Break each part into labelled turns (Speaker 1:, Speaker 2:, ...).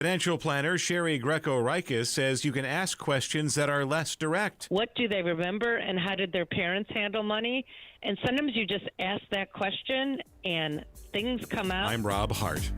Speaker 1: Financial planner Sherry Greco-Rikis says you can ask questions that are less direct.
Speaker 2: What do they remember, and how did their parents handle money? And sometimes you just ask that question and things come out.
Speaker 1: I'm Rob Hart.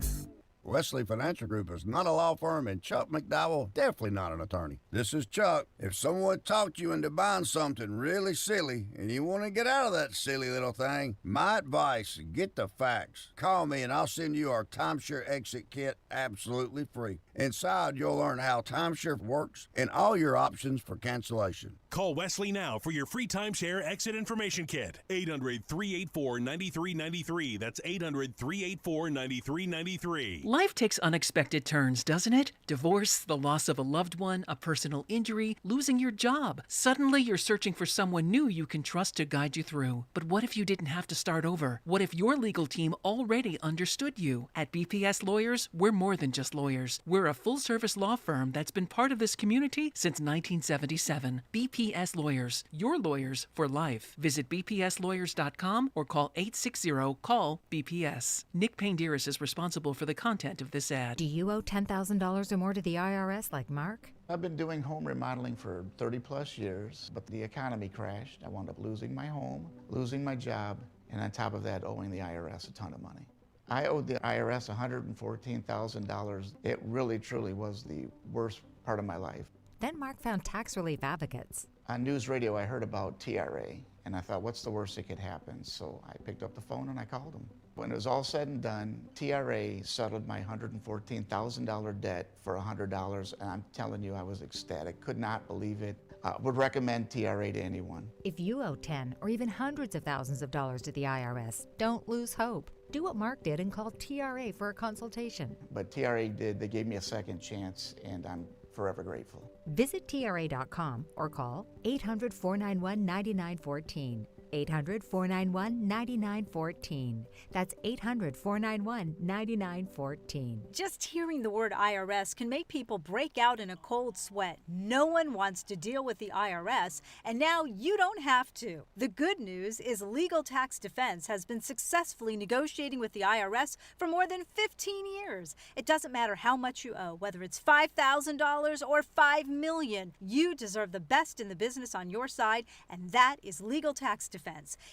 Speaker 3: Wesley Financial Group is not a law firm, and Chuck McDowell definitely not an attorney. This is Chuck. If someone talked you into buying something really silly and you want to get out of that silly little thing, my advice, get the facts. Call me and I'll send you our timeshare exit kit absolutely free. Inside, you'll learn how timeshare works and all your options for cancellation.
Speaker 4: Call Wesley now for your free timeshare exit information kit. 800-384-9393. That's 800-384-9393.
Speaker 5: Life takes unexpected turns, doesn't it? Divorce, the loss of a loved one, a personal injury, losing your job. Suddenly you're searching for someone new you can trust to guide you through. But what if you didn't have to start over? What if your legal team already understood you? At BPS Lawyers, we're more than just lawyers. We're a full-service law firm that's been part of this community since 1977. BPS Lawyers, your lawyers for life. Visit bpslawyers.com or call 860-CALL-BPS. Nick Painderis is responsible for the content of this ad.
Speaker 6: Do you owe $10,000 or more to the IRS like Mark?
Speaker 7: I've been doing home remodeling for 30 plus years, but the economy crashed. I wound up losing my home, losing my job, and on top of that, owing the IRS a ton of money. I owed the IRS $114,000. It really, truly was the worst part of my life.
Speaker 6: Then Mark found tax relief advocates.
Speaker 7: On news radio, I heard about TRA, and I thought, what's the worst that could happen? So I picked up the phone and I called them. When it was all said and done, TRA settled my $114,000 debt for $100, and I'm telling you, I was ecstatic, could not believe it. Would recommend TRA to anyone.
Speaker 6: If you owe 10 or even hundreds of thousands of dollars to the IRS, don't lose hope. Do what Mark did and call TRA for a consultation.
Speaker 7: But TRA did, they gave me a second chance, and I'm forever grateful.
Speaker 6: Visit TRA.com or call 800-491-9914. 800-491-9914. That's 800-491-9914.
Speaker 8: Just hearing the word IRS can make people break out in a cold sweat. No one wants to deal with the IRS, and now you don't have to. The good news is Legal Tax Defense has been successfully negotiating with the IRS for more than 15 years. It doesn't matter how much you owe, whether it's $5,000 or $5 million. You deserve the best in the business on your side, and that is Legal Tax Defense.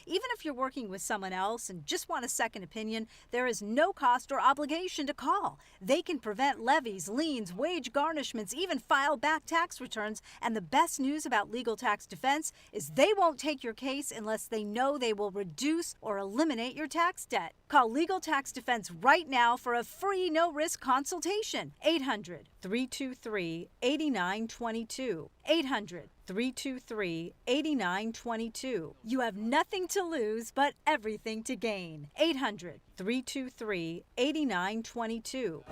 Speaker 8: Even if you're working with someone else and just want a second opinion, there is no cost or obligation to call. They can prevent levies, liens, wage garnishments, even file back tax returns. And the best news about Legal Tax Defense is they won't take your case unless they know they will reduce or eliminate your tax debt. Call Legal Tax Defense right now for a free no-risk consultation. 800-323-8922. 800-323-8922. You have nothing to lose but everything to gain. 800-323-8922.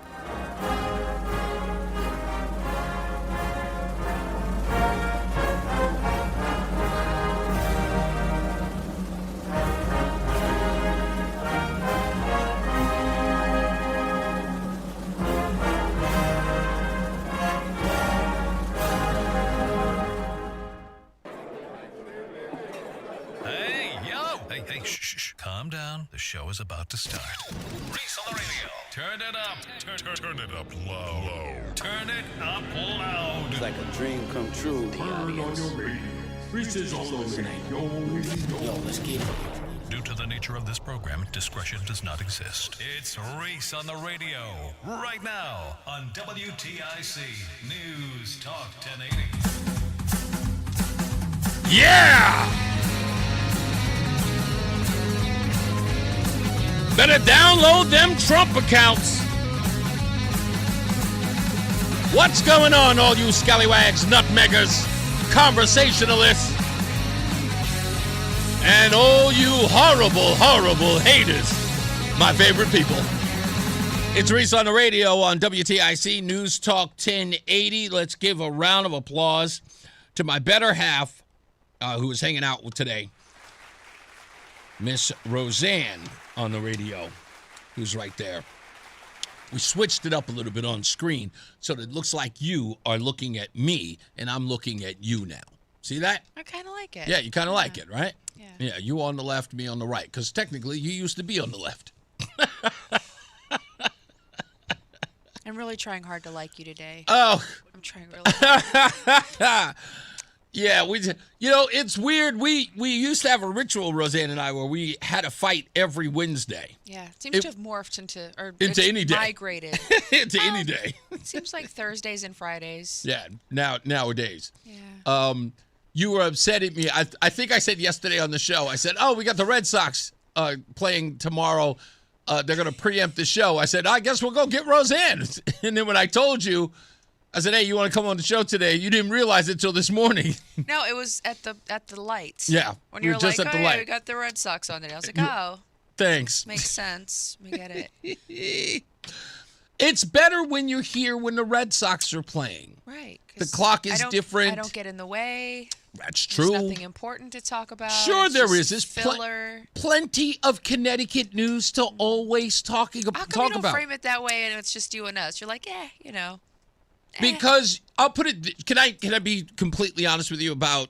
Speaker 9: Hey, shh. Calm down. The show is about to start. Reese on the radio. Turn it up. Turn it up loud. Turn it up loud.
Speaker 10: It's like a dream come true.
Speaker 11: Turn on your radio. Reese is on the radio.
Speaker 10: Yo, let's get it.
Speaker 9: Due to the nature of this program, discretion does not exist. It's Reese on the radio. Right now on WTIC News Talk 1080.
Speaker 12: Yeah! Better download them Trump accounts. What's going on, all you scallywags, nutmeggers, conversationalists, and all you horrible, horrible haters, my favorite people. It's Reese on the radio on WTIC News Talk 1080. Let's give a round of applause to my better half who is hanging out with today, Miss Rozan on the radio, who's right there. We switched it up a little bit on screen so that it looks like you are looking at me and I'm looking at you now. See that?
Speaker 13: I kind of like it.
Speaker 12: Yeah, you kind of like it, right?
Speaker 13: Yeah.
Speaker 12: Yeah, you on the left, me on the right, because technically you used to be on the left.
Speaker 13: I'm really trying hard to like you today.
Speaker 12: Oh.
Speaker 13: I'm trying really hard.
Speaker 12: Yeah, it's weird. We used to have a ritual, Rozan and I, where we had a fight every Wednesday.
Speaker 13: Yeah, it seems to have morphed into
Speaker 12: any day.
Speaker 13: Migrated.
Speaker 12: Into any day.
Speaker 13: It seems like Thursdays and Fridays.
Speaker 12: Yeah, nowadays.
Speaker 13: Yeah.
Speaker 12: You were upset at me. I think I said yesterday on the show, I said, oh, we got the Red Sox playing tomorrow. They're going to preempt the show. I said, I guess we'll go get Rozan. And then when I told you, I said, hey, you want to come on the show today? You didn't realize it until this morning.
Speaker 13: No, it was at the lights.
Speaker 12: Yeah.
Speaker 13: When you're
Speaker 12: just
Speaker 13: like,
Speaker 12: at the
Speaker 13: yeah,
Speaker 12: light.
Speaker 13: we got the Red Sox on today. I was like, oh.
Speaker 12: Thanks.
Speaker 13: Makes sense. We get it.
Speaker 12: It's better when you're here when the Red Sox are playing.
Speaker 13: Right.
Speaker 12: The clock is different.
Speaker 13: I don't get in the way.
Speaker 12: That's true.
Speaker 13: There's nothing important to talk about.
Speaker 12: Sure, there is. There's
Speaker 13: filler.
Speaker 12: Plenty of Connecticut news to always talk about.
Speaker 13: How come you don't frame it that way and it's just you and us? You're like,
Speaker 12: Because I'll put it. Can I be completely honest with you about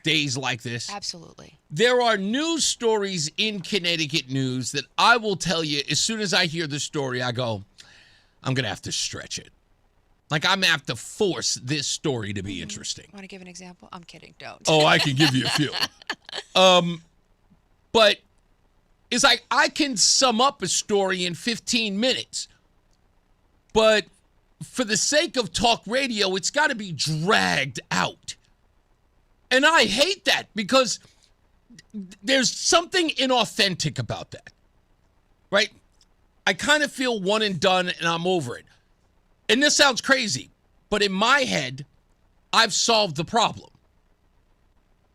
Speaker 12: days like this?
Speaker 13: Absolutely.
Speaker 12: There are news stories in Connecticut news that I will tell you as soon as I hear the story, I go, I'm going to have to stretch it. Like, I'm going to have to force this story to be interesting.
Speaker 13: Want to give an example? I'm kidding. Don't.
Speaker 12: Oh, I can give you a few. But it's like I can sum up a story in 15 minutes. But for the sake of talk radio, it's got to be dragged out. And I hate that because there's something inauthentic about that. Right? I kind of feel one and done and I'm over it. And this sounds crazy, but in my head, I've solved the problem.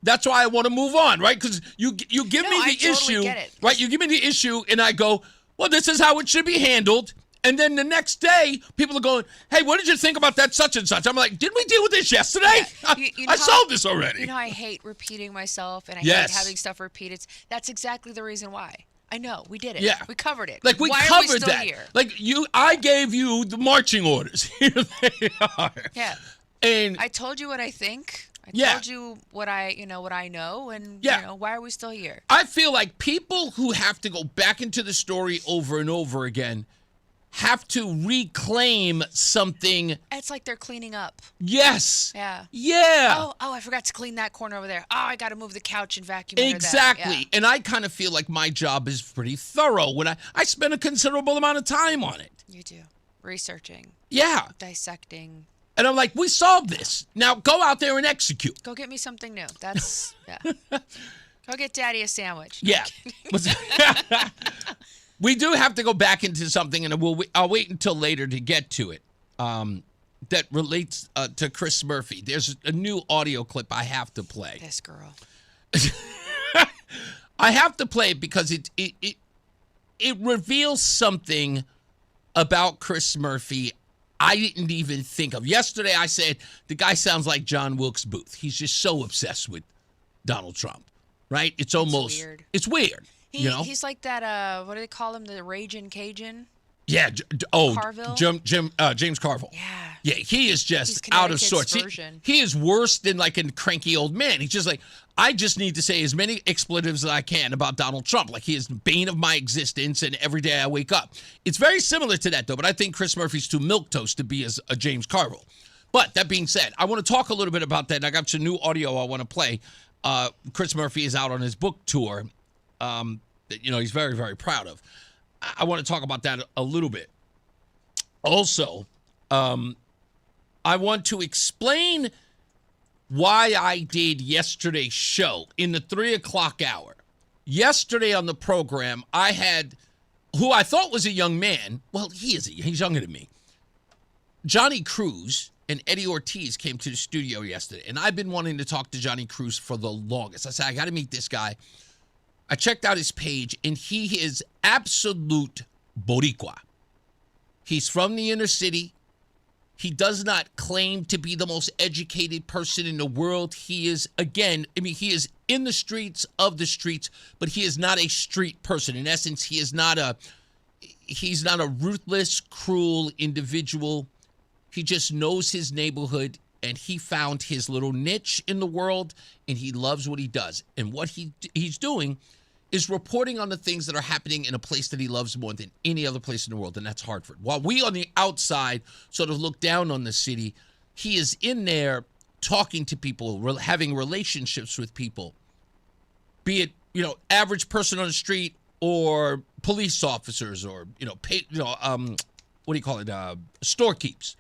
Speaker 12: That's why I want to move on, right? Because you give me the issue, right? You give me the issue, and I go, well, this is how it should be handled. And then the next day, people are going, hey, what did you think about that such and such? I'm like, didn't we deal with this yesterday? Yeah. I solved this already.
Speaker 13: You know, I hate repeating myself, and I hate having stuff repeated. That's exactly the reason why. I know, we did it. Yeah. We covered it.
Speaker 12: Like, we
Speaker 13: Why
Speaker 12: covered
Speaker 13: are we still
Speaker 12: that.
Speaker 13: Here?
Speaker 12: Like, I gave you the marching orders. Here they are.
Speaker 13: Yeah.
Speaker 12: And
Speaker 13: I told you what I think. I told you what I know, and why are we still here?
Speaker 12: I feel like people who have to go back into the story over and over again have to reclaim something.
Speaker 13: It's like they're cleaning up.
Speaker 12: Yes.
Speaker 13: Yeah.
Speaker 12: Yeah.
Speaker 13: Oh, I forgot to clean that corner over there. Oh, I got to move the couch and vacuum under
Speaker 12: exactly.
Speaker 13: that. Yeah.
Speaker 12: And I kind of feel like my job is pretty thorough when I spend a considerable amount of time on it.
Speaker 13: You do. Researching.
Speaker 12: Yeah.
Speaker 13: Dissecting.
Speaker 12: And I'm like, we solved this. Now go out there and execute.
Speaker 13: Go get me something new. That's, Go get Daddy a sandwich.
Speaker 12: Yeah. We do have to go back into something, and I'll wait until later to get to it, that relates to Chris Murphy. There's a new audio clip I have to play.
Speaker 13: This girl.
Speaker 12: I have to play it because it reveals something about Chris Murphy I didn't even think of. Yesterday I said, the guy sounds like John Wilkes Booth. He's just so obsessed with Donald Trump, right? It's almost weird. It's weird.
Speaker 13: He's like that, what do they call him, the Ragin' Cajun?
Speaker 12: Yeah.
Speaker 13: Carville?
Speaker 12: James Carville.
Speaker 13: Yeah.
Speaker 12: Yeah, he is just out of sorts. He is worse than like a cranky old man. He's just like, I just need to say as many expletives as I can about Donald Trump. Like, he is the bane of my existence, and every day I wake up. It's very similar to that, though, but I think Chris Murphy's too milquetoast to be as a James Carville. But that being said, I want to talk a little bit about that. I got some new audio I want to play. Chris Murphy is out on his book tour. He's very, very proud of. I want to talk about that a little bit. Also, I want to explain why I did yesterday's show in the 3 o'clock hour. Yesterday on the program, I had who I thought was a young man. Well, he's younger than me. Johnny Cruz and Eddie Ortiz came to the studio yesterday, and I've been wanting to talk to Johnny Cruz for the longest. I said, I got to meet this guy. I checked out his page, and he is absolute Boricua. He's from the inner city. He does not claim to be the most educated person in the world. He is, he is in the streets of the streets, but he is not a street person. In essence, he's not a ruthless, cruel individual. He just knows his neighborhood, and he found his little niche in the world, and he loves what he does. And what he's doing is reporting on the things that are happening in a place that he loves more than any other place in the world, and that's Hartford. While we on the outside sort of look down on the city, he is in there talking to people, having relationships with people, be it, average person on the street or police officers or, storekeepers,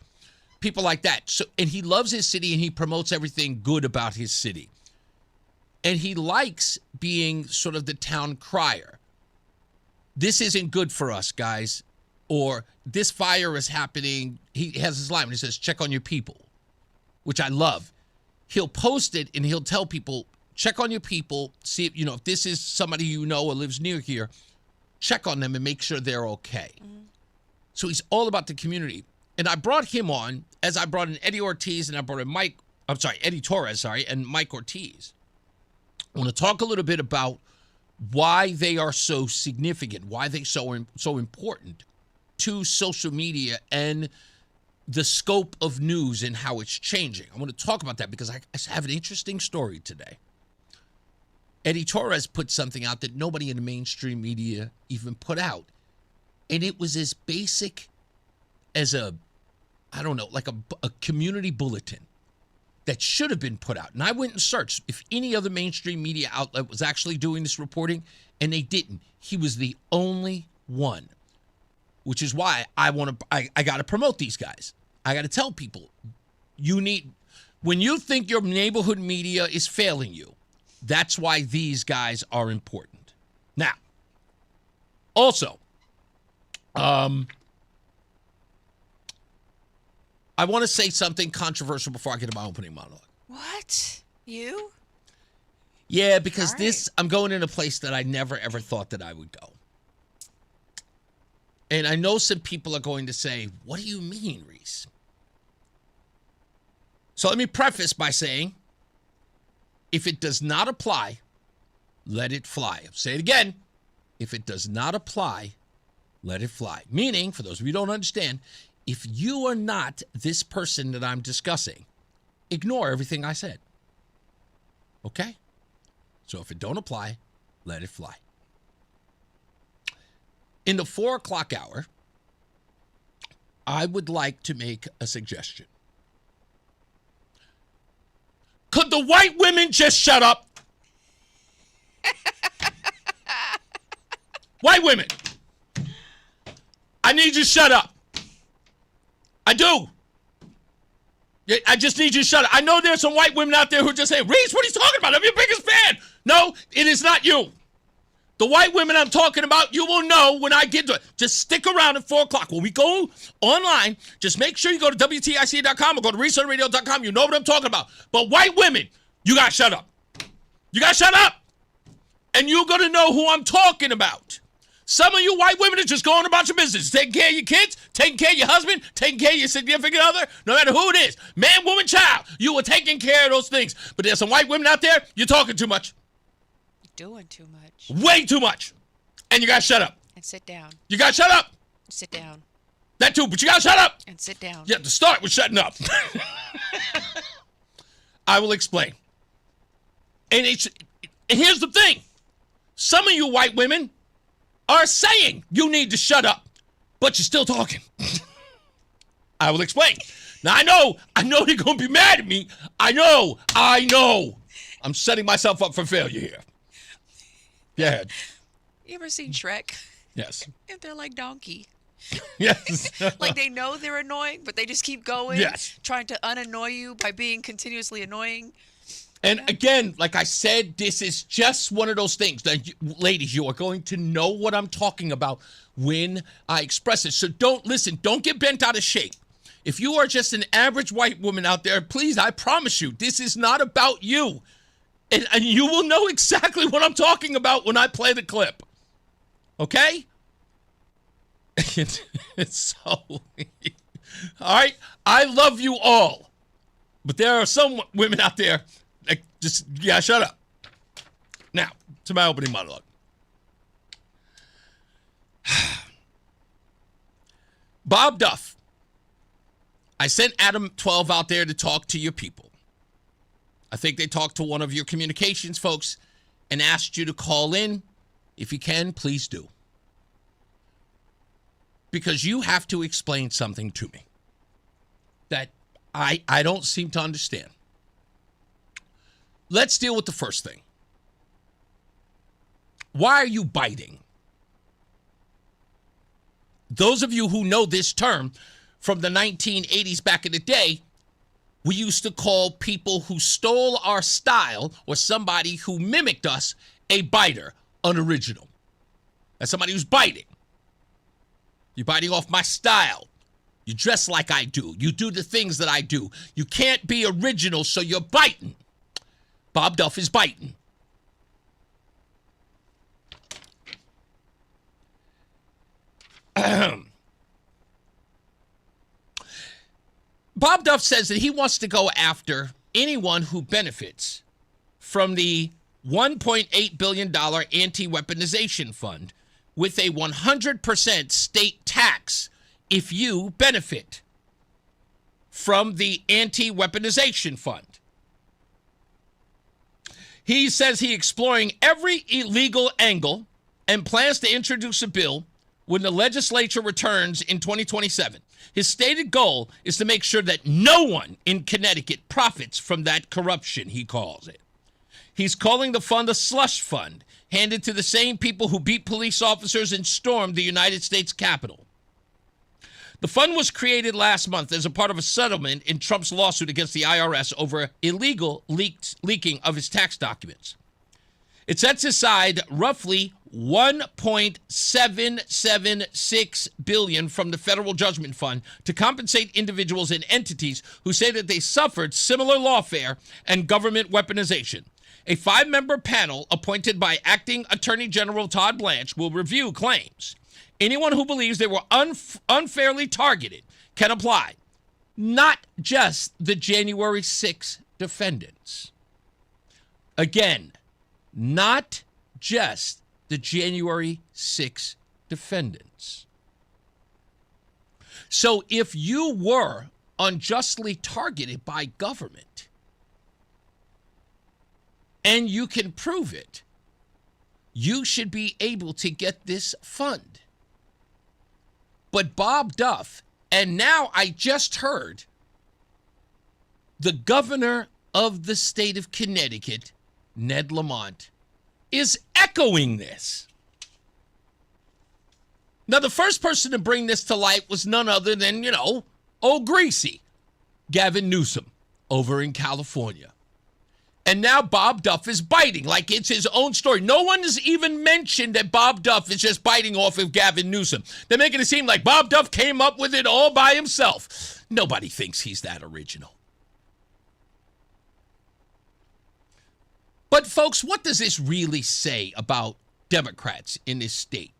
Speaker 12: people like that. So, and he loves his city and he promotes everything good about his city. And he likes being sort of the town crier. This isn't good for us, guys. Or this fire is happening. He has his line when he says, check on your people, which I love. He'll post it and he'll tell people, check on your people. See if, if this is somebody you know or lives near here, check on them and make sure they're okay. Mm-hmm. So he's all about the community. And I brought him on as I brought in Eddie Ortiz and I brought in Eddie Torres, and Mike Ortiz. I want to talk a little bit about why they are so significant, why they're so important to social media and the scope of news and how it's changing. I want to talk about that because I have an interesting story today. Eddie Torres put something out that nobody in the mainstream media even put out. And it was as basic as a community bulletin that should have been put out. And I went and searched if any other mainstream media outlet was actually doing this reporting, and they didn't. He was the only one, which is why I got to promote these guys. I got to tell people, when you think your neighborhood media is failing you, that's why these guys are important. Now, also, I want to say something controversial before I get to my opening monologue.
Speaker 13: What? You?
Speaker 12: Yeah, because I'm going in a place that I never, ever thought that I would go. And I know some people are going to say, what do you mean, Reese? So let me preface by saying, if it does not apply, let it fly. I'll say it again. If it does not apply, let it fly. Meaning, for those of you who don't understand, if you are not this person that I'm discussing, ignore everything I said. Okay? So if it don't apply, let it fly. In the 4 o'clock hour, I would like to make a suggestion. Could the white women just shut up? White women, I need you to shut up. I do. I just need you to shut up. I know there's some white women out there who just say, Reese, what are you talking about? I'm your biggest fan. No, it is not you. The white women I'm talking about, you will know when I get to it. Just stick around at 4 o'clock. When we go online, just make sure you go to WTIC.com or go to ReeseOnRadio.com. You know what I'm talking about. But white women, you got to shut up. You got to shut up. And you're going to know who I'm talking about. Some of you white women are just going about your business, taking care of your kids, taking care of your husband, taking care of your significant other, no matter who it is. Man, woman, child, you are taking care of those things. But there's some white women out there, you're talking too much.
Speaker 13: You're doing too much.
Speaker 12: Way too much. And you got to shut up.
Speaker 13: And sit down.
Speaker 12: You got to shut up.
Speaker 13: Sit down.
Speaker 12: That too, but you got to shut up.
Speaker 13: And sit down.
Speaker 12: You have to start with shutting up. I will explain. And here's the thing. Some of you white women are saying you need to shut up, but you're still talking. I will explain. Now, I know they're going to be mad at me. I know. I'm setting myself up for failure here. Go ahead.
Speaker 13: You ever seen Shrek?
Speaker 12: Yes.
Speaker 13: If they're like Donkey.
Speaker 12: Yes.
Speaker 13: Like they know they're annoying, but they just keep going.
Speaker 12: Yes.
Speaker 13: Trying to unannoy you by being continuously annoying.
Speaker 12: And again, like I said, this is just one of those things that, ladies, you are going to know what I'm talking about when I express it. So don't get bent out of shape. If you are just an average white woman out there, please, I promise you, this is not about you. And you will know exactly what I'm talking about when I play the clip. Okay? It's so... All right? I love you all. But there are some women out there that just, shut up. Now, to my opening monologue. Bob Duff. I sent Adam 12 out there to talk to your people. I think they talked to one of your communications folks and asked you to call in If you can, please do. Because you have to explain something to me that I don't seem to understand. Let's deal with the first thing. Why are you biting? Those of you who know this term from the 1980s back in the day, we used to call people who stole our style or somebody who mimicked us a biter, unoriginal. That's somebody who's biting. You're biting off my style. You dress like I do. You do the things that I do. You can't be original, so you're biting. Bob Duff is biting. Bob Duff says that he wants to go after anyone who benefits from the $1.8 billion anti-weaponization fund with a 100% state tax if you benefit from the anti-weaponization fund. He says he's exploring every illegal angle and plans to introduce a bill when the legislature returns in 2027. His stated goal is to make sure that no one in Connecticut profits from that corruption, he calls it. He's calling the fund a slush fund, handed to the same people who beat police officers and stormed the United States Capitol. The fund was created last month as a part of a settlement in Trump's lawsuit against the IRS over illegal leaking of his tax documents. It sets aside roughly $1.776 billion from the federal judgment fund to compensate individuals and entities who say that they suffered similar lawfare and government weaponization. A 5-member panel appointed by Acting Attorney General Todd Blanche will review claims. Anyone who believes they were unfairly targeted can apply, not just the January 6 defendants. Again, not just the January 6 defendants. So if you were unjustly targeted by government and you can prove it, you should be able to get this fund. But Bob Duff, and now I just heard the governor of the state of Connecticut, Ned Lamont, is echoing this. Now, the first person to bring this to light was none other than, old Greasy, Gavin Newsom, over in California. And now Bob Duff is biting like it's his own story. No one has even mentioned that Bob Duff is just biting off of Gavin Newsom. They're making it seem like Bob Duff came up with it all by himself. Nobody thinks he's that original. But folks, what does this really say about Democrats in this state?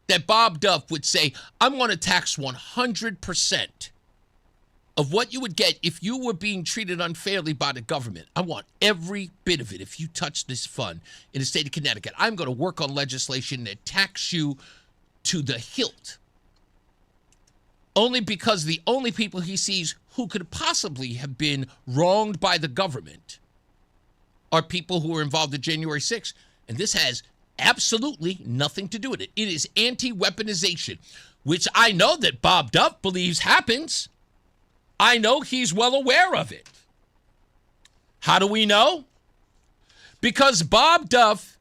Speaker 12: That Bob Duff would say, I'm going to tax 100% of what you would get if you were being treated unfairly by the government. I want every bit of it if you touch this fund in the state of Connecticut. I'm going to work on legislation that tax you to the hilt. Only because the only people he sees who could possibly have been wronged by the government are people who were involved in January 6th. And this has absolutely nothing to do with it. It is anti-weaponization, which I know that Bob Duff believes happens. I know he's well aware of it. How do we know? Because Bob Duff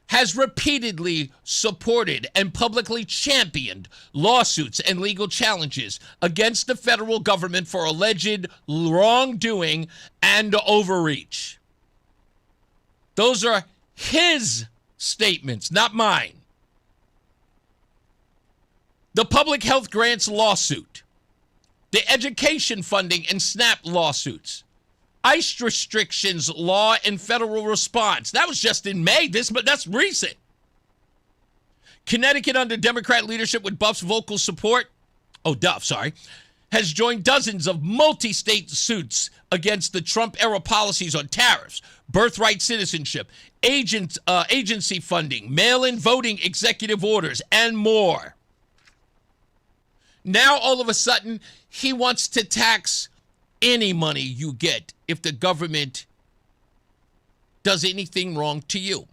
Speaker 12: has repeatedly supported and publicly championed lawsuits and legal challenges against the federal government for alleged wrongdoing and overreach. Those are his statements, not mine. The public health grants lawsuit, the education funding and SNAP lawsuits, ICE restrictions law and federal response. That was just in May. That's recent. Connecticut under Democrat leadership with Duff's vocal support, has joined dozens of multi-state suits against the Trump-era policies on tariffs, birthright citizenship, agency funding, mail-in voting executive orders, and more. Now, all of a sudden, he wants to tax any money you get if the government does anything wrong to you.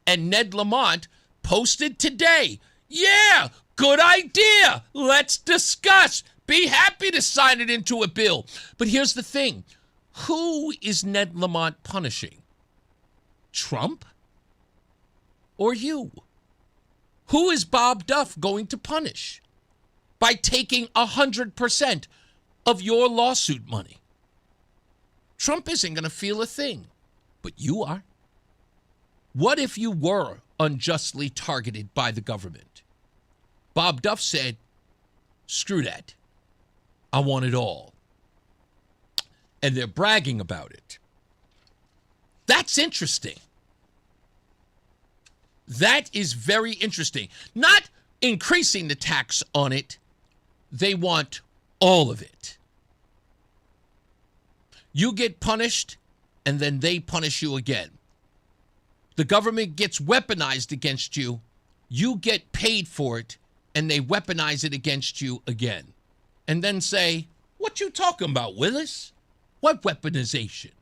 Speaker 12: And Ned Lamont posted today, yeah, good idea. Let's discuss. Be happy to sign it into a bill. But here's the thing. Who is Ned Lamont punishing? Trump? Or you? Who is Bob Duff going to punish? By taking 100% of your lawsuit money. Trump isn't going to feel a thing, but you are. What if you were unjustly targeted by the government? Bob Duff said, screw that. I want it all. And they're bragging about it. That's interesting. That is very interesting. Not increasing the tax on it. They want all of it. You get punished, and then they punish you again. The government gets weaponized against you. You get paid for it, and they weaponize it against you again. And then say, what you talking about, Willis? What weaponization?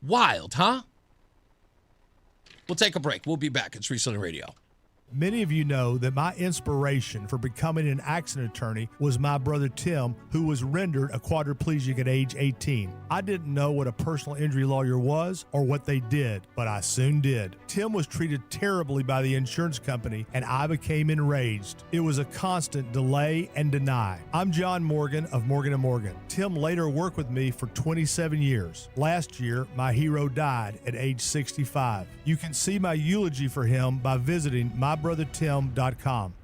Speaker 12: Wild, huh? We'll take a break. We'll be back. It's Reese on the Radio.
Speaker 14: Many of you know that my inspiration for becoming an accident attorney was my brother Tim, who was rendered a quadriplegic at age 18. I didn't know what a personal injury lawyer was or what they did, but I soon did. Tim was treated terribly by the insurance company, and I became enraged. It was a constant delay and deny. I'm John Morgan of Morgan & Morgan. Tim later worked with me for 27 years. Last year, my hero died at age 65. You can see my eulogy for him by visiting mybrothertim.com.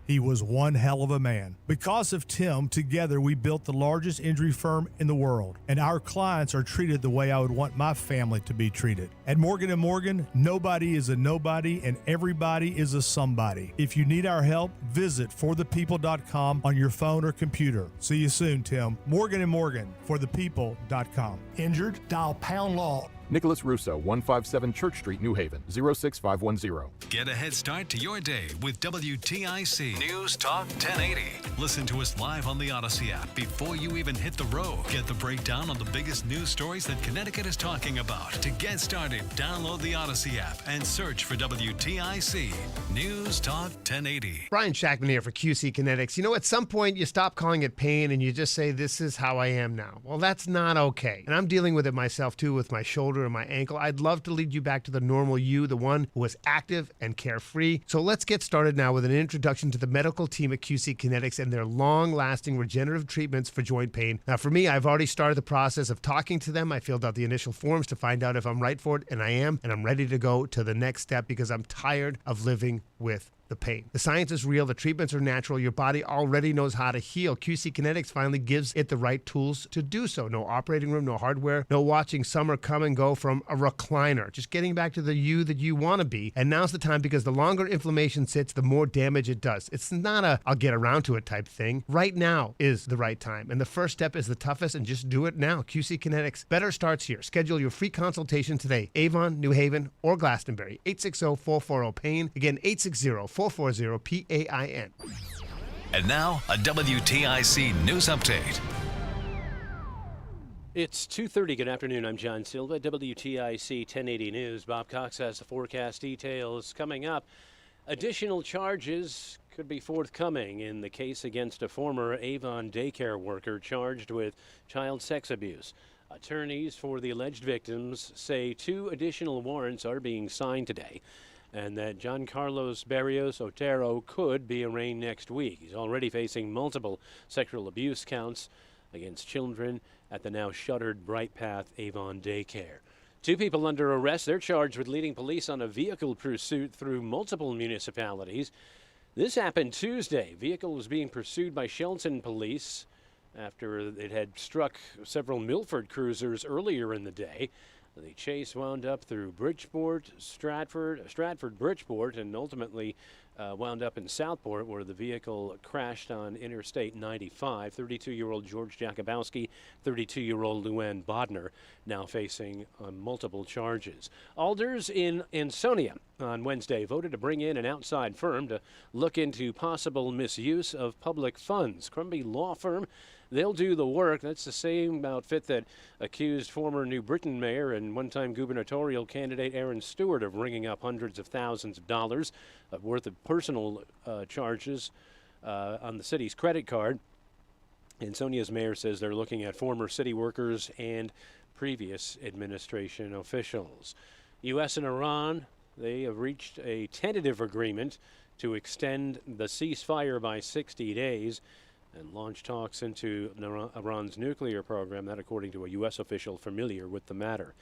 Speaker 14: He was one hell of a man. Because of Tim, together we built the largest injury firm in the world, and our clients are treated the way I would want my family to be treated. At Morgan & Morgan, nobody is a nobody and everybody is a somebody. If you need our help, visit forthepeople.com on your phone or computer. See you soon, Tim. Morgan & Morgan, forthepeople.com. Injured? Dial pound law.
Speaker 15: Nicholas Russo, 157 Church Street, New Haven, 06510.
Speaker 9: Get a head start to your day with WTIC News Talk 1080. Listen to us live on the Odyssey app before you even hit the road. Get the breakdown on the biggest news stories that Connecticut is talking about. To get started, download the Odyssey app and search for WTIC News Talk 1080.
Speaker 16: Brian Shackman here for QC Kinetics. You know, at some point you stop calling it pain and you just say, this is how I am now. Well, that's not okay. And I'm dealing with it myself too with my shoulder and my ankle. I'd love to lead you back to the normal you, the one who was active and carefree. So let's get started now with an introduction to the medical team at QC Kinetics and their long-lasting regenerative treatments for joint pain. Now, for me, I've already started the process of talking to them. I filled out the initial forms to find out if I'm right for it, and I am, and I'm ready to go to the next step because I'm tired of living with the pain. The science is real. The treatments are natural. Your body already knows how to heal. QC Kinetics finally gives it the right tools to do so. No operating room, no hardware, no watching summer come and go from a recliner. Just getting back to the you that you want to be. And now's the time because the longer inflammation sits, the more damage it does. It's not a I'll get around to it type thing. Right now is the right time. And the first step is the toughest, and just do it now. QC Kinetics. Better starts here. Schedule your free consultation today. Avon, New Haven, or Glastonbury. 860-440-PAIN. Again, 860-440-PAIN.
Speaker 9: And now, a WTIC News Update.
Speaker 17: It's 2:30. Good afternoon. I'm John Silva, WTIC 1080 News. Bob Cox has the forecast details coming up. Additional charges could be forthcoming in the case against a former Avon daycare worker charged with child sex abuse. Attorneys for the alleged victims say 2 additional warrants are being signed today, and that John Carlos Barrios Otero could be arraigned next week. He's already facing multiple sexual abuse counts against children at the now shuttered Bright Path Avon daycare. 2 people under arrest. They're charged with leading police on a vehicle pursuit through multiple municipalities. This happened Tuesday. Vehicle was being pursued by Shelton police after it had struck several Milford cruisers earlier in the day. The chase wound up through Bridgeport, Stratford, Bridgeport, and ultimately wound up in Southport, where the vehicle crashed on Interstate 95. 32-year-old George Jakubowski, 32-year-old Luann Bodner, now facing multiple charges. Alders in Ansonia on Wednesday voted to bring in an outside firm to look into possible misuse of public funds. Crumby law firm They'll do the work. That's the same outfit that accused former New Britain mayor and one-time gubernatorial candidate Aaron Stewart of ringing up hundreds of thousands of dollars worth of personal charges on the city's credit card. Ansonia's mayor says they're looking at former city workers and previous administration officials. U.S. and Iran, they have reached a tentative agreement to extend the ceasefire by 60 days and launch talks into Iran's nuclear program, that according to a U.S. official familiar with the matter.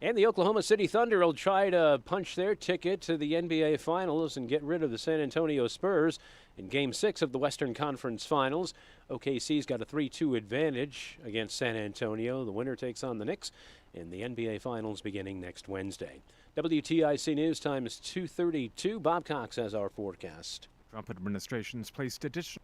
Speaker 17: And the Oklahoma City Thunder will try to punch their ticket to the NBA Finals and get rid of the San Antonio Spurs in Game 6 of the Western Conference Finals. OKC's got a 3-2 advantage against San Antonio. The winner takes on the Knicks in the NBA Finals beginning next Wednesday. WTIC News time is 2:32. Bob Cox has our forecast.
Speaker 18: Trump administration's placed additional.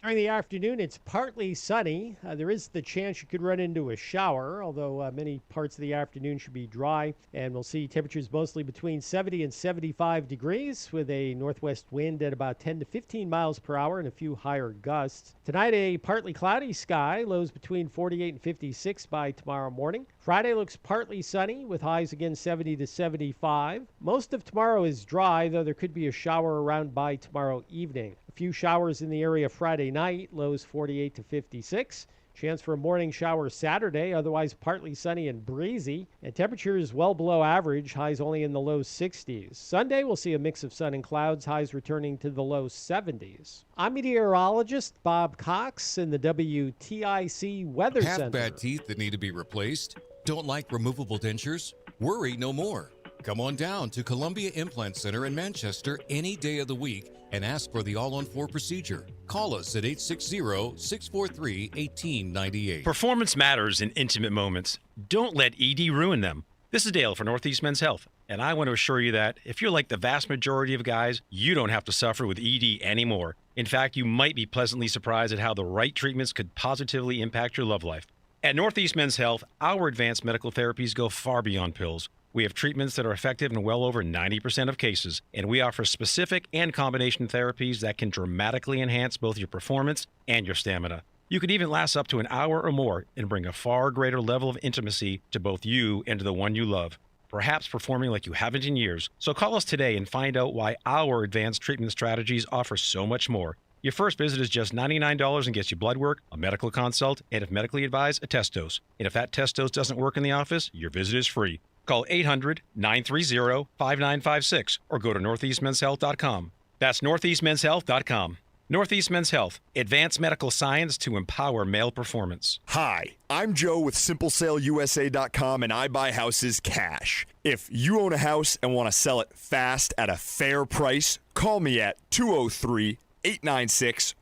Speaker 19: During the afternoon, it's partly sunny. There is the chance you could run into a shower, although many parts of the afternoon should be dry. And we'll see temperatures mostly between 70 and 75 degrees with a northwest wind at about 10 to 15 miles per hour and a few higher gusts. Tonight, a partly cloudy sky, lows between 48 and 56 by tomorrow morning. Friday looks partly sunny with highs again 70 to 75. Most of tomorrow is dry, though there could be a shower around by tomorrow evening. A few showers in the area Friday night, lows 48 to 56. Chance for a morning shower Saturday, otherwise partly sunny and breezy. And temperatures well below average, highs only in the low 60s. Sunday, we'll see a mix of sun and clouds, highs returning to the low 70s. I'm meteorologist Bob Cox in the WTIC Weather Center.
Speaker 20: Have bad teeth that need to be replaced? Don't like removable dentures? Worry no more. Come on down to Columbia Implant Center in Manchester any day of the week and ask for the All-on-4 procedure. Call us at 860-643-1898.
Speaker 21: Performance matters in intimate moments. Don't let ED ruin them. This is Dale for Northeast Men's Health, and I want to assure you that if you're like the vast majority of guys, you don't have to suffer with ED anymore. In fact, you might be pleasantly surprised at how the right treatments could positively impact your love life. At Northeast Men's Health, our advanced medical therapies go far beyond pills. We have treatments that are effective in well over 90% of cases, and we offer specific and combination therapies that can dramatically enhance both your performance and your stamina. You can even last up to an hour or more and bring a far greater level of intimacy to both you and to the one you love, perhaps performing like you haven't in years. So call us today and find out why our advanced treatment strategies offer so much more. Your first visit is just $99 and gets you blood work, a medical consult, and if medically advised, a test dose. And if that test dose doesn't work in the office, your visit is free. Call 800-930-5956 or go to northeastmenshealth.com. That's northeastmenshealth.com. Northeast Men's Health, advanced medical science to empower male performance.
Speaker 22: Hi, I'm Joe with SimpleSaleUSA.com, and I buy houses cash. If you own a house and want to sell it fast at a fair price, call me at 203-896-4000.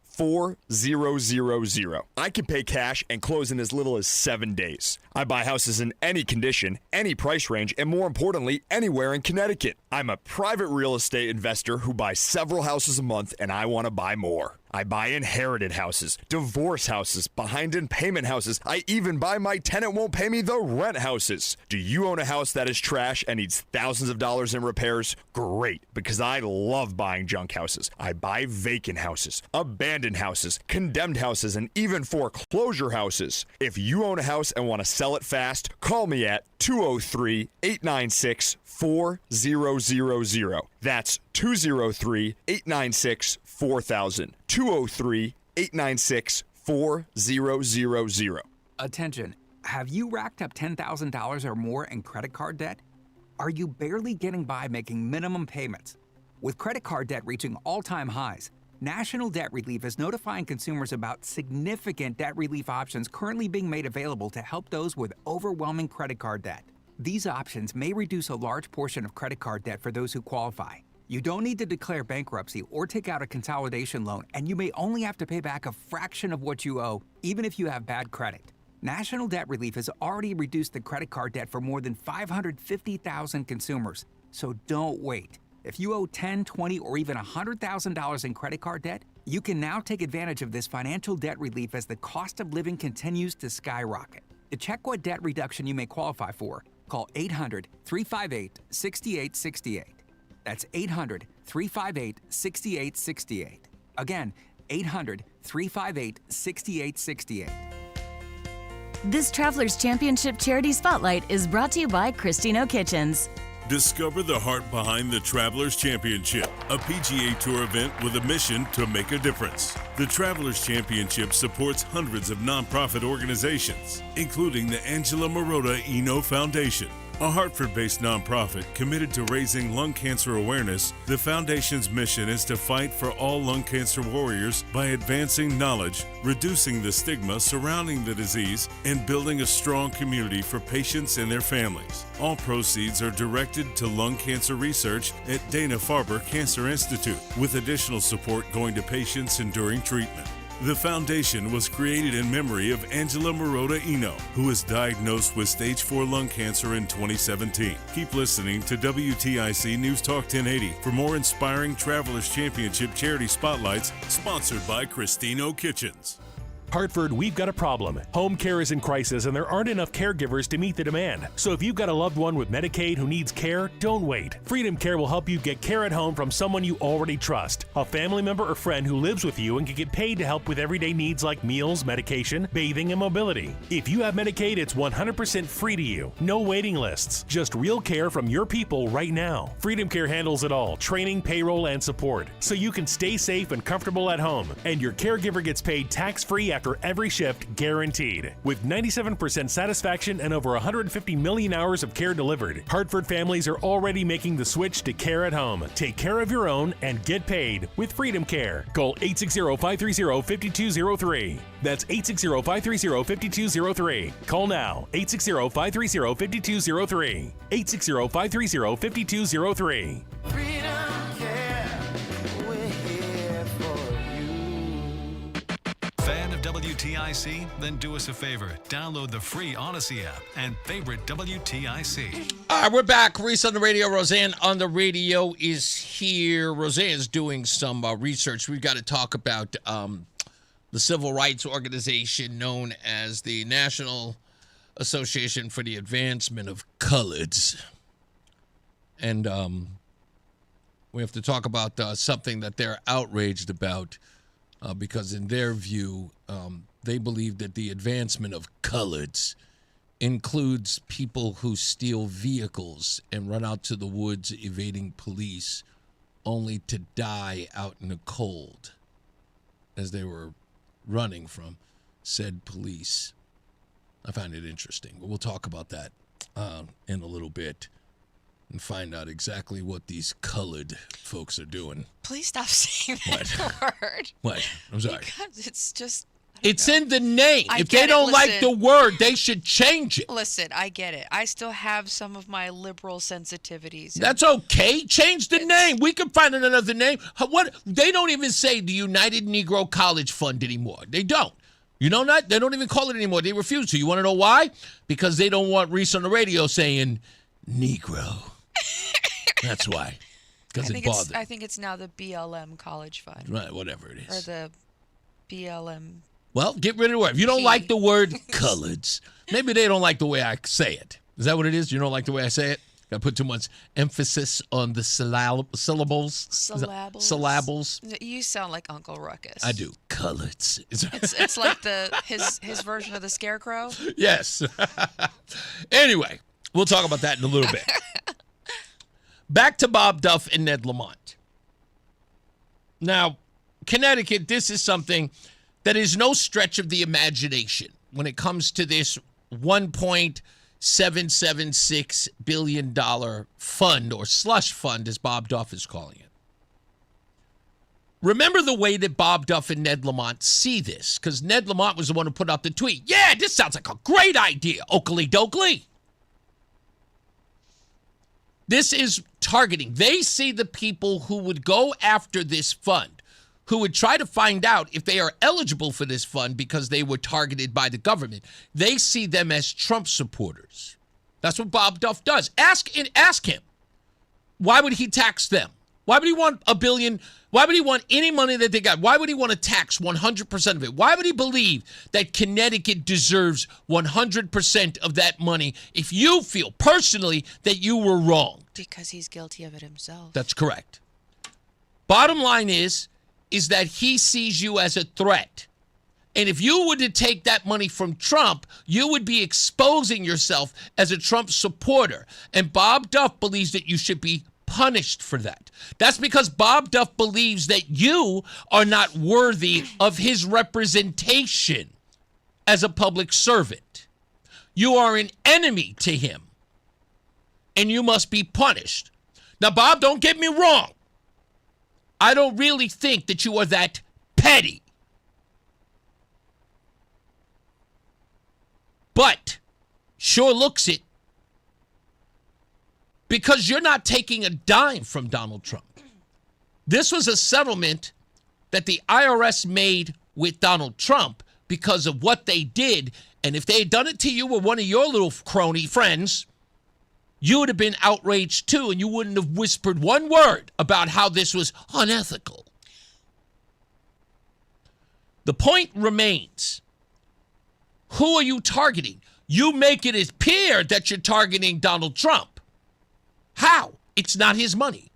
Speaker 22: I can pay cash and close in as little as 7 days. I buy houses in any condition, any price range, and more importantly, anywhere in Connecticut. I'm a private real estate investor who buys several houses a month, and I want to buy more. I buy inherited houses, divorce houses, behind in payment houses. I even buy my tenant won't pay me the rent houses. Do you own a house that is trash and needs thousands of dollars in repairs? Great, because I love buying junk houses. I buy vacant houses, abandoned houses, condemned houses, and even foreclosure houses. If you own a house and want to sell it fast, call me at 203-896-4000. That's 203-896-4000. 203-896-4000.
Speaker 23: Attention. Have you racked up $10,000 or more in credit card debt? Are you barely getting by making minimum payments? With credit card debt reaching all-time highs, National Debt Relief is notifying consumers about significant debt relief options currently being made available to help those with overwhelming credit card debt. These options may reduce a large portion of credit card debt for those who qualify. You don't need to declare bankruptcy or take out a consolidation loan, and you may only have to pay back a fraction of what you owe, even if you have bad credit. National Debt Relief has already reduced the credit card debt for more than 550,000 consumers, so don't wait. If you owe $10,000, $20,000, or even $100,000 in credit card debt, you can now take advantage of this financial debt relief as the cost of living continues to skyrocket. To check what debt reduction you may qualify for, call 800-358-6868. That's 800-358-6868. Again, 800-358-6868.
Speaker 1: This Travelers Championship Charity Spotlight is brought to you by Cristino Kitchens.
Speaker 4: Discover the heart behind the Travelers Championship, a PGA Tour event with a mission to make a difference. The Travelers Championship supports hundreds of nonprofit organizations, including the Angela Marotta Eno Foundation. A Hartford-based nonprofit committed to raising lung cancer awareness, the foundation's mission is to fight for all lung cancer warriors by advancing knowledge, reducing the stigma surrounding the disease, and building a strong community for patients and their families. All proceeds are directed to lung cancer research at Dana-Farber Cancer Institute, with additional support going to patients enduring treatment. The foundation was created in memory of Angela Marotta Eno, who was diagnosed with stage 4 lung cancer in 2017. Keep listening to WTIC News Talk 1080 for more inspiring Travelers Championship charity spotlights sponsored by Cristino Kitchens.
Speaker 2: Hartford, we've got a problem. Home care is in crisis and there aren't enough caregivers to meet the demand. So if you've got a loved one with Medicaid who needs care, don't wait. Freedom Care will help you get care at home from someone you already trust. A family member or friend who lives with you and can get paid to help with everyday needs like meals, medication, bathing, and mobility. If you have Medicaid, it's 100% free to you. No waiting lists. Just real care from your people right now. Freedom Care handles it all. Training, payroll, and support. So you can stay safe and comfortable at home. And your caregiver gets paid tax-free after every shift, guaranteed. With 97% satisfaction and over 150 million hours of care delivered, Hartford families are already making the switch to care at home. Take care of your own and get paid with Freedom Care. Call 860-530-5203. That's 860-530-5203. Call now. 860-530-5203. 860-530-5203.
Speaker 9: Fan of WTIC? Then do us a favor. Download the free Odyssey app and favorite WTIC.
Speaker 12: All right, we're back. Reese on the radio. Rozan on the radio is here. Rozan is doing some research. We've got to talk about the civil rights organization known as the National Association for the Advancement of Coloreds. And we have to talk about something that they're outraged about. Because in their view, they believe that the advancement of coloreds includes people who steal vehicles and run out to the woods evading police only to die out in the cold as they were running from said police. I find it interesting, but we'll talk about that in a little bit and find out exactly what these colored folks are doing.
Speaker 13: Please stop saying that word.
Speaker 12: What? I'm sorry.
Speaker 13: Because it's just...
Speaker 12: It's in the name. If they don't like the word, they should change it.
Speaker 13: Listen, I get it. I still have some of my liberal sensitivities.
Speaker 12: That's okay. Change the name. We can find another name. What? They don't even say the United Negro College Fund anymore. They don't. You know that? They don't even call it anymore. They refuse to. You want to know why? Because they don't want Reese on the radio saying Negro. That's why. Because it bothers.
Speaker 13: I think it's now the BLM College Fund.
Speaker 12: Right, whatever it is.
Speaker 13: Or the BLM.
Speaker 12: Well, get rid of the word. If you don't like the word coloreds, maybe they don't like the way I say it. Is that what it is? You don't like the way I say it? I put too much emphasis on the syllables. Syllables.
Speaker 13: You sound like Uncle Ruckus.
Speaker 12: I do. Coloreds.
Speaker 13: It's like his version of the Scarecrow.
Speaker 12: Yes. Anyway, we'll talk about that in a little bit. Back to Bob Duff and Ned Lamont. Now, Connecticut, this is something that is no stretch of the imagination when it comes to this $1.776 billion fund, or slush fund, as Bob Duff is calling it. Remember the way that Bob Duff and Ned Lamont see this, because Ned Lamont was the one who put out the tweet. Yeah, this sounds like a great idea, Oakley Dokley. This is targeting. They see the people who would go after this fund, who would try to find out if they are eligible for this fund because they were targeted by the government. They see them as Trump supporters. That's what Bob Duff does. Ask him. Why would he tax them? Why would he want $1 billion? Why would he want any money that they got? Why would he want to tax 100% of it? Why would he believe that Connecticut deserves 100% of that money if you feel personally that you were wrong?
Speaker 13: Because he's guilty of it himself.
Speaker 12: That's correct. Bottom line is, is that he sees you as a threat. And if you were to take that money from Trump, you would be exposing yourself as a Trump supporter. And Bob Duff believes that you should be punished for that. That's because Bob Duff believes that you are not worthy of his representation as a public servant. You are an enemy to him, and you must be punished. Now, Bob, don't get me wrong. I don't really think that you are that petty. But sure looks it, because you're not taking a dime from Donald Trump. This was a settlement that the IRS made with Donald Trump because of what they did. And if they had done it to you or one of your little crony friends, you would have been outraged too, and you wouldn't have whispered one word about how this was unethical. The point remains, who are you targeting? You make it appear that you're targeting Donald Trump. How? It's not his money.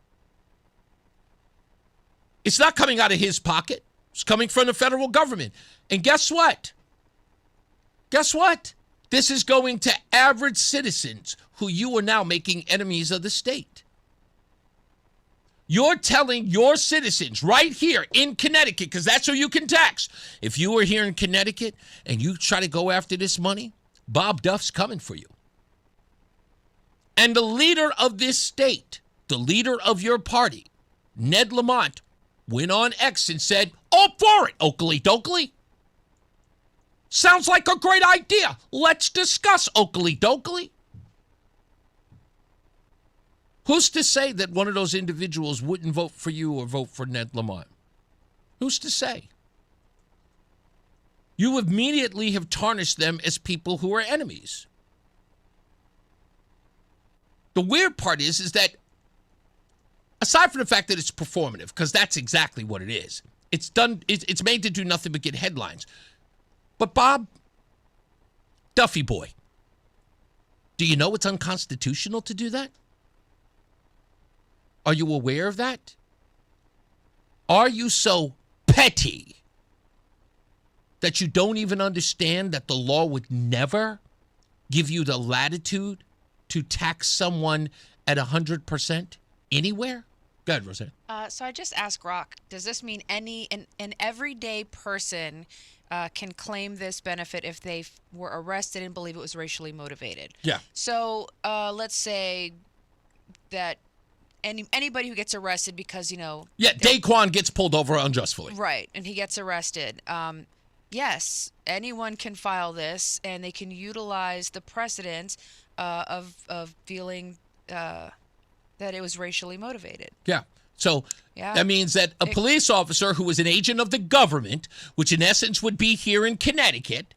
Speaker 12: It's not coming out of his pocket. It's coming from the federal government. And guess what? Guess what? This is going to average citizens who you are now making enemies of the state. You're telling your citizens right here in Connecticut, because that's who you can tax. If you were here in Connecticut and you try to go after this money, Bob Duff's coming for you. And the leader of this state, the leader of your party, Ned Lamont, went on X and said, "All for it, Oakley Dokley. Sounds like a great idea. Let's discuss, Oakley Dokley." Who's to say that one of those individuals wouldn't vote for you or vote for Ned Lamont? Who's to say? You immediately have tarnished them as people who are enemies. The weird part is that aside from the fact that it's performative, because that's exactly what it is, it's made to do nothing but get headlines. But Bob, Duffy boy, do you know it's unconstitutional to do that? Are you aware of that? Are you so petty that you don't even understand that the law would never give you the latitude to tax someone at 100% anywhere? Go ahead, Rozan.
Speaker 13: So I just asked Rock, does this mean an everyday person can claim this benefit if they were arrested and believe it was racially motivated?
Speaker 12: Yeah.
Speaker 13: So let's say that anybody who gets arrested because,
Speaker 12: Yeah, Daquan gets pulled over unjustly.
Speaker 13: Right, and he gets arrested. Yes, anyone can file this, and they can utilize the precedent of feeling that it was racially motivated.
Speaker 12: Yeah. So that means that a police officer who was an agent of the government, which in essence would be here in Connecticut,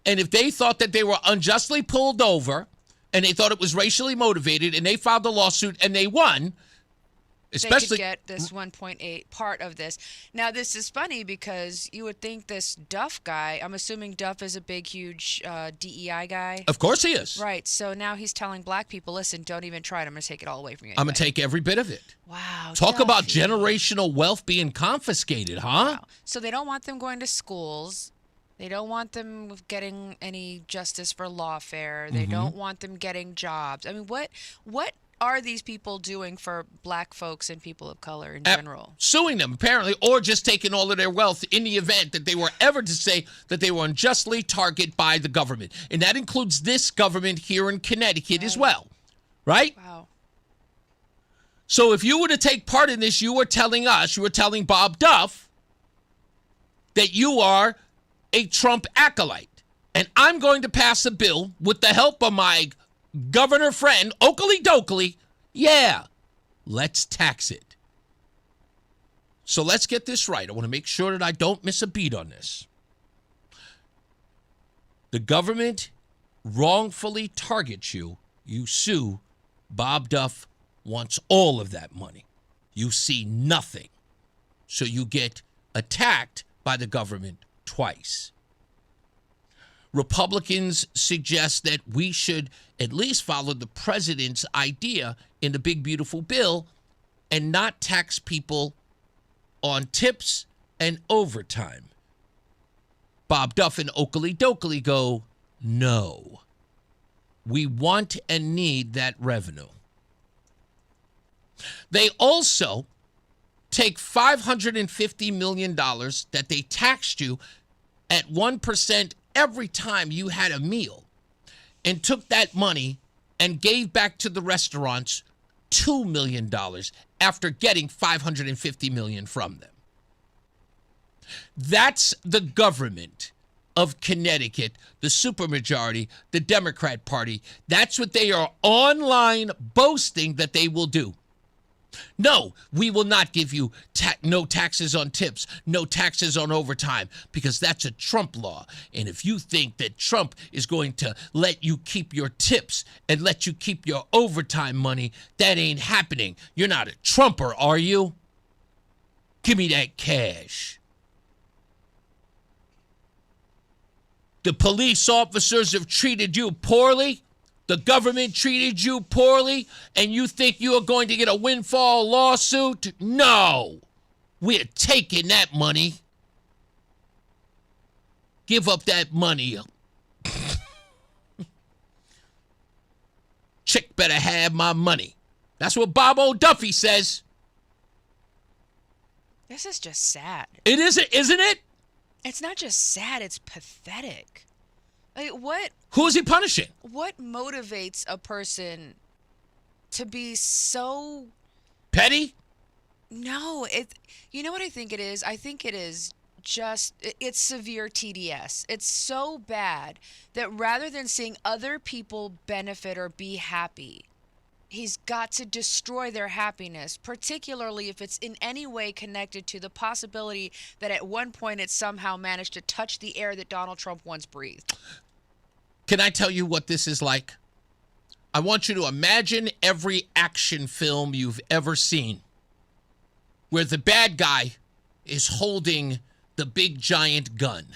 Speaker 12: and if they thought that they were unjustly pulled over and they thought it was racially motivated and they filed a lawsuit and they won, especially
Speaker 13: they could get this 1.8 part of this. Now, this is funny because you would think this Duff guy, I'm assuming Duff is a big, huge DEI guy.
Speaker 12: Of course he is.
Speaker 13: Right. So now he's telling black people, listen, don't even try it. I'm going to take it all away from you. Anyway.
Speaker 12: I'm going to take every bit of it.
Speaker 13: Wow.
Speaker 12: Talk
Speaker 13: Duffy.
Speaker 12: about generational wealth being confiscated, huh?
Speaker 13: Wow. So they don't want them going to schools. They don't want them getting any justice for lawfare. They don't want them getting jobs. I mean, what are these people doing for black folks and people of color in general?
Speaker 12: Suing them, apparently, or just taking all of their wealth in the event that they were ever to say that they were unjustly targeted by the government. And that includes this government here in Connecticut as well, right?
Speaker 13: Wow.
Speaker 12: So if you were to take part in this, you were telling Bob Duff that you are a Trump acolyte. And I'm going to pass a bill with the help of my governor friend, Oakley Dokley. Yeah, let's tax it. So let's get this right. I want to make sure that I don't miss a beat on this. The government wrongfully targets you. You sue. Bob Duff wants all of that money. You see nothing. So you get attacked by the government twice. Republicans suggest that we should at least follow the president's idea in the big, beautiful bill and not tax people on tips and overtime. Bob Duff and Oakley Dokley go, no. We want and need that revenue. They also take $550 million that they taxed you at 1% every time you had a meal and took that money and gave back to the restaurants $2 million after getting $550 million from them. That's the government of Connecticut, the supermajority, the Democrat Party. That's what they are online boasting that they will do. No, we will not give you no taxes on tips, no taxes on overtime, because that's a Trump law. And if you think that Trump is going to let you keep your tips and let you keep your overtime money, that ain't happening. You're not a Trumper, are you? Give me that cash. The police officers have treated you poorly. The government treated you poorly, and you think you are going to get a windfall lawsuit? No. We're taking that money. Give up that money. Chick better have my money. That's what Bob O'Duffy says.
Speaker 13: This is just sad.
Speaker 12: It isn't it?
Speaker 13: It's not just sad, it's pathetic. Like, what?
Speaker 12: Who is he punishing?
Speaker 13: What motivates a person to be so
Speaker 12: petty?
Speaker 13: No, you know what I think it is? I think it is just, it's severe TDS. It's so bad that rather than seeing other people benefit or be happy, he's got to destroy their happiness, particularly if it's in any way connected to the possibility that at one point it somehow managed to touch the air that Donald Trump once breathed.
Speaker 12: Can I tell you what this is like? I want you to imagine every action film you've ever seen where the bad guy is holding the big giant gun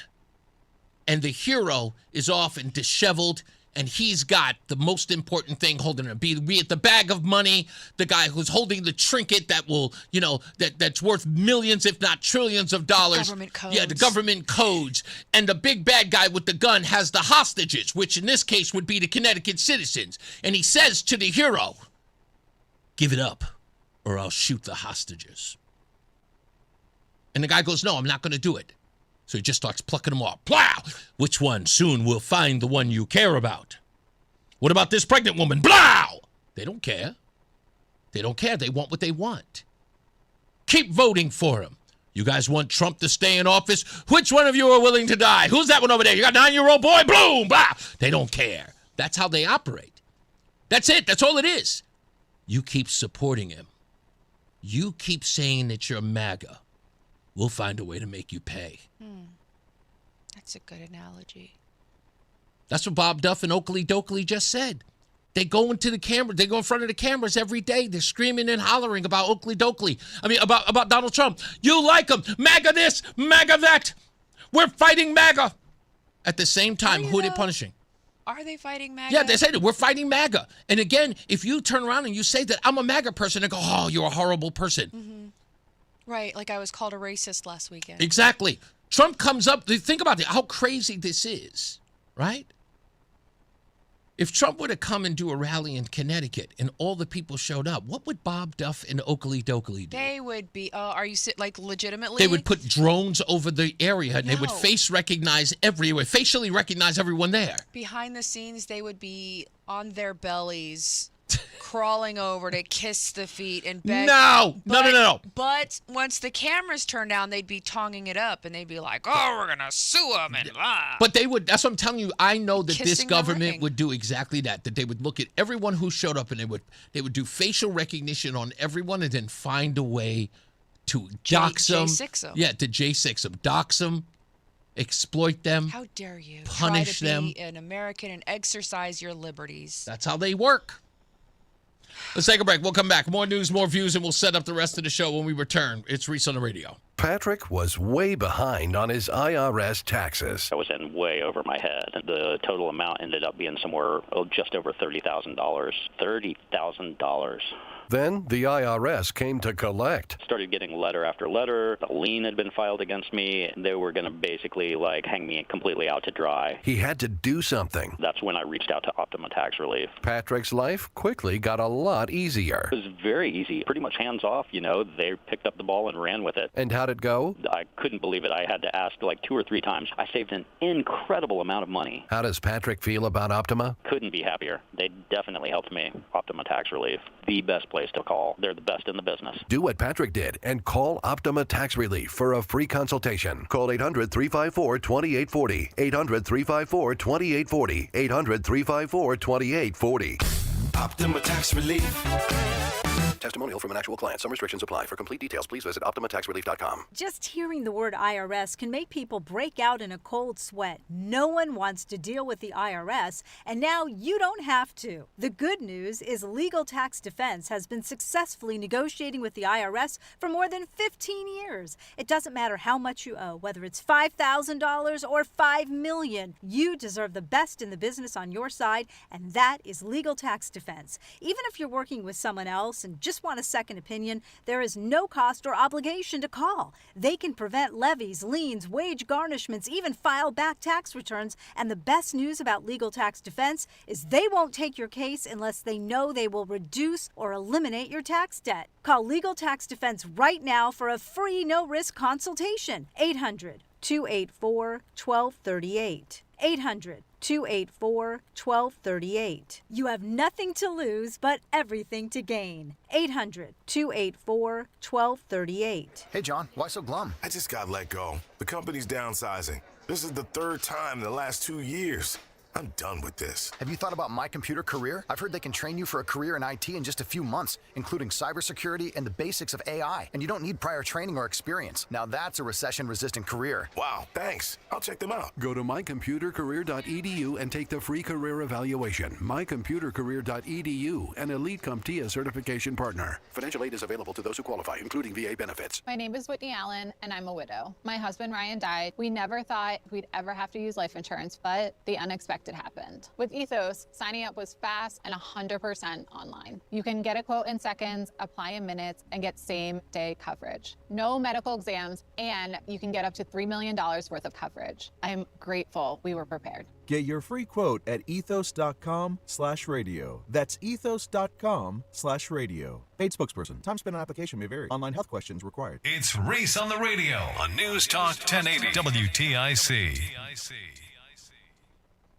Speaker 12: and the hero is often disheveled and he's got the most important thing holding him. Be it the bag of money, the guy who's holding the trinket that will, that's worth millions, if not trillions of dollars.
Speaker 13: Government codes.
Speaker 12: Yeah, the government codes. And the big bad guy with the gun has the hostages, which in this case would be the Connecticut citizens. And he says to the hero, give it up or I'll shoot the hostages. And the guy goes, no, I'm not going to do it. So he just starts plucking them off. Plow! Which one? Soon we'll find the one you care about. What about this pregnant woman? Blow! They don't care. They don't care. They want what they want. Keep voting for him. You guys want Trump to stay in office? Which one of you are willing to die? Who's that one over there? You got a 9-year-old boy? Boom! Blah! They don't care. That's how they operate. That's it. That's all it is. You keep supporting him. You keep saying that you're MAGA. We'll find a way to make you pay.
Speaker 13: That's a good analogy.
Speaker 12: That's what Bob Duff and Oakley Dokley just said. They go into the camera. They go in front of the cameras every day. They're screaming and hollering about Oakley Dokley. About Donald Trump. You like him. MAGA this, MAGA that. We're fighting MAGA. At the same time, who are they punishing?
Speaker 13: Are they fighting MAGA?
Speaker 12: Yeah, they say that we're fighting MAGA. And again, if you turn around and you say that I'm a MAGA person, they go, oh, you're a horrible person.
Speaker 13: Mm-hmm. Right, like I was called a racist last weekend.
Speaker 12: Exactly. Trump comes up, think about how crazy this is, right? If Trump were to come and do a rally in Connecticut and all the people showed up, what would Bob Duff and Oakley Dokley do?
Speaker 13: They would be, legitimately?
Speaker 12: They would put drones over the area and they would facially recognize everyone there.
Speaker 13: Behind the scenes, they would be on their bellies, crawling over to kiss the feet and beg.
Speaker 12: No.
Speaker 13: But once the cameras turned down, they'd be tonguing it up and they'd be like, oh, we're going to sue them and blah.
Speaker 12: But they would, that's what I'm telling you. I know that this government would do exactly that they would look at everyone who showed up and they would do facial recognition on everyone and then find a way to dox them.
Speaker 13: J6 them.
Speaker 12: Yeah, to J6 them. Dox them, exploit them.
Speaker 13: How dare you
Speaker 12: punish
Speaker 13: try to
Speaker 12: them.
Speaker 13: Be an American and exercise your liberties.
Speaker 12: That's how they work. Let's take a break. We'll come back. More news, more views, and we'll set up the rest of the show when we return. It's Reese on the radio.
Speaker 3: Patrick was way behind on his IRS taxes.
Speaker 5: I was in way over my head. The total amount ended up being somewhere just over $30,000. $30,000.
Speaker 3: Then the IRS came to collect.
Speaker 5: Started getting letter after letter. A lien had been filed against me. They were going to basically hang me completely out to dry.
Speaker 3: He had to do something.
Speaker 5: That's when I reached out to Optima Tax Relief.
Speaker 3: Patrick's life quickly got a lot easier.
Speaker 5: It was very easy, pretty much hands off. They picked up the ball and ran with it.
Speaker 3: And how'd it go?
Speaker 5: I couldn't believe it. I had to ask 2 or 3 times. I saved an incredible amount of money.
Speaker 3: How does Patrick feel about Optima?
Speaker 5: Couldn't be happier. They definitely helped me. Optima Tax Relief, the best place to call. They're the best in the business.
Speaker 3: Do what Patrick did and call Optima Tax Relief for a free consultation. Call 800-354-2840. 800-354-2840. 800-354-2840.
Speaker 10: Optima Tax Relief.
Speaker 3: Testimonial from an actual client. Some restrictions apply. For complete details, please visit OptimaTaxRelief.com.
Speaker 6: Just hearing the word IRS can make people break out in a cold sweat. No one wants to deal with the IRS, and now you don't have to. The good news is Legal Tax Defense has been successfully negotiating with the IRS for more than 15 years. It doesn't matter how much you owe, whether it's $5,000 or $5 million. You deserve the best in the business on your side, and that is Legal Tax Defense. Even if you're working with someone else and just want a second opinion, there is no cost or obligation to call. They can prevent levies, liens, wage garnishments, even file back tax returns. And the best news about Legal Tax Defense is they won't take your case unless they know they will reduce or eliminate your tax debt. Call Legal Tax Defense right now for a free no-risk consultation. 800-284-1238. 800-284-1238. You have nothing to lose but everything to gain. 800-284-1238.
Speaker 7: Hey, John, why so glum? I just got let go. The company's downsizing. This is the 3rd time in the last 2 years. I'm done with this.
Speaker 8: Have you thought about My Computer Career? I've heard they can train you for a career in IT in just a few months, including cybersecurity and the basics of AI. And you don't need prior training or experience. Now that's a recession-resistant career.
Speaker 7: Wow, thanks. I'll check them out.
Speaker 3: Go to mycomputercareer.edu and take the free career evaluation. mycomputercareer.edu, an Elite CompTIA certification partner. Financial aid is available to those who qualify, including VA benefits.
Speaker 24: My name is Whitney Allen, and I'm a widow. My husband, Ryan, died. We never thought we'd ever have to use life insurance, but the unexpected happened. With Ethos, signing up was fast and 100% online. You can get a quote in seconds, apply in minutes, and get same-day coverage. No medical exams, and you can get up to $3 million worth of coverage. I'm grateful we were prepared.
Speaker 25: Get your free quote at ethos.com/radio. That's ethos.com/radio. Paid spokesperson. Time spent on application may vary. Online health questions required.
Speaker 9: It's Reese on the radio on News Talk 1080 WTIC.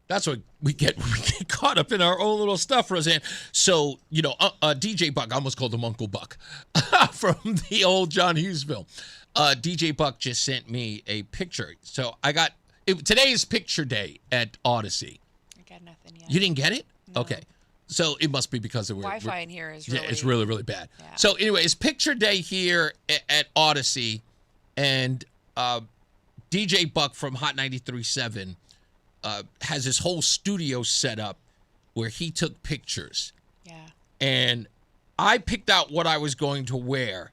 Speaker 12: That's what we get when we get caught up in our own little stuff, Rozan. So, DJ Buck, I almost called him Uncle Buck, from the old John Hughes film. DJ Buck just sent me a picture. So today's picture day at Odyssey.
Speaker 13: I got nothing yet.
Speaker 12: You didn't get it?
Speaker 13: No.
Speaker 12: Okay. So it must be because of
Speaker 13: Wi-Fi in here is
Speaker 12: it's really, really bad. Yeah. So anyway, it's picture day here at Odyssey, and DJ Buck from Hot 93.7 has his whole studio set up where he took pictures.
Speaker 13: Yeah.
Speaker 12: And I picked out what I was going to wear.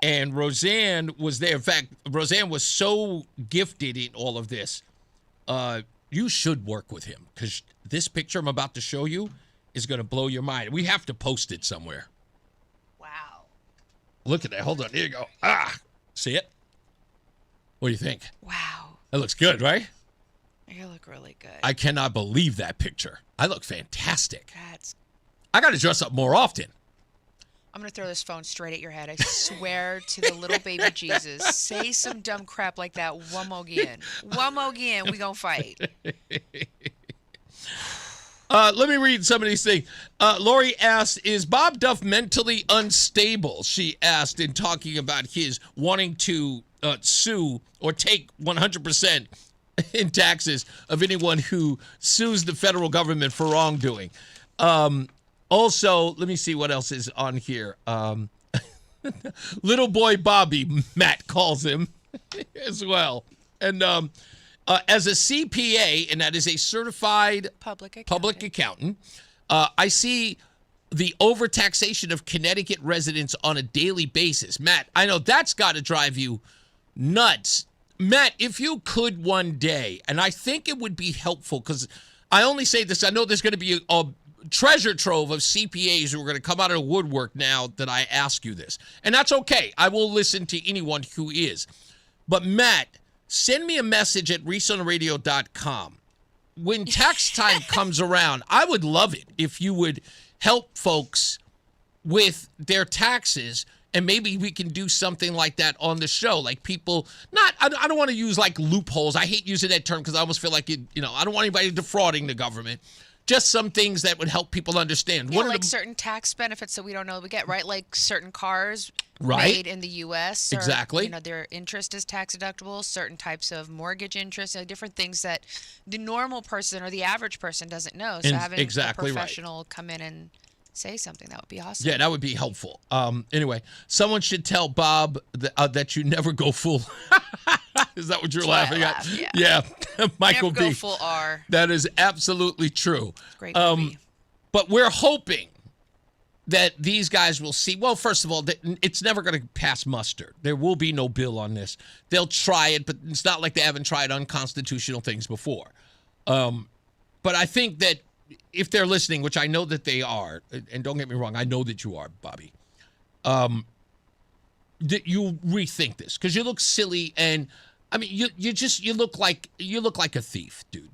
Speaker 12: And Rozan was there. In fact, Rozan was so gifted in all of this. You should work with him, because this picture I'm about to show you is going to blow your mind. We have to post it somewhere.
Speaker 13: Wow.
Speaker 12: Look at that. Hold on. Here you go. See it? What do you think?
Speaker 13: Wow.
Speaker 12: That looks good, right?
Speaker 13: You look really good.
Speaker 12: I cannot believe that picture. I look fantastic. I got to dress up more often.
Speaker 13: I'm going to throw this phone straight at your head. I swear to the little baby Jesus. Say some dumb crap like that one more again. One more again, we going to fight.
Speaker 12: Let me read some of these things. Lori asked, is Bob Duff mentally unstable? She asked, in talking about his wanting to sue or take 100% in taxes of anyone who sues the federal government for wrongdoing. Also, let me see what else is on here. Little boy Bobby, Matt calls him as well. And as a CPA, and that is a certified public accountant, I see the overtaxation of Connecticut residents on a daily basis. Matt, I know that's got to drive you nuts. Matt, if you could one day, and I think it would be helpful, because I only say this, I know there's going to be treasure trove of CPAs who are going to come out of the woodwork now that I ask you this. And that's okay. I will listen to anyone who is. But, Matt, send me a message at reeseontheradio.com. When tax time comes around, I would love it if you would help folks with their taxes, and maybe we can do something like that on the show. Like people, I don't want to use like loopholes. I hate using that term because I almost feel like, I don't want anybody defrauding the government. Just some things that would help people understand.
Speaker 13: Yeah, like certain tax benefits that we don't know we get, right? Like certain cars made in the U.S.
Speaker 12: Exactly.
Speaker 13: Their interest is tax deductible, certain types of mortgage interest, different things that the normal person or the average person doesn't know. So having a professional come in and say something, that would be awesome.
Speaker 12: Yeah, that would be helpful. Anyway, someone should tell Bob that you never go full. Is that what you're laughing at? Yeah. Michael
Speaker 13: never
Speaker 12: B.
Speaker 13: Go full R.
Speaker 12: That is absolutely true.
Speaker 13: Great movie.
Speaker 12: But we're hoping that these guys will see. Well, first of all, it's never going to pass muster. There will be no bill on this. They'll try it, but it's not like they haven't tried unconstitutional things before. But I think that if they're listening, which I know that they are, and don't get me wrong, I know that you are, Bobby, that you rethink this because you look silly, and I mean you look like a thief, dude.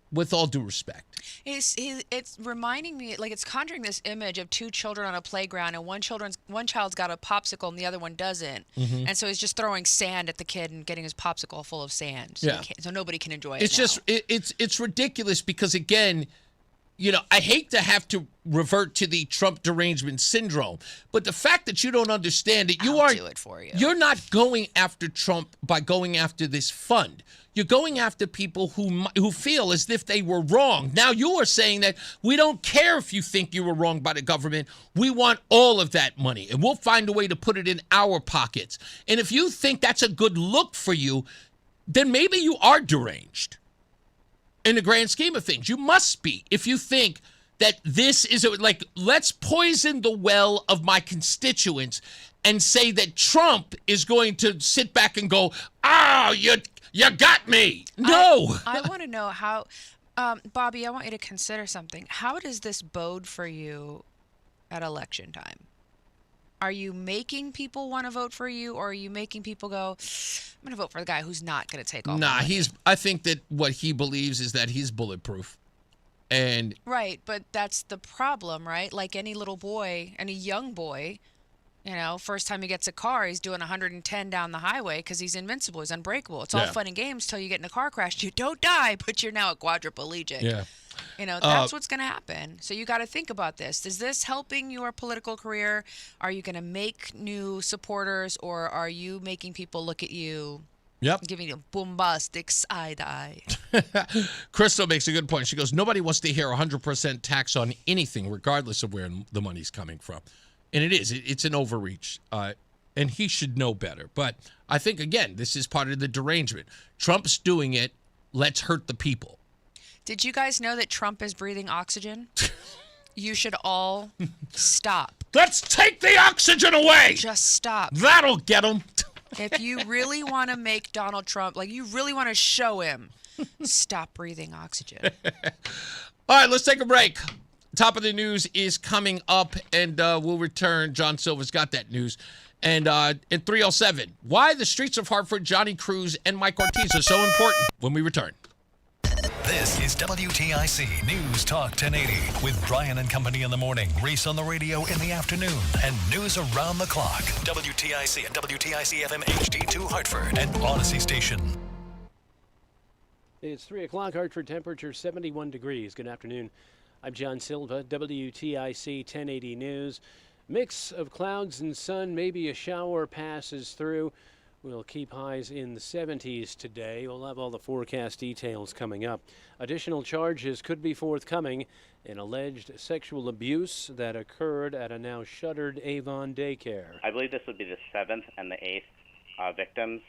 Speaker 12: With all due respect,
Speaker 13: it's reminding me, like, it's conjuring this image of two children on a playground, and one child's got a popsicle and the other one doesn't, and so he's just throwing sand at the kid and getting his popsicle full of sand, so nobody can enjoy it.
Speaker 12: It's ridiculous because, again, I hate to have to revert to the Trump derangement syndrome, but the fact that you don't understand it,
Speaker 13: I'll do it for you.
Speaker 12: You're not going after Trump by going after this fund. You're going after people who feel as if they were wrong. Now you are saying that we don't care if you think you were wrong by the government. We want all of that money, and we'll find a way to put it in our pockets. And if you think that's a good look for you, then maybe you are deranged. In the grand scheme of things, you must be. If you think that this is let's poison the well of my constituents and say that Trump is going to sit back and go, you got me. No.
Speaker 13: I want to know how, Bobby, I want you to consider something. How does this bode for you at election time? Are you making people want to vote for you, or are you making people go, I'm going to vote for the guy who's not going to take all my money?
Speaker 12: I think that what he believes is that he's bulletproof. And
Speaker 13: right, but that's the problem, right? Like any little boy, any young boy, first time he gets a car, he's doing 110 down the highway because he's invincible, he's unbreakable. It's all fun and games till you get in a car crash. You don't die, but you're now a quadriplegic.
Speaker 12: Yeah.
Speaker 13: That's what's going to happen. So you got to think about this. Is this helping your political career? Are you going to make new supporters, or are you making people look at you, giving you a bombastic side eye?
Speaker 12: Crystal makes a good point. She goes, nobody wants to hear 100% tax on anything, regardless of where the money's coming from. And it is. It's an overreach. And he should know better. But I think, again, this is part of the derangement. Trump's doing it. Let's hurt the people.
Speaker 13: Did you guys know that Trump is breathing oxygen? You should all stop.
Speaker 12: Let's take the oxygen away.
Speaker 13: Just stop.
Speaker 12: That'll get him.
Speaker 13: If you really want to make Donald Trump, you really want to show him, stop breathing oxygen.
Speaker 12: All right, let's take a break. Top of the news is coming up, and we'll return. John Silver's got that news. And in 307, why the streets of Hartford, Johnny Cruz, and Mike Ortiz are so important when we return.
Speaker 9: This is WTIC News Talk 1080 with Brian and Company in the morning, Reese on the radio in the afternoon, and news around the clock. WTIC and WTIC FM HD2 Hartford and Odyssey Station.
Speaker 11: It's 3 o'clock, Hartford, temperature 71 degrees. Good afternoon. I'm John Silva, WTIC 1080 News. Mix of clouds and sun, maybe a shower passes through. We'll keep highs in the 70s today. We'll have all the forecast details coming up. Additional charges could be forthcoming. An alleged sexual abuse that occurred at a now shuttered Avon daycare.
Speaker 14: I believe this would be the 7th and the 8th victims,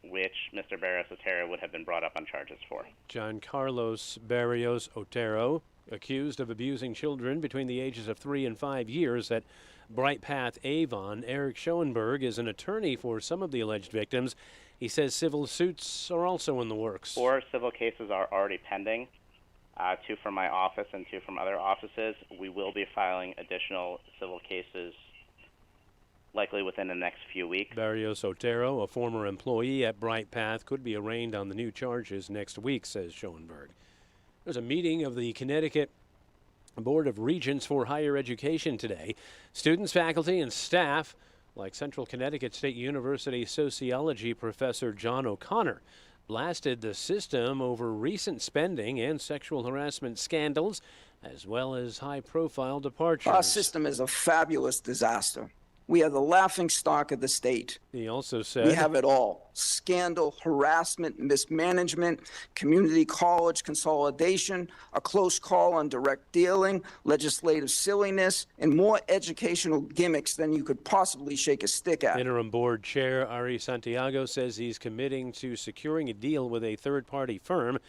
Speaker 14: which Mr. Barrios Otero would have been brought up on charges for.
Speaker 11: John Carlos Barrios Otero, accused of abusing children between the ages of 3 and 5 years at Bright Path Avon. Eric Schoenberg is an attorney for some of the alleged victims. He says civil suits are also in the works.
Speaker 14: 4 civil cases are already pending. 2 from my office and 2 from other offices. We will be filing additional civil cases likely within the next few weeks.
Speaker 11: Barrios Otero, a former employee at Bright Path, could be arraigned on the new charges next week, says Schoenberg. There's a meeting of the Connecticut Board of Regents for Higher Education today. Students, faculty, and staff, like Central Connecticut State University sociology professor John O'Connor, blasted the system over recent spending and sexual harassment scandals, as well as high-profile departures.
Speaker 15: Our system is a fabulous disaster. We are the laughingstock of the state.
Speaker 11: He also said,
Speaker 15: we have it all: scandal, harassment, mismanagement, community college consolidation, a close call on direct dealing, legislative silliness, and more educational gimmicks than you could possibly shake a stick at.
Speaker 11: Interim board chair Ari Santiago says he's committing to securing a deal with a third-party firm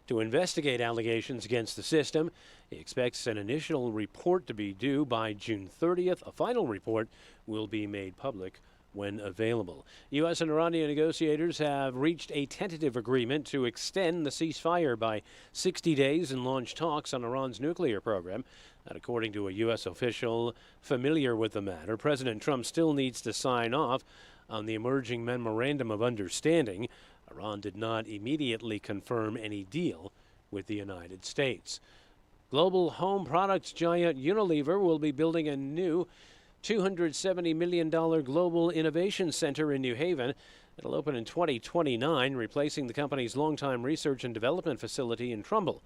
Speaker 11: to investigate allegations against the system. He expects an initial report to be due by June 30th. A final report will be made public when available. U.S. and Iranian negotiators have reached a tentative agreement to extend the ceasefire by 60 days and launch talks on Iran's nuclear program. That, according to a U.S. official familiar with the matter. President Trump still needs to sign off on the emerging memorandum of understanding. Iran did not immediately confirm any deal with the United States. Global home products giant Unilever will be building a new $270 million global innovation center in New Haven. It'll open in 2029, replacing the company's longtime research and development facility in Trumbull.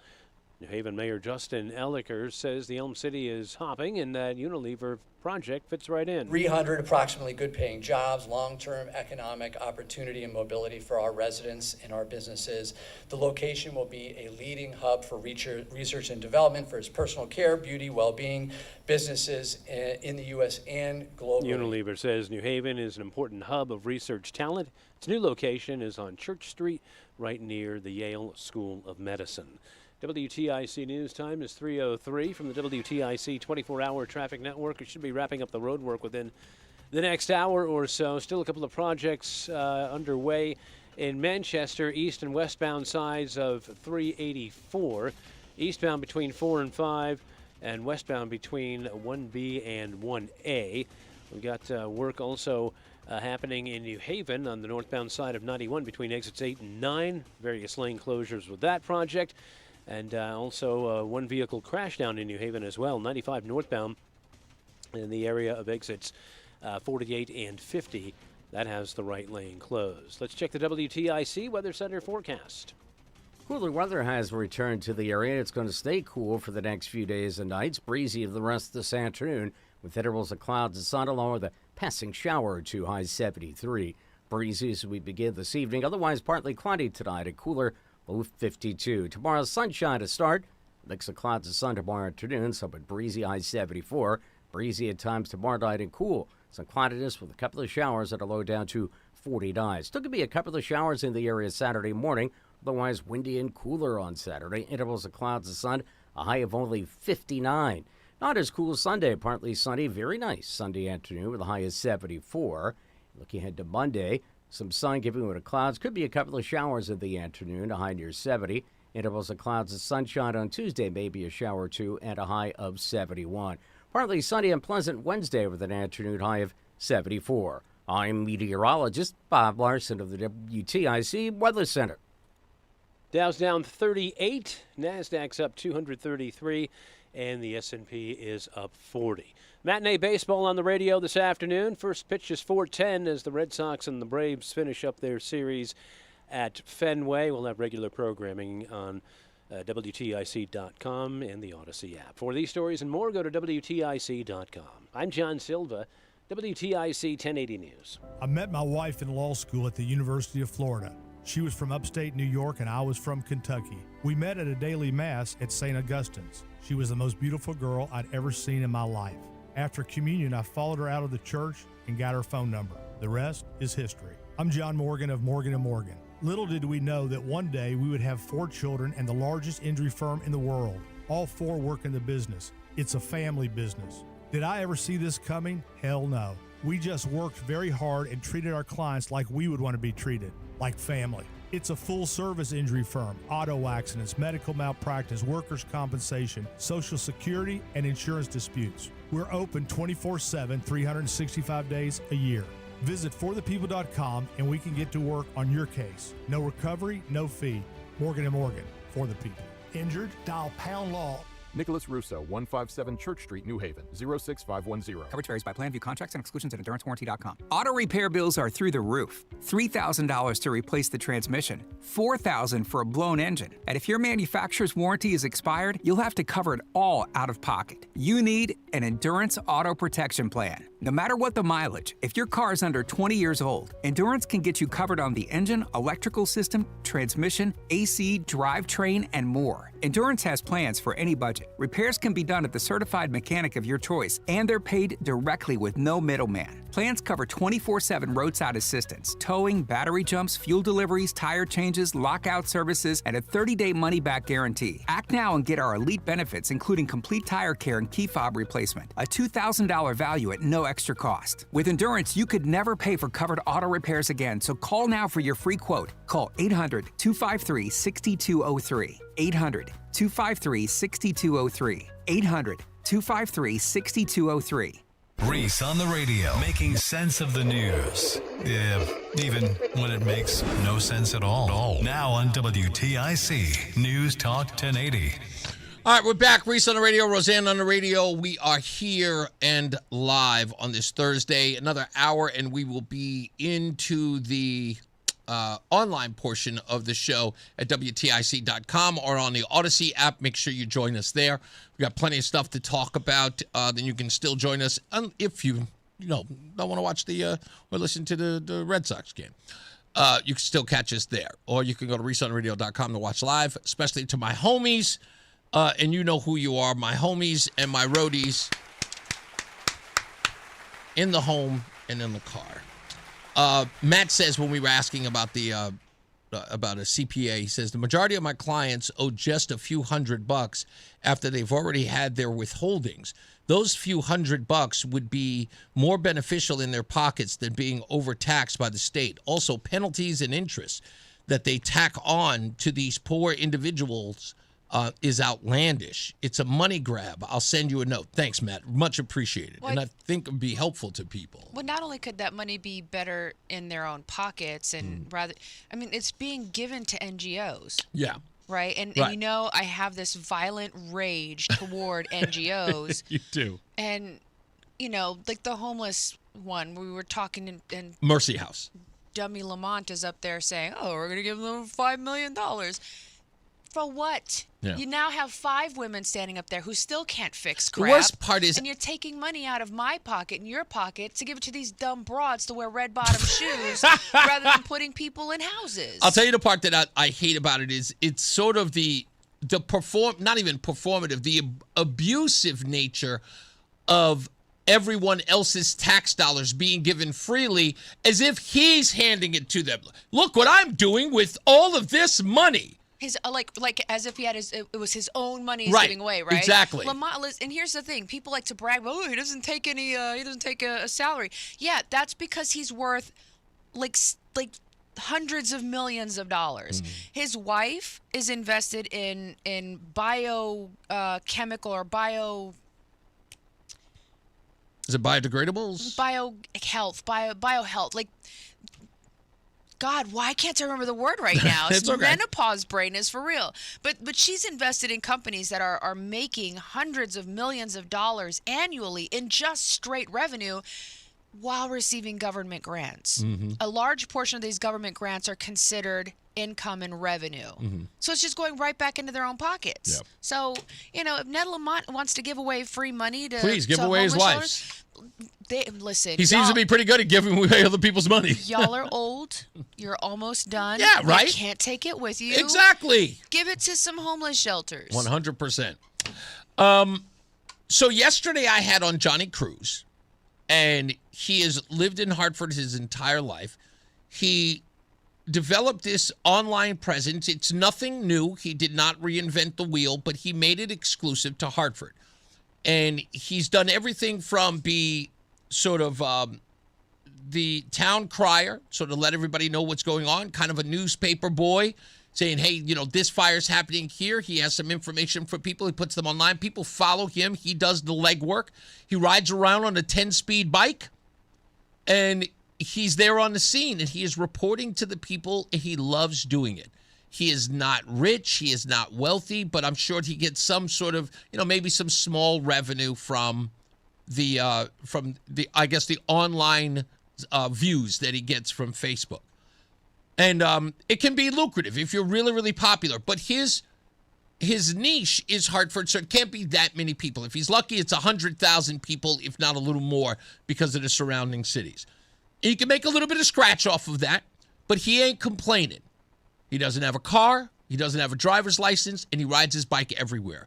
Speaker 11: New Haven Mayor Justin Elicker says the Elm City is hopping and that Unilever project fits right in.
Speaker 16: 300 approximately good-paying jobs, long-term economic opportunity and mobility for our residents and our businesses. The location will be a leading hub for research and development for its personal care, beauty, well-being businesses in the U.S. and globally.
Speaker 11: Unilever says New Haven is an important hub of research talent. Its new location is on Church Street, right near the Yale School of Medicine. WTIC News time is 3:03 from the WTIC 24-hour traffic network. We should be wrapping up the road work within the next hour or so. Still a couple of projects underway in Manchester, east and westbound sides of 384, eastbound between 4 and 5, and westbound between 1B and 1A. We've got work also happening in New Haven on the northbound side of 91 between exits 8 and 9. Various lane closures with that project. And also one vehicle crash down in New Haven as well, 95 northbound in the area of exits 48 and 50. That has the right lane closed. Let's check the WTIC Weather Center forecast.
Speaker 17: Cooler weather has returned to the area. It's going to stay cool for the next few days and nights. Breezy for the rest of this afternoon with intervals of clouds and sun along with a passing shower or two, high 73. Breezy as we begin this evening. Otherwise partly cloudy tonight and cooler, low 52. Tomorrow, sunshine to start. Mix of clouds and sun tomorrow afternoon. Somewhat breezy, high 74. Breezy at times tomorrow night and cool. Some cloudiness with a couple of showers at a low down to 49. Still could be a couple of showers in the area Saturday morning. Otherwise, windy and cooler on Saturday. Intervals of clouds and sun, a high of only 59. Not as cool as Sunday. Partly sunny, very nice Sunday afternoon with a high of 74. Looking ahead to Monday. Some sun giving way to clouds. Could be a couple of showers in the afternoon, a high near 70. Intervals of clouds and sunshine on Tuesday, maybe a shower or two, and a high of 71. Partly sunny and pleasant Wednesday with an afternoon high of 74. I'm meteorologist Bob Larson of the WTIC Weather Center.
Speaker 11: Dow's down 38, NASDAQ's up 233, and the S&P is up 40. Matinee baseball on the radio this afternoon. First pitch is 4:10 as the Red Sox and the Braves finish up their series at Fenway. We'll have regular programming on WTIC.com and the Odyssey app. For these stories and more, go to WTIC.com. I'm John Silva, WTIC 1080 News.
Speaker 18: I met my wife in law school at the University of Florida. She was from upstate New York and I was from Kentucky. We met at a daily mass at St. Augustine's. She was the most beautiful girl I'd ever seen in my life. After communion, I followed her out of the church and got her phone number. The rest is history. I'm John Morgan of Morgan & Morgan. Little did we know that one day we would have 4 children and the largest injury firm in the world. All 4 work in the business. It's a family business. Did I ever see this coming? Hell no. We just worked very hard and treated our clients like we would want to be treated, like family. It's a full-service injury firm: auto accidents, medical malpractice, workers' compensation, Social Security, and insurance disputes. We're open 24/7, 365 days a year. Visit forthepeople.com and we can get to work on your case. No recovery, no fee. Morgan & Morgan, for the people. Injured? Dial pound law.
Speaker 19: Nicholas Russo, 157 Church Street, New Haven, 06510.
Speaker 20: Coverage varies by plan. View contracts and exclusions at endurancewarranty.com. Auto repair bills are through the roof. $3,000 to replace the transmission, $4,000 for a blown engine. And if your manufacturer's warranty is expired, you'll have to cover it all out of pocket. You need an Endurance Auto Protection Plan. No matter what the mileage, if your car is under 20 years old, Endurance can get you covered on the engine, electrical system, transmission, AC, drivetrain, and more. Endurance has plans for any budget. Repairs can be done at the certified mechanic of your choice, and they're paid directly with no middleman. Plans cover 24/7 roadside assistance, towing, battery jumps, fuel deliveries, tire changes, lockout services, and a 30-day money-back guarantee. Act now and get our elite benefits, including complete tire care and key fob replacement. A $2,000 value at no extra cost. With Endurance, you could never pay for covered auto repairs again, so call now for your free quote. Call 800-253-6203. 800-253-6203. 800-253-6203.
Speaker 9: Reese on the radio, making sense of the news. Yeah, even when it makes no sense at all. Now on WTIC News Talk 1080.
Speaker 12: All right, we're back. Reese on the radio, Rozan on the radio. We are here and live on this Thursday, another hour, and we will be into the online portion of the show at WTIC.com or on the Odyssey app. Make sure you join us there. We got plenty of stuff to talk about. Then you can still join us if you don't want to watch or listen to the Red Sox game. You can still catch us there, or you can go to ReeseOnRadio.com to watch live. Especially to my homies, and you know who you are, my homies and my roadies in the home and in the car. Matt says when we were asking about about a CPA, he says the majority of my clients owe just a few $100 after they've already had their withholdings. Those few $100 would be more beneficial in their pockets than being overtaxed by the state. Also, penalties and interest that they tack on to these poor individuals is outlandish. It's a money grab. I'll send you a note. Thanks, Matt. Much appreciated. And I think it would be helpful to people.
Speaker 13: Well, not only could that money be better in their own pockets and it's being given to NGOs.
Speaker 12: Yeah.
Speaker 13: Right? And
Speaker 12: Right.
Speaker 13: you know, I have this violent rage toward NGOs.
Speaker 12: You do.
Speaker 13: And, like the homeless one, we were talking and
Speaker 12: Mercy House.
Speaker 13: Dummy Lamont is up there saying, we're going to give them $5 million. For what?
Speaker 12: Yeah.
Speaker 13: You now have 5 women standing up there who still can't fix crap.
Speaker 12: The worst part is,
Speaker 13: and you're taking money out of my pocket and your pocket to give it to these dumb broads to wear red bottom shoes rather than putting people in houses.
Speaker 12: I'll tell you the part that I hate about it is it's sort of the not even performative, the abusive nature of everyone else's tax dollars being given freely as if he's handing it to them. Look what I'm doing with all of this money.
Speaker 13: His like as if he had it was his own money he's
Speaker 12: Right,
Speaker 13: giving away, right?
Speaker 12: exactly.
Speaker 13: And here's the thing: people like to brag, he doesn't take any, he doesn't take a salary. Yeah, that's because he's worth like hundreds of millions of dollars. His wife is invested in biochemical or bio.
Speaker 12: Is it biodegradables?
Speaker 13: Biohealth. Like, God, why can't I remember the word right now?
Speaker 12: It's okay.
Speaker 13: Menopause brain is for real. But she's invested in companies that are making hundreds of millions of dollars annually in just straight revenue while receiving government grants.
Speaker 12: Mm-hmm.
Speaker 13: A large portion of these government grants are considered income and revenue.
Speaker 12: Mm-hmm.
Speaker 13: So it's just going right back into their own pockets.
Speaker 12: Yep.
Speaker 13: So, if Ned Lamont wants to give away free money to
Speaker 12: Please give away his
Speaker 13: homeless
Speaker 12: wife's.
Speaker 13: Listen.
Speaker 12: He seems to be pretty good at giving away other people's money.
Speaker 13: Y'all are old. You're almost done.
Speaker 12: Yeah, right?
Speaker 13: You can't take it with you.
Speaker 12: Exactly.
Speaker 13: Give it to some homeless shelters.
Speaker 12: 100%. So yesterday I had on Johnny Cruz, and he has lived in Hartford his entire life. He developed this online presence. It's nothing new. He did not reinvent the wheel, but he made it exclusive to Hartford. And he's done everything from be sort of the town crier, so to let everybody know what's going on, kind of a newspaper boy, saying, hey, this fire's happening here. He has some information for people. He puts them online. People follow him. He does the legwork. He rides around on a 10-speed bike, and he's there on the scene, and he is reporting to the people, and he loves doing it. He is not rich. He is not wealthy, but I'm sure he gets some sort of, maybe some small revenue from the online views that he gets from Facebook. And it can be lucrative if you're really, really popular. But his niche is Hartford, so it can't be that many people. If he's lucky, it's 100,000 people, if not a little more, because of the surrounding cities. And you can make a little bit of scratch off of that, but he ain't complaining. He doesn't have a car, he doesn't have a driver's license, and he rides his bike everywhere.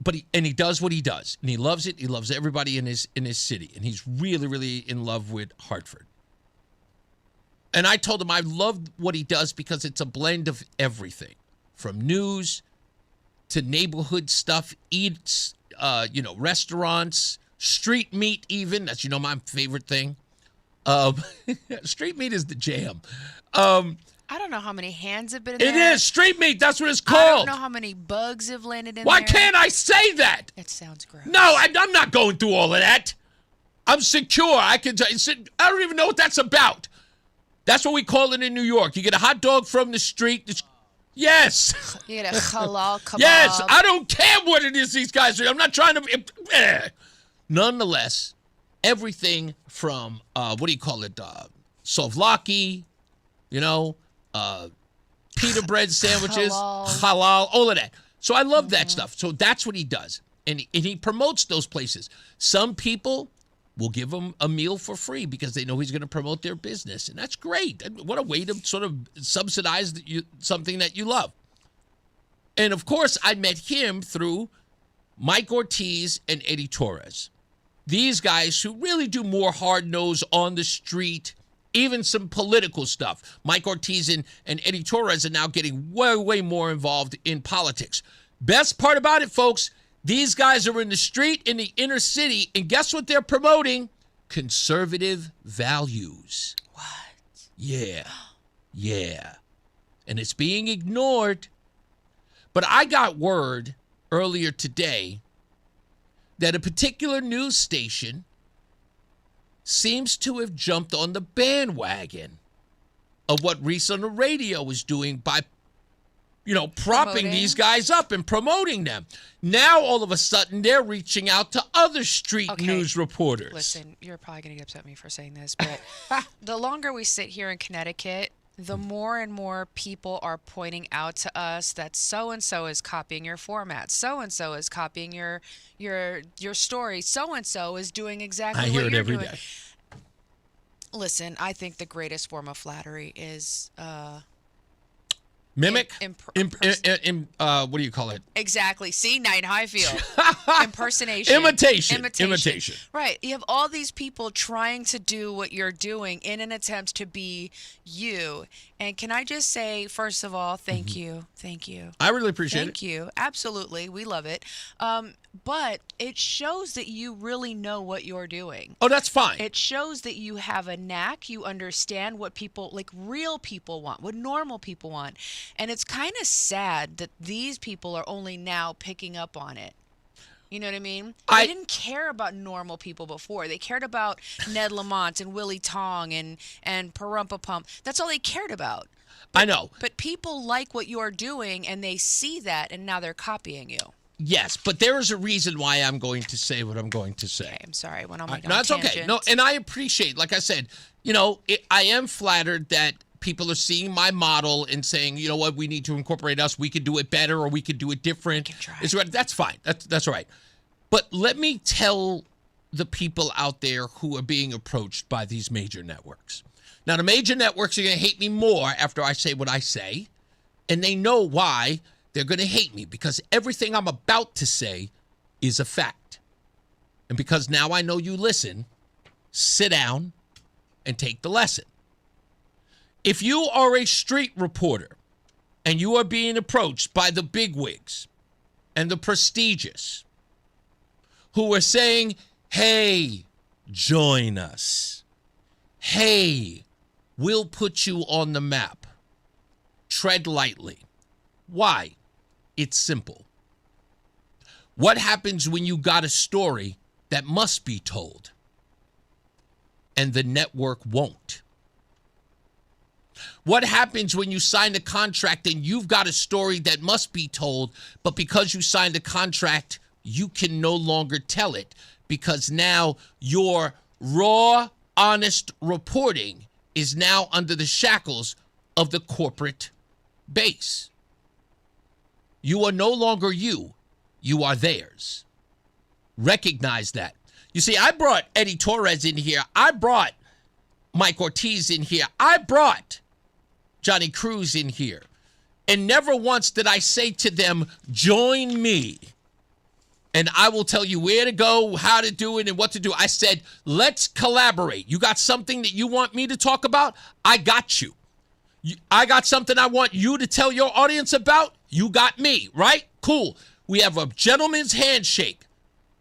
Speaker 12: But he does what he does, and he loves it. He loves everybody in his city, and he's really, really in love with Hartford. And I told him I love what he does because it's a blend of everything, from news to neighborhood stuff, eats, restaurants, street meat even. That's, my favorite thing. Street meat is the jam.
Speaker 13: I don't know how many hands have been in there.
Speaker 12: It is street meat. That's what it's called.
Speaker 13: I don't know how many bugs have landed in there.
Speaker 12: Why can't I say that?
Speaker 13: It sounds gross.
Speaker 12: No, I'm not going through all of that. I'm secure. I don't even know what that's about. That's what we call it in New York. You get a hot dog from the street. Yes.
Speaker 13: You get a halal kebab.
Speaker 12: Yes. I don't care what it is these guys are. I'm not trying to. Nonetheless, everything from, souvlaki, pita bread sandwiches, halal, all of that. So I love that stuff. So that's what he does. And he promotes those places. Some people will give him a meal for free because they know he's going to promote their business. And that's great. What a way to sort of subsidize something that you love. And, of course, I met him through Mike Ortiz and Eddie Torres. These guys who really do more hard-nosed on the street, even some political stuff. Mike Ortiz and Eddie Torres are now getting way, way more involved in politics. Best part about it, folks, these guys are in the street, in the inner city, and guess what they're promoting? Conservative values.
Speaker 13: What?
Speaker 12: Yeah. Yeah. And it's being ignored. But I got word earlier today that a particular news station seems to have jumped on the bandwagon of what Reese on the radio is doing by, propping these guys up and promoting them. Now, all of a sudden, they're reaching out to other street news reporters.
Speaker 13: Listen, you're probably going to get upset at me for saying this, but the longer we sit here in Connecticut, the more and more people are pointing out to us that so-and-so is copying your format. So-and-so is copying your story. So-and-so is doing exactly what you're doing. I hear it every day. Listen, I think the greatest form of flattery is
Speaker 12: mimic? What do you call it?
Speaker 13: Exactly. See, now you know how I feel. Impersonation.
Speaker 12: Imitation.
Speaker 13: Right. You have all these people trying to do what you're doing in an attempt to be you. And can I just say, first of all, thank you. Thank you.
Speaker 12: I really appreciate it.
Speaker 13: Thank you. Absolutely. We love it. But it shows that you really know what you're doing.
Speaker 12: Oh, that's fine.
Speaker 13: It shows that you have a knack. You understand what people, like real people want, what normal people want. And it's kind of sad that these people are only now picking up on it. You know what I mean? They didn't care about normal people before. They cared about Ned Lamont and Willie Tong and Parumpa Pump. That's all they cared about.
Speaker 12: I know.
Speaker 13: But people like what you're doing, and they see that, and now they're copying you.
Speaker 12: Yes, but there is a reason why I'm going to say what I'm going to say.
Speaker 13: Okay, I'm sorry. I went on my
Speaker 12: No, that's okay. No, and I appreciate, like I said, I am flattered that people are seeing my model and saying, you know what, we need to incorporate us. We could do it better or we could do it different. That's fine. That's all right. But let me tell the people out there who are being approached by these major networks. Now, the major networks are going to hate me more after I say what I say, and they know why they're going to hate me, because everything I'm about to say is a fact. And because now I know you listen, sit down and take the lesson. If you are a street reporter and you are being approached by the bigwigs and the prestigious who are saying, hey, join us. hey, we'll put you on the map. Tread lightly. Why? It's simple. What happens when you got a story that must be told and the network won't? What happens when you sign a contract and you've got a story that must be told, but because you signed a contract, you can no longer tell it because now your raw, honest reporting is now under the shackles of the corporate base. You are no longer you. You are theirs. Recognize that. You see, I brought Eddie Torres in here. I brought Mike Ortiz in here. I brought Johnny Cruz in here. And never once did I say to them, join me. And I will tell you where to go, how to do it, and what to do. I said, let's collaborate. You got something that you want me to talk about? I got you. I got something I want you to tell your audience about? You got me, right? Cool. We have a gentleman's handshake.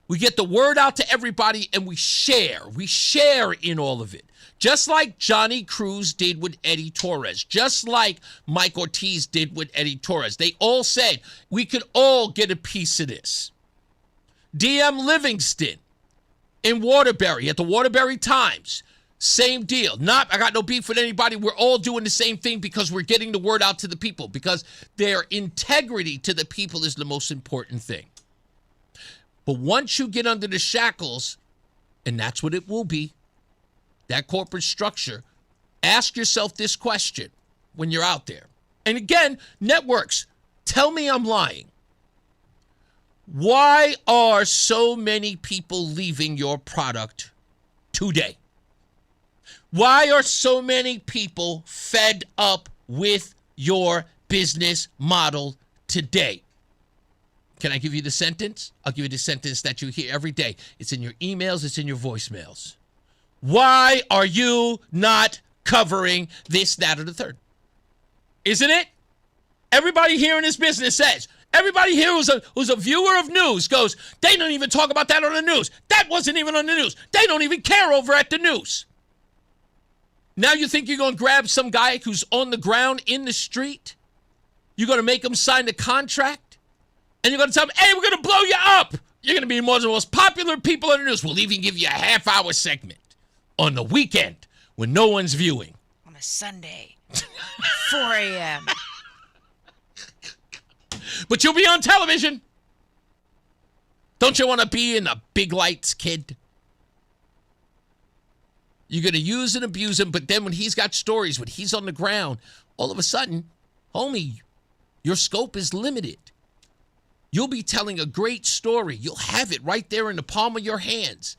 Speaker 12: We get the word out to everybody, and we share. We share in all of it. Just like Johnny Cruz did with Eddie Torres. Just like Mike Ortiz did with Eddie Torres. They all said, we could all get a piece of this. DM Livingston in Waterbury at the Waterbury Times. Same deal. I got no beef with anybody. We're all doing the same thing because we're getting the word out to the people, because their integrity to the people is the most important thing. But once you get under the shackles, and that's what it will be, that corporate structure, ask yourself this question when you're out there. And again, networks, tell me I'm lying. Why are so many people leaving your product today? Why are so many people fed up with your business model today? Can I give you the sentence? I'll give you the sentence that you hear every day. It's in your emails. It's in your voicemails. Why are you not covering this, that, or the third? Isn't it? Everybody here in this business says, everybody here who's a viewer of news goes, they don't even talk about that on the news. That wasn't even on the news. They don't even care over at the news. Now you think you're going to grab some guy who's on the ground in the street? You're going to make him sign the contract? And you're going to tell him, hey, we're going to blow you up. You're going to be one of the most popular people on the news. We'll even give you a half-hour segment on the weekend when no one's viewing.
Speaker 13: On a Sunday, 4 a.m.
Speaker 12: But you'll be on television. Don't you want to be in the big lights, kid? You're going to use and abuse him, but then when he's got stories, when he's on the ground, all of a sudden, homie, your scope is limited. You'll be telling a great story. You'll have it right there in the palm of your hands.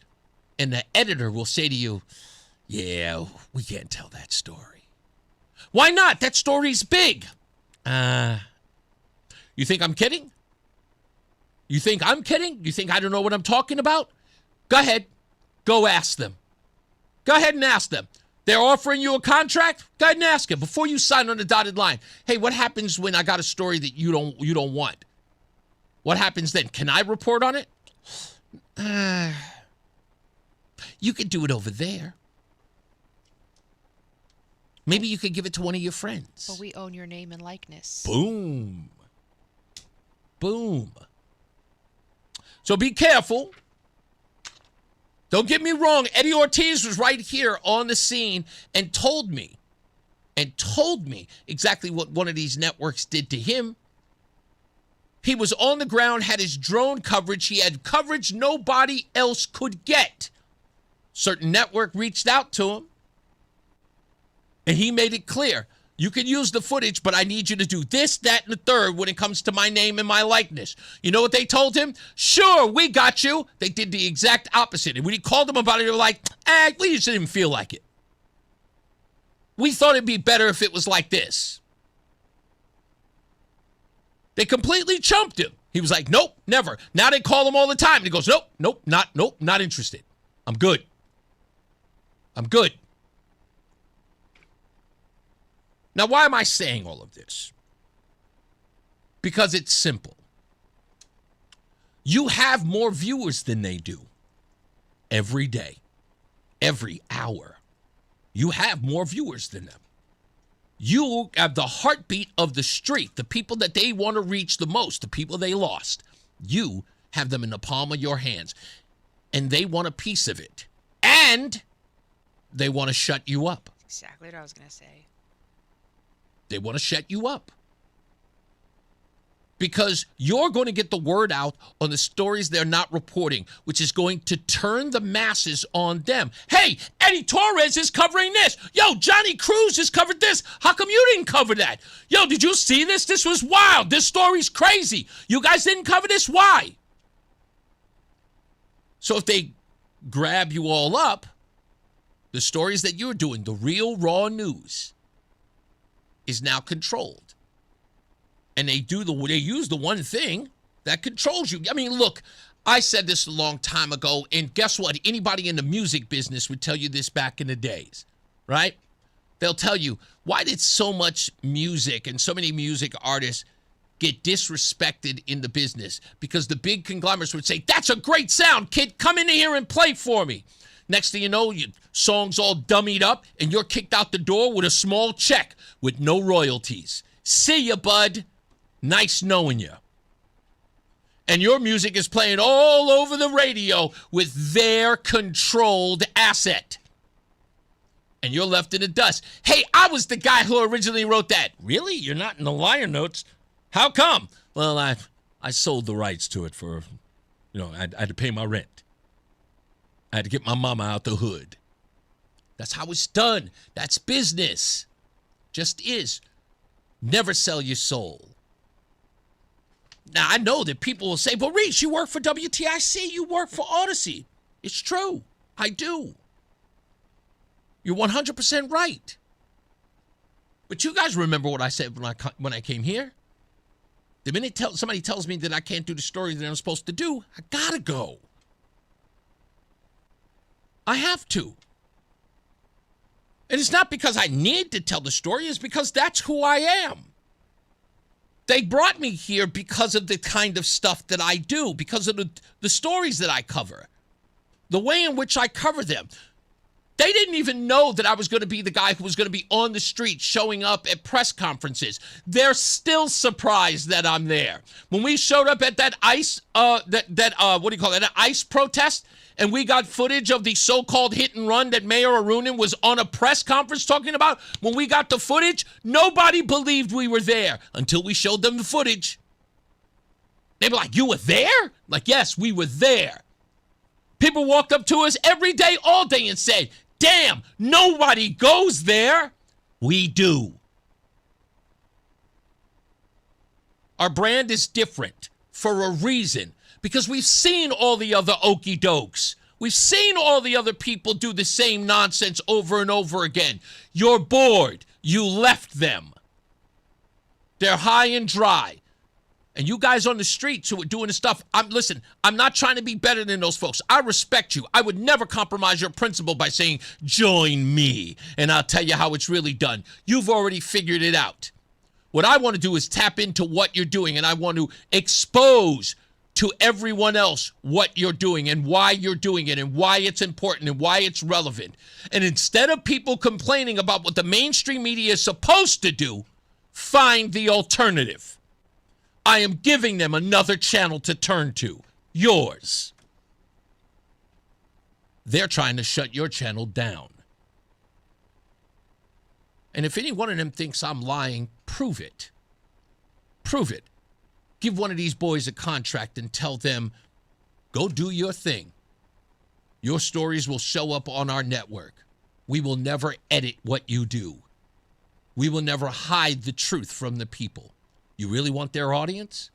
Speaker 12: And the editor will say to you, yeah, we can't tell that story. Why not? That story's big. You think I'm kidding? You think I'm kidding? You think I don't know what I'm talking about? Go ahead. Go ask them. Go ahead and ask them. They're offering you a contract? Go ahead and ask them before you sign on the dotted line. Hey, what happens when I got a story that you don't want? What happens then? Can I report on it? You could do it over there. Maybe you could give it to one of your friends.
Speaker 13: But we own your name and likeness.
Speaker 12: Boom. Boom. So be careful. Don't get me wrong. Eddie Ortiz was right here on the scene and told me exactly what one of these networks did to him. He was on the ground, had his drone coverage. He had coverage nobody else could get. Certain network reached out to him, and he made it clear. You can use the footage, but I need you to do this, that, and the third when it comes to my name and my likeness. You know what they told him? Sure, we got you. They did the exact opposite. And when he called them about it, they were like, we just didn't feel like it. We thought it'd be better if it was like this. They completely chumped him. He was like, nope, never. Now they call him all the time. And he goes, nope, not interested. I'm good. Now, why am I saying all of this? Because it's simple. You have more viewers than they do every day, every hour. You have more viewers than them. You have the heartbeat of the street, the people that they want to reach the most, the people they lost. You have them in the palm of your hands, and they want a piece of it. And they want to shut you up.
Speaker 13: That's exactly what I was going to say.
Speaker 12: They want to shut you up. Because you're going to get the word out on the stories they're not reporting, which is going to turn the masses on them. Hey, Eddie Torres is covering this. Yo, Johnny Cruz has covered this. How come you didn't cover that? Yo, did you see this? This was wild. This story's crazy. You guys didn't cover this? Why? So if they grab you all up, the stories that you're doing, the real raw news, is now controlled. And they use the one thing that controls you. I mean, look, I said this a long time ago, and guess what? Anybody in the music business would tell you this back in the days, right? They'll tell you, why did so much music and so many music artists get disrespected in the business? Because the big conglomerates would say, that's a great sound, kid. Come in here and play for me. Next thing you know, your song's all dummied up, and you're kicked out the door with a small check with no royalties. See ya, bud. Nice knowing you. And your music is playing all over the radio with their controlled asset. And you're left in the dust. Hey, I was the guy who originally wrote that. Really? You're not in the liner notes? How come? Well, I sold the rights to it for, I had to pay my rent. I had to get my mama out the hood. That's how it's done. That's business. Just is. Never sell your soul. Now, I know that people will say, well, Reese, you work for WTIC, you work for Odyssey. It's true. I do. You're 100% right. But you guys remember what I said when I came here? The minute somebody tells me that I can't do the story that I'm supposed to do, I gotta go. I have to. And it's not because I need to tell the story, it's because that's who I am. They brought me here because of the kind of stuff that I do, because of the stories that I cover, the way in which I cover them. They didn't even know that I was going to be the guy who was going to be on the street showing up at press conferences. They're still surprised that I'm there. When we showed up at that ICE, ICE protest, and we got footage of the so-called hit and run that Mayor Arunin was on a press conference talking about, when we got the footage, nobody believed we were there until we showed them the footage. They were like, you were there? Like, yes, we were there. People walked up to us every day, all day, and said, damn, nobody goes there. We do. Our brand is different for a reason, because we've seen all the other okey dokes. We've seen all the other people do the same nonsense over and over again. You're bored. You left them. They're high and dry. And you guys on the streets who are doing this stuff, listen, I'm not trying to be better than those folks. I respect you. I would never compromise your principle by saying, join me, and I'll tell you how it's really done. You've already figured it out. What I want to do is tap into what you're doing, and I want to expose to everyone else what you're doing and why you're doing it and why it's important and why it's relevant. And instead of people complaining about what the mainstream media is supposed to do, find the alternative. I am giving them another channel to turn to. Yours. They're trying to shut your channel down. And if any one of them thinks I'm lying, prove it. Prove it. Give one of these boys a contract and tell them, go do your thing. Your stories will show up on our network. We will never edit what you do. We will never hide the truth from the people. You really want their audience?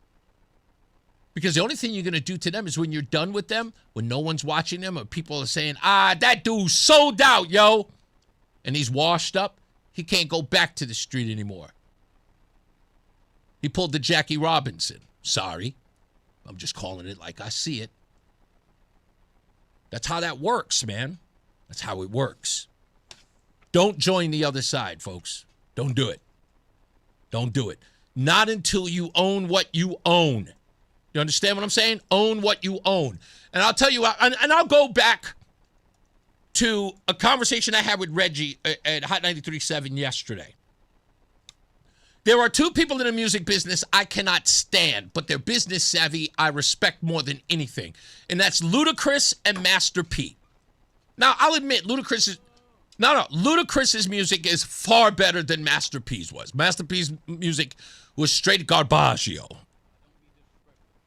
Speaker 12: Because the only thing you're going to do to them is when you're done with them, when no one's watching them, or people are saying, that dude's sold out, yo. And he's washed up. He can't go back to the street anymore. He pulled the Jackie Robinson. Sorry. I'm just calling it like I see it. That's how that works, man. That's how it works. Don't join the other side, folks. Don't do it. Don't do it. Not until you own what you own. You understand what I'm saying? Own what you own. And I'll tell you, and I'll go back to a conversation I had with Reggie at Hot 93.7 yesterday. There are two people in the music business I cannot stand, but they're business savvy I respect more than anything, and that's Ludacris and Master P. Now, I'll admit, Ludacris's music is far better than Master P's was. Master P's music was straight garbaggio.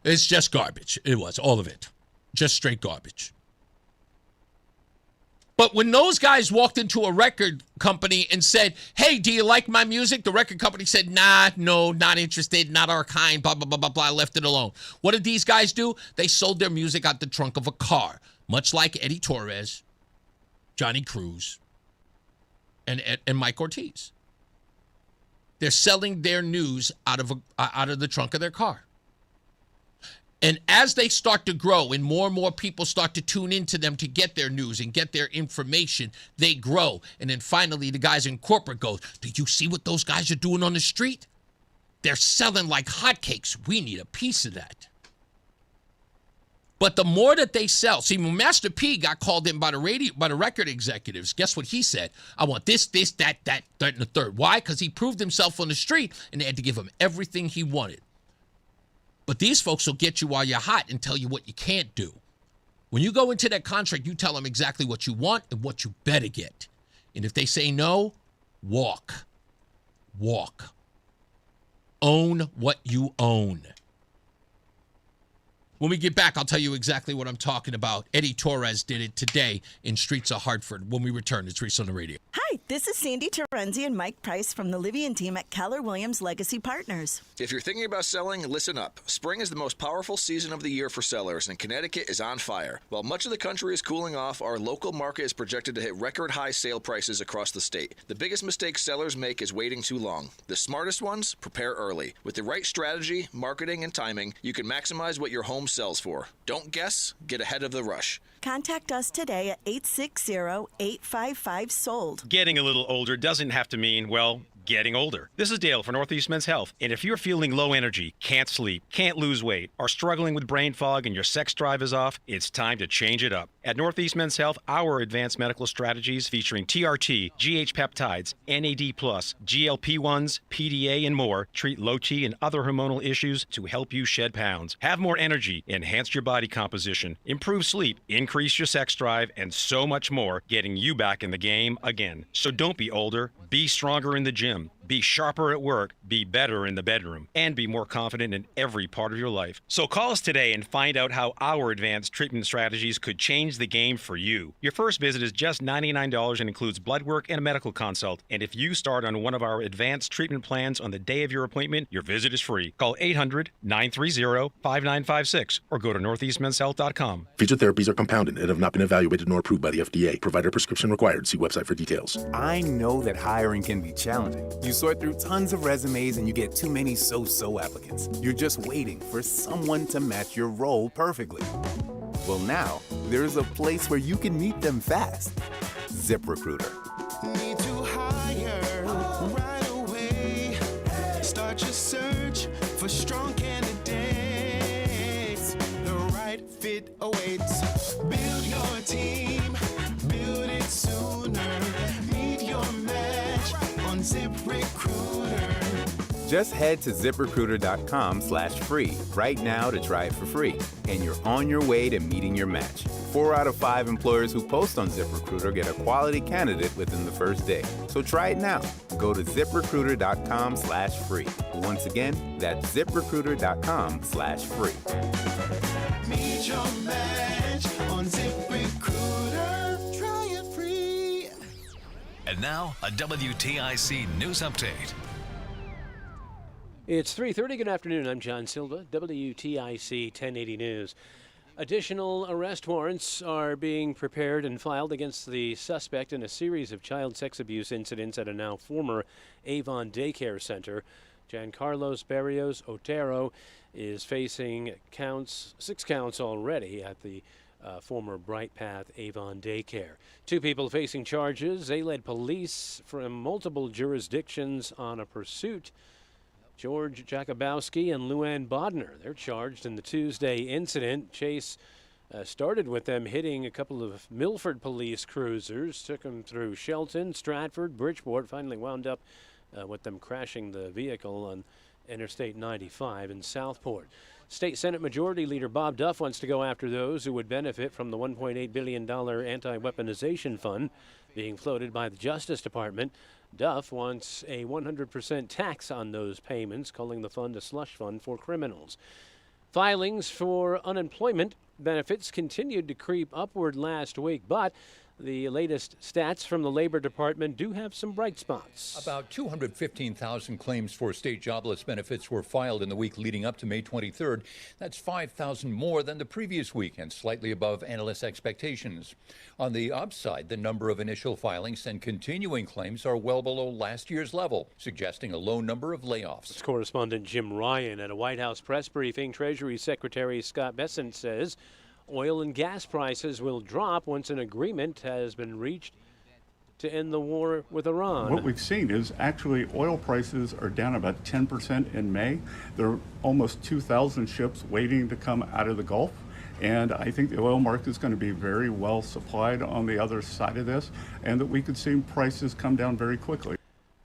Speaker 12: It's just garbage. It was, all of it. Just straight garbage. But when those guys walked into a record company and said, hey, do you like my music? The record company said, nah, no, not interested, not our kind, blah, blah, blah, blah, blah, left it alone. What did these guys do? They sold their music out the trunk of a car, much like Eddie Torres, Johnny Cruz, and Mike Ortiz. They're selling their news out of the trunk of their car. And as they start to grow and more people start to tune into them to get their news and get their information, they grow. And then finally the guys in corporate go, do you see what those guys are doing on the street? They're selling like hotcakes. We need a piece of that. But the more that they sell, see, when Master P got called in by the record executives, guess what he said? I want this, that, and the third. Why? Because he proved himself on the street and they had to give him everything he wanted. But these folks will get you while you're hot and tell you what you can't do. When you go into that contract, you tell them exactly what you want and what you better get. And if they say no, walk. Walk. Own what you own. When we get back, I'll tell you exactly what I'm talking about. Eddie Torres did it today in Streets of Hartford. When we return, it's Reese on the radio.
Speaker 1: Hi, this is Sandy Terenzi and Mike Price from the Livian team at Keller Williams Legacy Partners.
Speaker 4: If you're thinking about selling, listen up. Spring is the most powerful season of the year for sellers, and Connecticut is on fire. While much of the country is cooling off, our local market is projected to hit record high sale prices across the state. The biggest mistake sellers make is waiting too long. The smartest ones prepare early. With the right strategy, marketing, and timing, you can maximize what your home sells for. Don't guess, get ahead of the rush.
Speaker 1: Contact us today at 860-855-SOLD.
Speaker 21: Getting a little older doesn't have to mean, well, getting older. This is Dale for Northeast Men's Health. And if you're feeling low energy, can't sleep, can't lose weight, are struggling with brain fog and your sex drive is off, it's time to change it up. At Northeast Men's Health, our advanced medical strategies featuring TRT, GH peptides, NAD+, GLP-1s, PDA, and more treat low T and other hormonal issues to help you shed pounds, have more energy, enhance your body composition, improve sleep, increase your sex drive, and so much more, getting you back in the game again. So don't be older, be stronger in the gym. Be sharper at work, be better in the bedroom, and be more confident in every part of your life. So call us today and find out how our advanced treatment strategies could change the game for you. Your first visit is just $99 and includes blood work and a medical consult. And if you start on one of our advanced treatment plans on the day of your appointment, your visit is free. Call 800-930-5956 or go to northeastmenshealth.com.
Speaker 22: Featured therapies are compounded and have not been evaluated nor approved by the FDA. Provider prescription required. See website for details.
Speaker 23: I know that hiring can be challenging. You sort through tons of resumes and you get too many so-so applicants. You're just waiting for someone to match your role perfectly. Well, now, there's a place where you can meet them fast. ZipRecruiter.
Speaker 10: Need to hire right away. Start your search for strong candidates. The right fit awaits. Build your team. Build it sooner. Meet your match on ZipRecruiter.
Speaker 23: Just head to ZipRecruiter.com/free right now to try it for free. And you're on your way to meeting your match. 4 out of 5 employers who post on ZipRecruiter get a quality candidate within the first day. So try it now. Go to ZipRecruiter.com/free. Once again, that's ZipRecruiter.com/free.
Speaker 10: Meet your match on ZipRecruiter. Try it free.
Speaker 9: And now, a WTIC news update.
Speaker 11: It's 3:30. Good afternoon. I'm John Silva, WTIC 1080 News. Additional arrest warrants are being prepared and filed against the suspect in a series of child sex abuse incidents at a now former Avon daycare center. Giancarlos Barrios Otero is facing 6 counts already at the former Bright Path Avon daycare. 2 people facing charges. They led police from multiple jurisdictions on a pursuit. George Jakubowski and Luann Bodner. They're charged in the Tuesday incident. Chase Started with them hitting a couple of Milford police cruisers, took them through Shelton, Stratford, Bridgeport, finally wound up with them crashing the vehicle on Interstate 95 in Southport. State Senate Majority Leader Bob Duff wants to go after those who would benefit from the $1.8 billion anti-weaponization fund being floated by the Justice Department. Duff wants a 100% tax on those payments, calling the fund a slush fund for criminals. Filings for unemployment benefits continued to creep upward last week, but the latest stats from the Labor Department do have some bright spots.
Speaker 2: About 215,000 claims for state jobless benefits were filed in the week leading up to May 23rd. That's 5,000 more than the previous week and slightly above analysts' expectations. On the upside, the number of initial filings and continuing claims are well below last year's level, suggesting a low number of layoffs.
Speaker 11: It's correspondent Jim Ryan at a White House press briefing. Treasury Secretary Scott Bessent says oil and gas prices will drop once an agreement has been reached to end the war with Iran.
Speaker 5: What we've seen is actually oil prices are down about 10% in May. There are almost 2,000 ships waiting to come out of the Gulf. And I think the oil market is going to be very well supplied on the other side of this, and that we could see prices come down very quickly.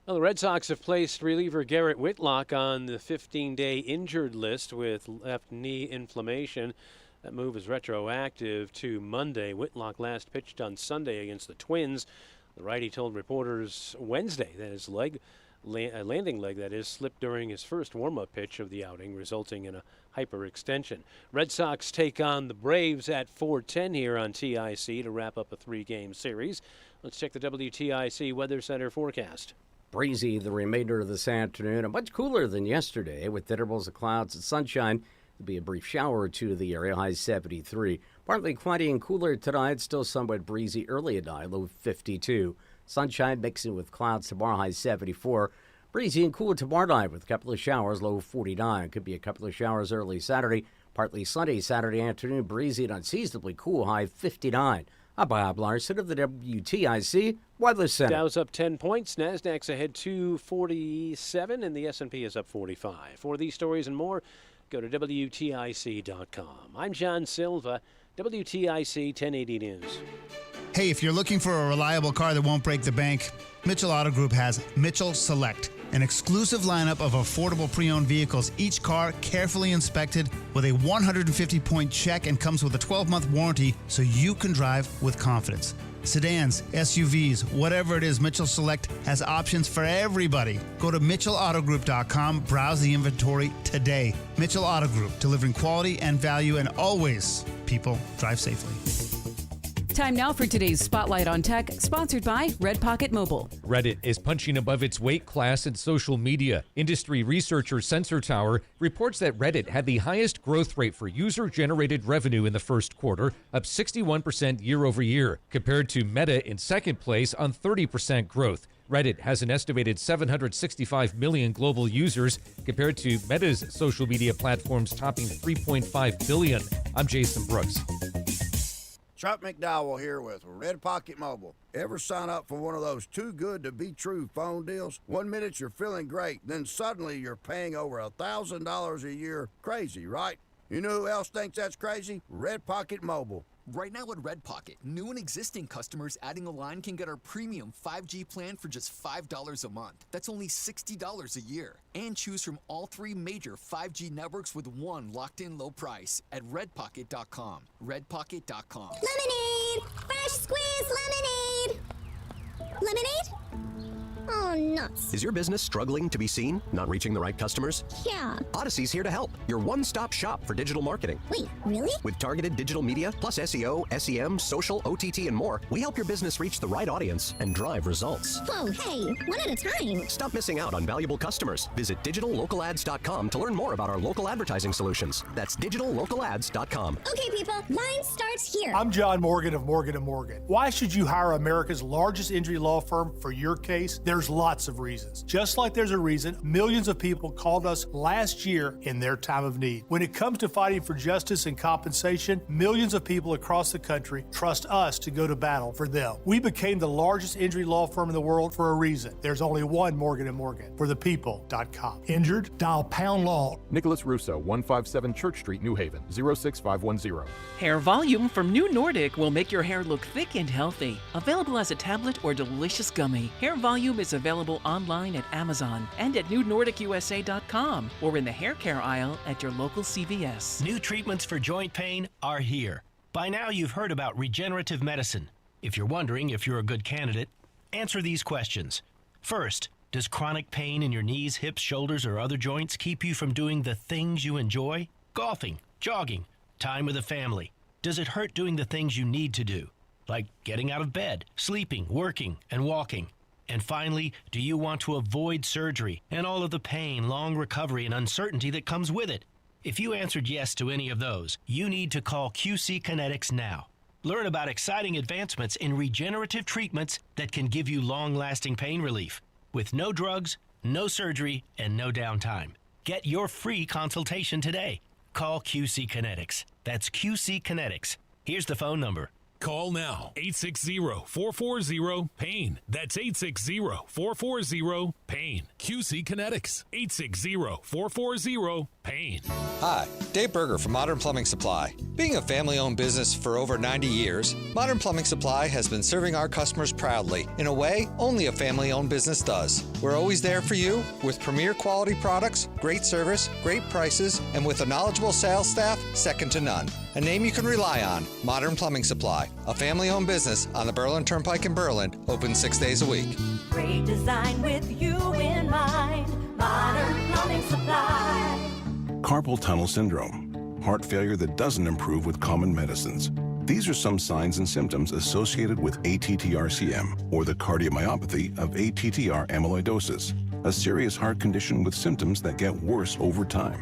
Speaker 11: Well, the Red Sox have placed reliever Garrett Whitlock on the 15-day injured list with left knee inflammation. That move is retroactive to Monday. Whitlock last pitched on Sunday against the Twins. The righty told reporters Wednesday that his landing leg, that is, slipped during his first warm-up pitch of the outing, resulting in a hyperextension. Red Sox take on the Braves at 4:10 here on TIC to wrap up a 3-game series. Let's check the WTIC Weather Center forecast.
Speaker 17: Breezy the remainder of this afternoon, and much cooler than yesterday with intervals of clouds and sunshine. There'll be a brief shower or two to the area, high 73. Partly cloudy and cooler tonight, still somewhat breezy early at night, low 52. Sunshine mixing with clouds tomorrow, high 74. Breezy and cool tomorrow night with a couple of showers, low 49. Could be a couple of showers early Saturday. Partly sunny Saturday afternoon, breezy and unseasonably cool, high 59. I'm Bob Larson of the WTIC Weather Center.
Speaker 11: Dow's up 10 points. NASDAQ's ahead 247, and the S&P is up 45. For these stories and more, go to WTIC.com. I'm John Silva, WTIC 1080 News.
Speaker 6: Hey, if you're looking for a reliable car that won't break the bank, Mitchell Auto Group has Mitchell Select, an exclusive lineup of affordable pre-owned vehicles, each car carefully inspected with a 150-point check and comes with a 12-month warranty so you can drive with confidence. Sedans, SUVs, whatever it is, Mitchell Select has options for everybody. Go to MitchellAutoGroup.com, browse the inventory today. Mitchell Auto Group, delivering quality and value, and always, people, drive safely.
Speaker 7: Time now for today's Spotlight on Tech, sponsored by Red Pocket Mobile.
Speaker 8: Reddit is punching above its weight class in social media. Industry researcher Sensor Tower reports that Reddit had the highest growth rate for user-generated revenue in the first quarter, up 61% year over year, compared to Meta in second place on 30% growth. Reddit has an estimated 765 million global users, compared to Meta's social media platforms topping 3.5 billion. I'm Jason Brooks.
Speaker 26: Chuck McDowell here with Red Pocket Mobile. Ever sign up for one of those too good to be true phone deals? 1 minute you're feeling great, then suddenly you're paying over $1,000 a year. Crazy, right? You know who else thinks that's crazy? Red Pocket Mobile.
Speaker 27: Right now at Red Pocket, new and existing customers adding a line can get our premium 5G plan for just $5 a month. That's only $60 a year. And choose from all 3 major 5G networks with one locked-in low price at redpocket.com. Redpocket.com.
Speaker 28: Lemonade! Fresh squeezed lemonade! Lemonade? Oh, nuts.
Speaker 29: Is your business struggling to be seen? Not reaching the right customers?
Speaker 28: Yeah.
Speaker 29: Odyssey's here to help. Your one-stop shop for digital marketing.
Speaker 28: Wait, really?
Speaker 29: With targeted digital media, plus SEO, SEM, social, OTT, and more, we help your business reach the right audience and drive results.
Speaker 28: Whoa, hey, one at a time.
Speaker 29: Stop missing out on valuable customers. Visit digitallocalads.com to learn more about our local advertising solutions. That's digitallocalads.com.
Speaker 28: Okay, people, mine starts here.
Speaker 18: I'm John Morgan of Morgan & Morgan. Why should you hire America's largest injury law firm for your case? They're There's lots of reasons. Just like there's a reason millions of people called us last year in their time of need. When it comes to fighting for justice and compensation, millions of people across the country trust us to go to battle for them. We became the largest injury law firm in the world for a reason. There's only one Morgan & Morgan, forthepeople.com. Injured? Dial pound law.
Speaker 3: Nicholas Russo, 157 Church Street, New Haven, 06510.
Speaker 13: Hair Volume from New Nordic will make your hair look thick and healthy. Available as a tablet or delicious gummy. Hair Volume is available online at Amazon and at newnordicusa.com or in the hair care aisle at your local CVS.
Speaker 14: New treatments for joint pain are here. By now you've heard about regenerative medicine. If you're wondering if you're a good candidate, answer these questions. First, does chronic pain in your knees, hips, shoulders, or other joints keep you from doing the things you enjoy? Golfing, jogging, time with the family. Does it hurt doing the things you need to do? Like getting out of bed, sleeping, working, and walking. And finally, do you want to avoid surgery and all of the pain, long recovery, and uncertainty that comes with it? If you answered yes to any of those, you need to call QC Kinetics now. Learn about exciting advancements in regenerative treatments that can give you long-lasting pain relief with no drugs, no surgery, and no downtime. Get your free consultation today. Call QC Kinetics. That's QC Kinetics. Here's the phone number.
Speaker 15: Call now, 860-440-PAIN. That's 860-440-PAIN. QC Kinetics, 860-440-PAIN.
Speaker 16: Hi, Dave Berger from Modern Plumbing Supply. Being a family-owned business for over 90 years, Modern Plumbing Supply has been serving our customers proudly in a way only a family-owned business does. We're always there for you with premier quality products, great service, great prices, and with a knowledgeable sales staff second to none. A name you can rely on, Modern Plumbing Supply, a family-owned business on the Berlin Turnpike in Berlin, open 6 days a week.
Speaker 19: Great design with you in mind, Modern Plumbing Supply.
Speaker 22: Carpal tunnel syndrome, heart failure that doesn't improve with common medicines. These are some signs and symptoms associated with ATTR-CM, or the cardiomyopathy of ATTR amyloidosis, a serious heart condition with symptoms that get worse over time.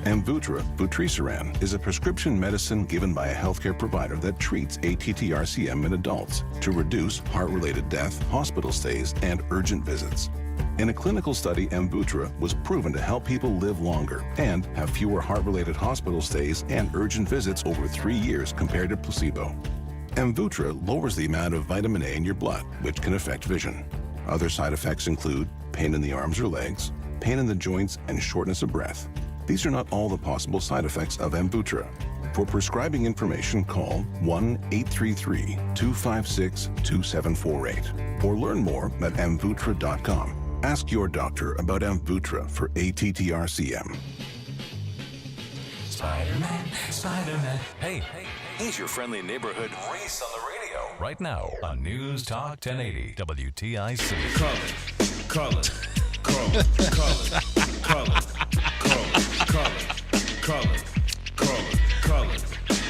Speaker 22: Amvuttra, vutrisiran, is a prescription medicine given by a healthcare provider that treats ATTR-CM in adults to reduce heart-related death, hospital stays, and urgent visits. In a clinical study, Amvuttra was proven to help people live longer and have fewer heart-related hospital stays and urgent visits over 3 years compared to placebo. Amvuttra lowers the amount of vitamin A in your blood, which can affect vision. Other side effects include pain in the arms or legs, pain in the joints, and shortness of breath. These are not all the possible side effects of Amvuttra. For prescribing information, call 1-833-256-2748 or learn more at amvuttra.com. Ask your doctor about Amvuttra for ATTR-CM.
Speaker 9: Spider-Man, Spider-Man. Hey, he's your friendly neighborhood Reese on the radio. Right now on News Talk 1080 WTIC.
Speaker 10: Color.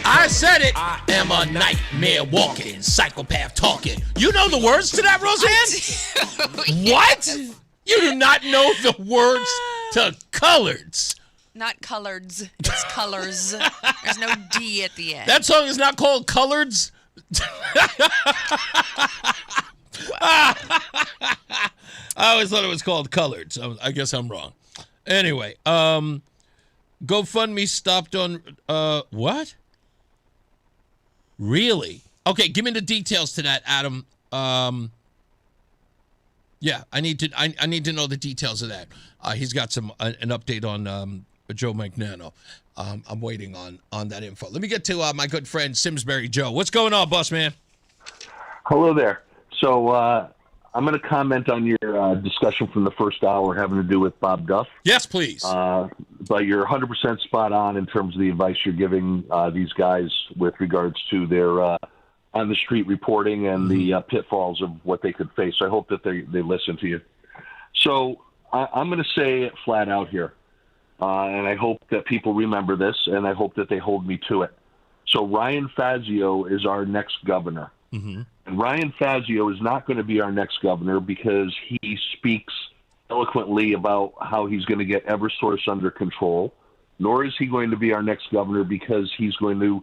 Speaker 12: I said it. I am a nightmare walking, psychopath talking. You know the words to that, Rozan? What? You do not know the words to coloreds.
Speaker 20: Not coloreds. It's colors. There's no D at the end.
Speaker 12: That song is not called Coloreds. I always thought it was called Coloreds. I guess I'm wrong. Anyway, GoFundMe stopped on what? Really? Okay, give me the details to that, Adam. Yeah, I need to know the details of that. He's got an update on Joe Magnano. I'm waiting on that info. Let me get to my good friend Simsbury Joe. What's going on, boss man?
Speaker 24: Hello there. So I'm going to comment on your discussion from the first hour having to do with Bob Duff.
Speaker 12: Yes, please.
Speaker 24: But you're 100% spot on in terms of the advice you're giving these guys with regards to their on-the-street reporting and the pitfalls of what they could face. So I hope that they listen to you. So I'm going to say it flat out here, and I hope that people remember this, and I hope that they hold me to it. So Ryan Fazio is our next governor.
Speaker 12: Mm-hmm.
Speaker 24: And Ryan Fazio is not going to be our next governor because he speaks eloquently about how he's going to get Eversource under control, nor is he going to be our next governor because he's going to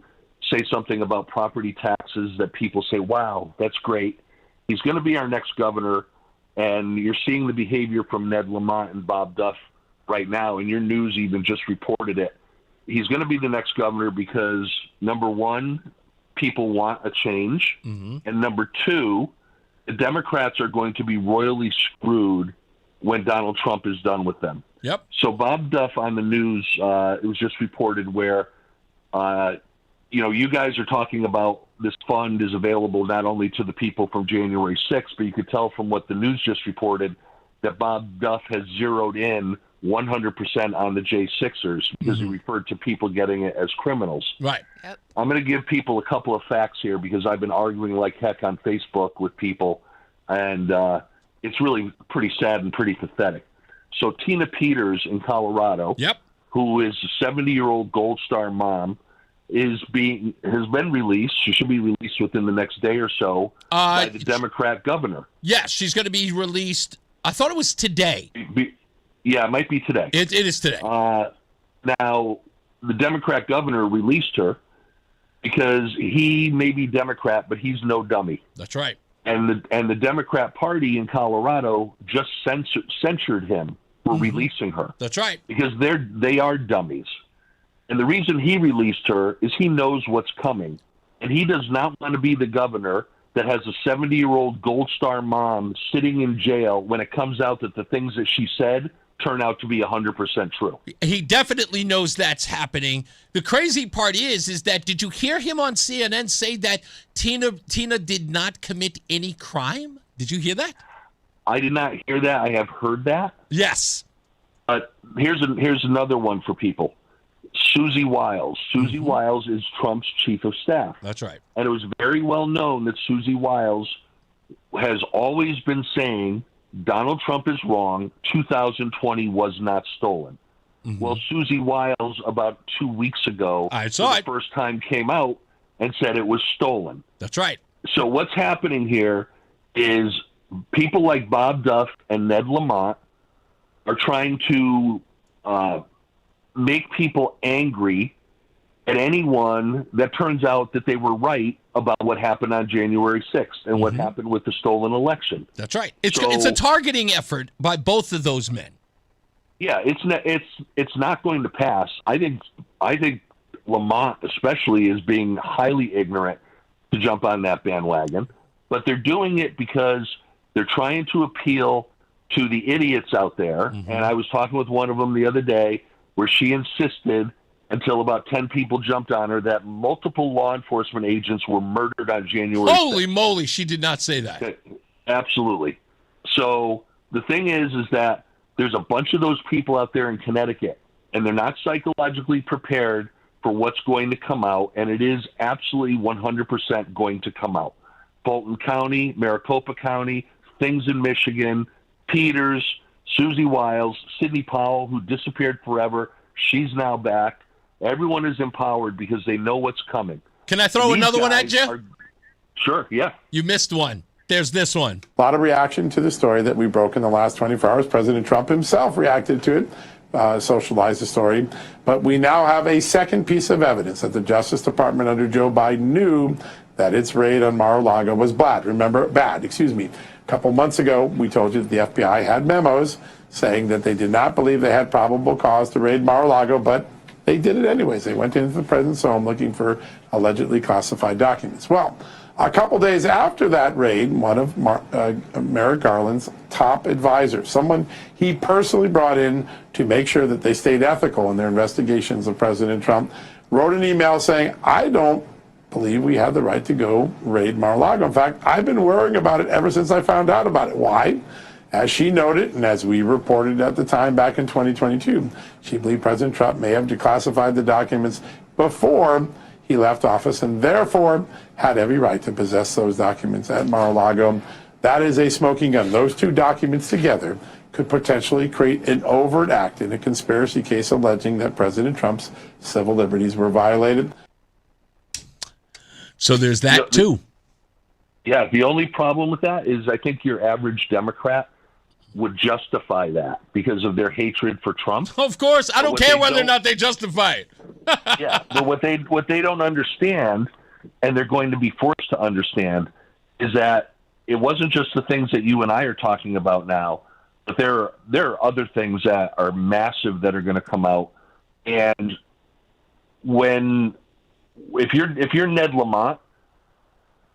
Speaker 24: say something about property taxes that people say, wow, that's great. He's going to be our next governor And you're seeing the behavior from Ned Lamont and Bob Duff right now, and your news even just reported it. He's going to be the next governor because, number one, people want a change.
Speaker 12: Mm-hmm.
Speaker 24: And number two, the Democrats are going to be royally screwed when Donald Trump is done with them.
Speaker 12: Yep.
Speaker 24: So Bob Duff on the news, it was just reported where, you guys are talking about this fund is available not only to the people from January 6th, but you could tell from what the news just reported that Bob Duff has zeroed in 100% on the J6ers because he referred to people getting it as criminals.
Speaker 12: Right.
Speaker 20: Yep.
Speaker 24: I'm going to give people a couple of facts here because I've been arguing like heck on Facebook with people, and it's really pretty sad and pretty pathetic. So Tina Peters in Colorado, who is a 70-year-old Gold Star mom, has been released. She should be released within the next day or so by the Democrat governor.
Speaker 12: Yes, she's going to be released. I thought it was today.
Speaker 24: Yeah, it might be today.
Speaker 12: It is today.
Speaker 24: Now, the Democrat governor released her because he may be Democrat, but he's no dummy.
Speaker 12: That's right.
Speaker 24: And the Democrat Party in Colorado just censured him for releasing her.
Speaker 12: That's right.
Speaker 24: Because they are dummies. And the reason he released her is he knows what's coming. And he does not want to be the governor that has a 70-year-old Gold Star mom sitting in jail when it comes out that the things that she said turn out to be 100% true.
Speaker 12: He definitely knows that's happening. The crazy part is that did you hear him on CNN say that Tina did not commit any crime? Did you hear that?
Speaker 24: I did not hear that. I have heard that.
Speaker 12: Yes.
Speaker 24: But here's another one for people. Susie Wiles. Susie Wiles is Trump's chief of staff.
Speaker 12: That's right.
Speaker 24: And it was very well known that Susie Wiles has always been saying Donald Trump is wrong. 2020 was not stolen. Well, Susie Wiles about 2 weeks ago, the first time came out and said it was stolen.
Speaker 12: That's right.
Speaker 24: So what's happening here is people like Bob Duff and Ned Lamont are trying to make people angry at anyone that turns out that they were right about what happened on January 6th and what happened with the stolen election.
Speaker 12: That's right. It's a targeting effort by both of those men.
Speaker 24: Yeah, it's not going to pass. I think Lamont especially is being highly ignorant to jump on that bandwagon, but they're doing it because they're trying to appeal to the idiots out there. And I was talking with one of them the other day where she insisted until about 10 people jumped on her that multiple law enforcement agents were murdered on January 6th.
Speaker 12: Holy moly, she did not say that.
Speaker 24: Absolutely. So the thing is that there's a bunch of those people out there in Connecticut, and they're not psychologically prepared for what's going to come out, and it is absolutely 100% going to come out. Fulton County, Maricopa County, things in Michigan, Peters, Susie Wiles, Sidney Powell, who disappeared forever, she's now back. Everyone is empowered because they know what's coming.
Speaker 12: Can I throw another one at you?
Speaker 24: Sure, yeah.
Speaker 12: You missed one. There's this one.
Speaker 1: A lot of reaction to the story that we broke in the last 24 hours. President Trump himself reacted to it, socialized the story. But we now have a second piece of evidence that the Justice Department under Joe Biden knew that its raid on Mar-a-Lago was bad. A couple months ago, we told you that the FBI had memos saying that they did not believe they had probable cause to raid Mar-a-Lago, but they did it anyways. They went into the president's home looking for allegedly classified documents. Well, a couple days after that raid, one of Merrick Garland's top advisors, someone he personally brought in to make sure that they stayed ethical in their investigations of President Trump, wrote an email saying, I don't believe we had the right to go raid Mar-a-Lago. In fact, I've been worrying about it ever since I found out about it. Why? As she noted, and as we reported at the time back in 2022, she believed President Trump may have declassified the documents before he left office and therefore had every right to possess those documents at Mar-a-Lago. That is a smoking gun. Those two documents together could potentially create an overt act in a conspiracy case alleging that President Trump's civil liberties were violated.
Speaker 12: So there's that too.
Speaker 24: Yeah, the only problem with that is I think your average Democrat would justify that because of their hatred for Trump.
Speaker 12: Of course, I don't care whether or not they justify it.
Speaker 24: Yeah, but what they don't understand, and they're going to be forced to understand, is that it wasn't just the things that you and I are talking about now, but there are other things that are massive that are going to come out. And if you're Ned Lamont,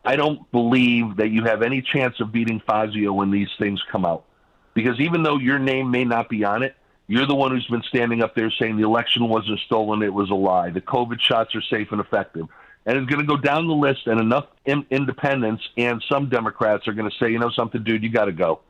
Speaker 24: I don't believe that you have any chance of beating Fazio when these things come out. Because even though your name may not be on it, you're the one who's been standing up there saying the election wasn't stolen, it was a lie. The COVID shots are safe and effective. And it's going to go down the list, and enough independents and some Democrats are going to say, you know something, dude, you got to go.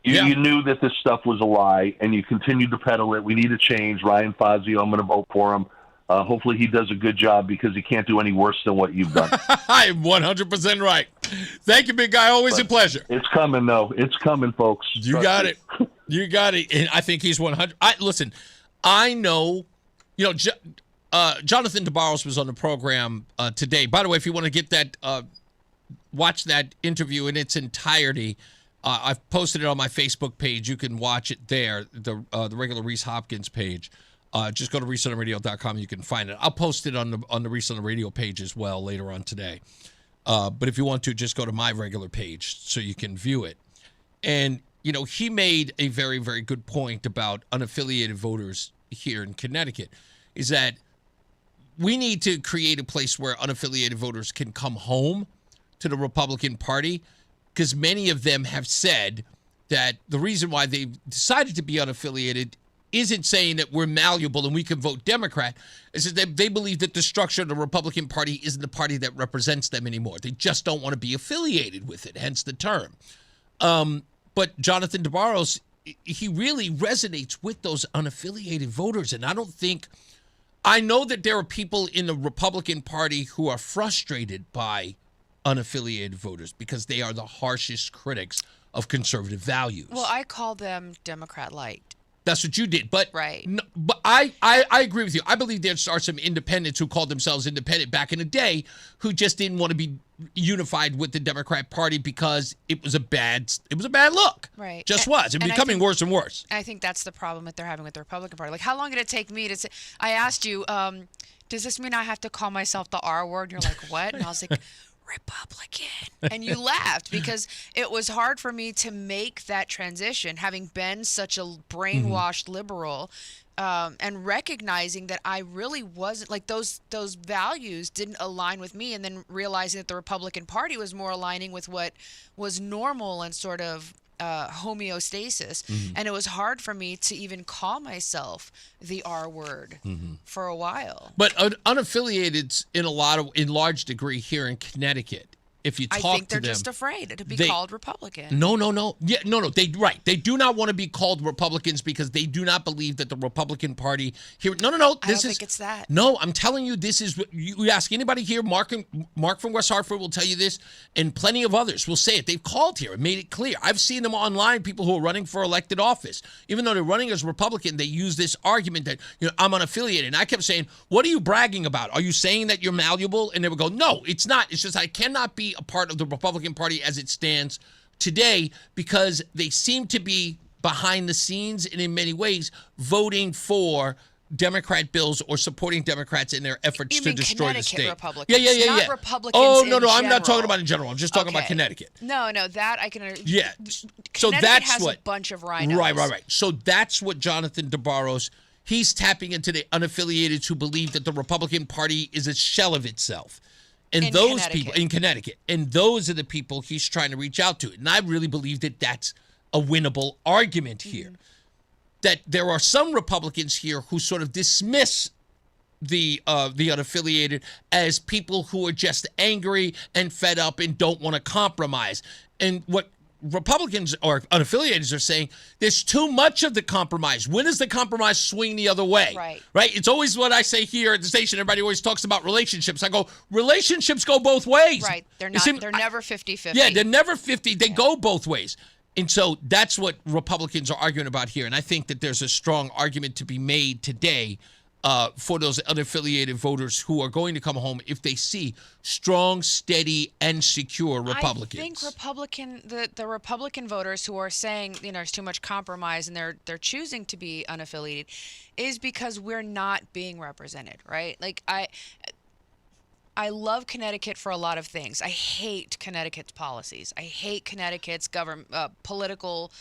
Speaker 24: You knew that this stuff was a lie, and you continued to peddle it. We need a change. Ryan Fazio, I'm going to vote for him. Hopefully he does a good job because he can't do any worse than what you've done.
Speaker 12: I'm 100% right. Thank you, big guy. Always a pleasure.
Speaker 24: It's coming, though. It's coming, folks.
Speaker 12: You got it. You got it. And I think he's 100. Listen, I know, Jonathan DeBarros was on the program today. By the way, if you want to get that, watch that interview in its entirety, I've posted it on my Facebook page. You can watch it there, the regular Reese Hopkins page. Just go to ReeseOnTheRadio.com. You can find it. I'll post it on the Reese on the Radio page as well later on today. But if you want to, just go to my regular page so you can view it. And, he made a very, very good point about unaffiliated voters here in Connecticut, is that we need to create a place where unaffiliated voters can come home to the Republican Party, because many of them have said that the reason why they decided to be unaffiliated isn't saying that we're malleable and we can vote Democrat. It's that they believe that the structure of the Republican Party isn't the party that represents them anymore. They just don't want to be affiliated with it, hence the term. But Jonathan DeBarros, he really resonates with those unaffiliated voters. And I know that there are people in the Republican Party who are frustrated by unaffiliated voters because they are the harshest critics of conservative values.
Speaker 20: Well, I call them Democrat light.
Speaker 12: That's what you did. But
Speaker 20: right.
Speaker 12: No, but I agree with you. I believe there are some independents who called themselves independent back in the day who just didn't want to be unified with the Democrat Party because it was a bad look.
Speaker 20: Right.
Speaker 12: Just was. It's becoming worse and worse.
Speaker 20: I think that's the problem that they're having with the Republican Party. Like, how long did it take me to say, I asked you, does this mean I have to call myself the R word? And you're like, what? And I was like, Republican. And you laughed because it was hard for me to make that transition, having been such a brainwashed liberal, and recognizing that I really wasn't, like, those values didn't align with me, and then realizing that the Republican Party was more aligning with what was normal and sort of homeostasis. And it was hard for me to even call myself the R word for a while.
Speaker 12: But unaffiliated in large degree here in Connecticut. If you talk to them,
Speaker 20: I think they're just afraid to be called Republican.
Speaker 12: No. Yeah, no. They do not want to be called Republicans because they do not believe that the Republican Party here. No.
Speaker 20: I don't think it's that.
Speaker 12: No, I'm telling you, this is what you ask anybody here. Mark from West Hartford will tell you this, and plenty of others will say it. They've called here and made it clear. I've seen them online. People who are running for elected office, even though they're running as Republican, they use this argument that I'm unaffiliated. And I kept saying, "What are you bragging about? Are you saying that you're malleable?" And they would go, "No, it's not. It's just I cannot be a part of the Republican Party as it stands today because they seem to be behind the scenes and in many ways voting for Democrat bills or supporting Democrats in their efforts to destroy the state."
Speaker 20: Republicans,
Speaker 12: yeah.
Speaker 20: Not Republicans.
Speaker 12: Oh, no, I'm not talking about in general. I'm just talking about Connecticut.
Speaker 20: No, that I can.
Speaker 12: Yeah. So
Speaker 20: Connecticut
Speaker 12: that's
Speaker 20: has
Speaker 12: what
Speaker 20: a bunch of rhinos.
Speaker 12: Right. So that's what Jonathan DeBarros, he's tapping into the unaffiliated who believe that the Republican Party is a shell of itself. And those people in Connecticut, and those are the people he's trying to reach out to. And I really believe that that's a winnable argument here. That there are some Republicans here who sort of dismiss the unaffiliated as people who are just angry and fed up and don't want to compromise. And what Republicans or unaffiliated are saying, there's too much of the compromise. When does the compromise swing the other way? Right? It's always what I say here at the station. Everybody always talks about relationships. I go, relationships go both ways.
Speaker 20: Right. They're never 50-50.
Speaker 12: Yeah, they're never 50. They go both ways. And so that's what Republicans are arguing about here. And I think that there's a strong argument to be made today for those unaffiliated voters who are going to come home if they see strong, steady, and secure Republicans.
Speaker 20: I think the Republican voters who are saying there's too much compromise and they're choosing to be unaffiliated is because we're not being represented, right? Like I love Connecticut for a lot of things. I hate Connecticut's policies. I hate Connecticut's political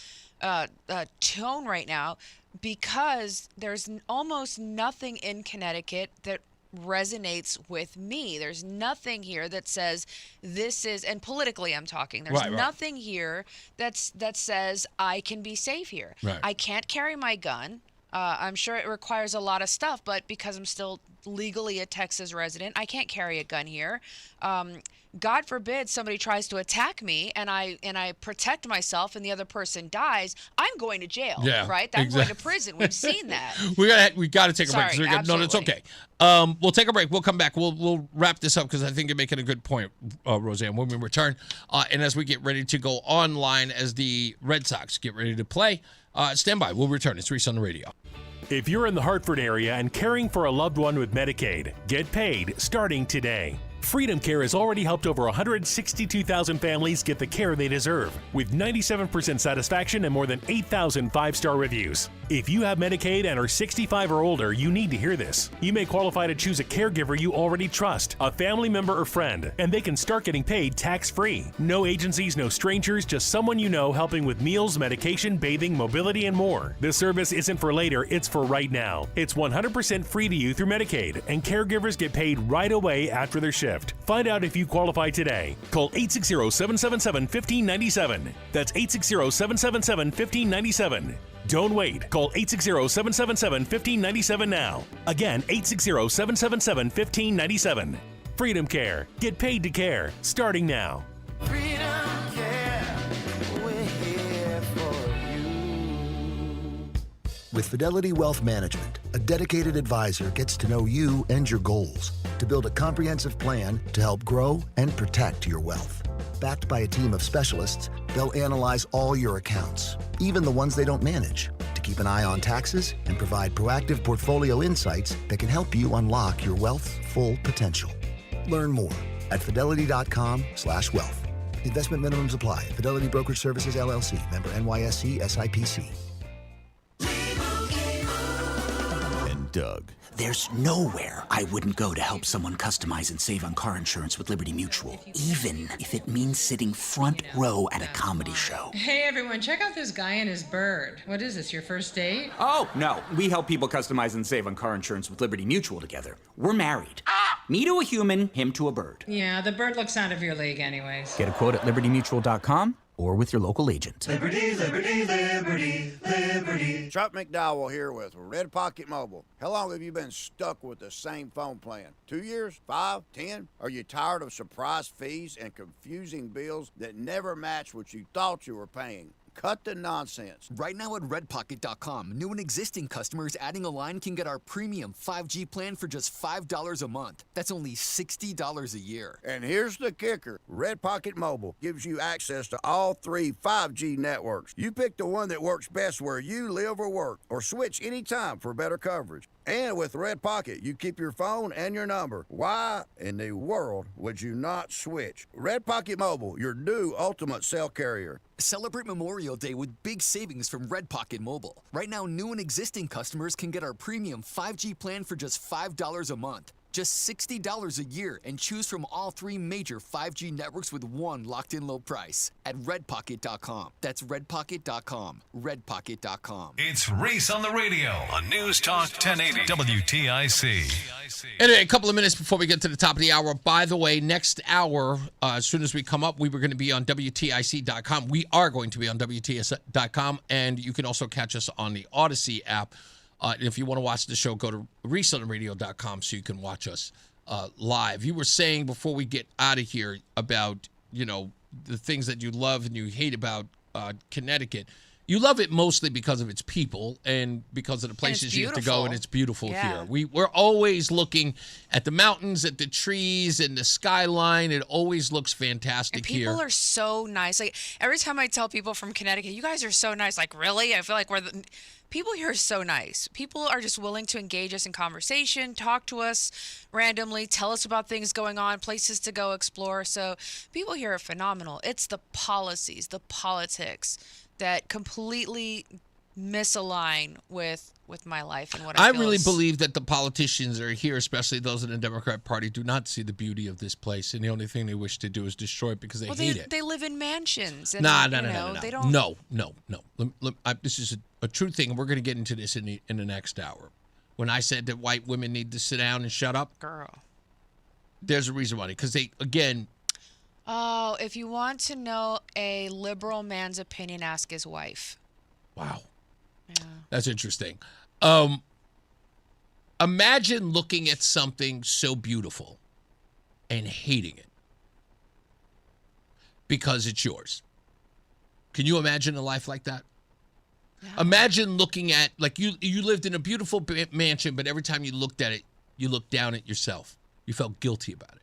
Speaker 20: tone right now because there's almost nothing in Connecticut that resonates with me. There's nothing here that says this is, and politically I'm talking, there's nothing here that says I can be safe here.
Speaker 12: Right.
Speaker 20: I can't carry my gun. I'm sure it requires a lot of stuff, but because I'm still legally a Texas resident, I can't carry a gun here. God forbid somebody tries to attack me and I protect myself and the other person dies, I'm going to jail, right? I'm going to prison. We've seen that.
Speaker 12: we got to take a break.
Speaker 20: Sorry,
Speaker 12: No, it's okay. We'll take a break. We'll come back. We'll wrap this up because I think you're making a good point, Rozan, when we return. And as we get ready to go online as the Red Sox get ready to play, stand by. We'll return. It's Reese on the radio.
Speaker 15: If you're in the Hartford area and caring for a loved one with Medicaid, get paid starting today. Freedom Care has already helped over 162,000 families get the care they deserve, with 97% satisfaction and more than 8,000 five-star reviews. If you have Medicaid and are 65 or older, you need to hear this. You may qualify to choose a caregiver you already trust, a family member or friend, and they can start getting paid tax-free. No agencies, no strangers, just someone you know helping with meals, medication, bathing, mobility, and more. This service isn't for later, it's for right now. It's 100% free to you through Medicaid, and caregivers get paid right away after their shift. Find out if you qualify today. Call 860-777-1597. That's 860-777-1597. Don't wait. Call 860-777-1597 now. Again, 860-777-1597. Freedom Care. Get paid to care. Starting now.
Speaker 10: Freedom Care, we're here for you.
Speaker 2: With Fidelity Wealth Management, a dedicated advisor gets to know you and your goals to build a comprehensive plan to help grow and protect your wealth. Backed by a team of specialists, they'll analyze all your accounts, even the ones they don't manage, to keep an eye on taxes and provide proactive portfolio insights that can help you unlock your wealth's full potential. Learn more at fidelity.com/wealth. Investment minimums apply. Fidelity Brokerage Services, LLC. Member NYSE SIPC.
Speaker 4: And Doug. There's nowhere I wouldn't go to help someone customize and save on car insurance with Liberty Mutual, even if it means sitting front row at a comedy show.
Speaker 5: Hey everyone, check out this guy and his bird. What is this, your first date?
Speaker 4: Oh, no. We help people customize and save on car insurance with Liberty Mutual together. We're married. Me to a human, him to a bird.
Speaker 5: Yeah, the bird looks out of your league anyways.
Speaker 4: Get a quote at libertymutual.com or with your local agent.
Speaker 26: Liberty, liberty, liberty, liberty. Chuck McDowell here with Red Pocket Mobile. How long have you been stuck with the same phone plan? 2 years? 5? 10? Are you tired of surprise fees and confusing bills that never match what you thought you were paying? Cut the nonsense.
Speaker 27: Right now at redpocket.com, new and existing customers adding a line can get our premium 5G plan for just $5 a month. That's only $60 a year.
Speaker 26: And here's the kicker. Red Pocket Mobile gives you access to all 3 5G networks. You pick the one that works best where you live or work, or switch anytime for better coverage. And with Red Pocket, you keep your phone and your number. Why in the world would you not switch? Red Pocket Mobile, your new ultimate cell carrier.
Speaker 27: Celebrate Memorial Day with big savings from Red Pocket Mobile. Right now, new and existing customers can get our premium 5G plan for just $5 a month. Just $60 a year and choose from all 3 major 5G networks with one locked-in low price at redpocket.com. That's redpocket.com. redpocket.com.
Speaker 9: It's Reese on the radio on News Talk 1080 WTIC.
Speaker 12: Anyway, a couple of minutes before we get to the top of the hour. By the way, next hour, as soon as we come up, we were going to be on WTIC.com. We are going to be on WTIC.com, and you can also catch us on the Odyssey app. If you want to watch the show, go to ReeseOnTheRadio.com so you can watch us live. You were saying before we get out of here about, the things that you love and you hate about Connecticut. You love it mostly because of its people and because of the places you have to go, and it's beautiful here. We're always looking at the mountains, at the trees, and the skyline. It always looks fantastic here.
Speaker 20: People are so nice. Like, every time I tell people from Connecticut, you guys are so nice. Like, really? I feel like people here are so nice. People are just willing to engage us in conversation, talk to us randomly, tell us about things going on, places to go explore. So people here are phenomenal. It's the policies, the politics that completely misalign with my life and what
Speaker 12: I
Speaker 20: I feel
Speaker 12: really
Speaker 20: is-
Speaker 12: believe that the politicians that are here, especially those in the Democrat Party, do not see the beauty of this place, and the only thing they wish to do is destroy it because they
Speaker 20: Well,
Speaker 12: hate it.
Speaker 20: they live in mansions. And,
Speaker 12: No.
Speaker 20: They don't.
Speaker 12: No. This is a true thing, and we're going to get into this in the next hour. When I said that white women need to sit down and shut up,
Speaker 20: Girl.
Speaker 12: there's a reason why. Because they, again,
Speaker 20: Oh, if you want to know a liberal man's opinion, ask his wife.
Speaker 12: wow,
Speaker 20: Yeah.
Speaker 12: that's interesting. Imagine looking at something so beautiful and hating it because it's yours. Can you imagine a life like that? Imagine looking at, like, you lived in a beautiful mansion, but every time you looked at it, you looked down at yourself. You felt guilty about it.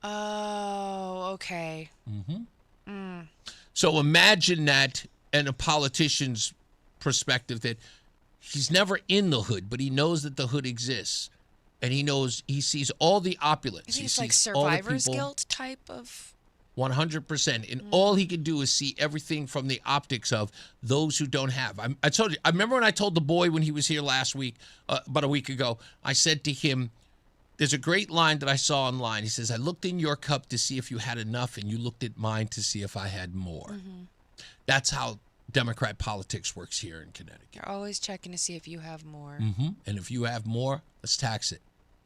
Speaker 20: Oh, okay.
Speaker 12: So imagine that, and a politician's perspective, that he's never in the hood, but he knows that the hood exists, and he sees all the opulence.
Speaker 20: I think
Speaker 12: He
Speaker 20: it's like
Speaker 12: sees all the
Speaker 20: survivor's
Speaker 12: people-
Speaker 20: guilt type of.
Speaker 12: 100%. And all he can do is see everything from the optics of those who don't have. I told you, I remember when I told the boy when he was here last week, about a week ago, I said to him, there's a great line that I saw online. He says, I looked in your cup to see if you had enough, and you looked at mine to see if I had more. That's how Democrat politics works here in Connecticut.
Speaker 20: You're always checking to see if you have more.
Speaker 12: And if you have more, let's tax it.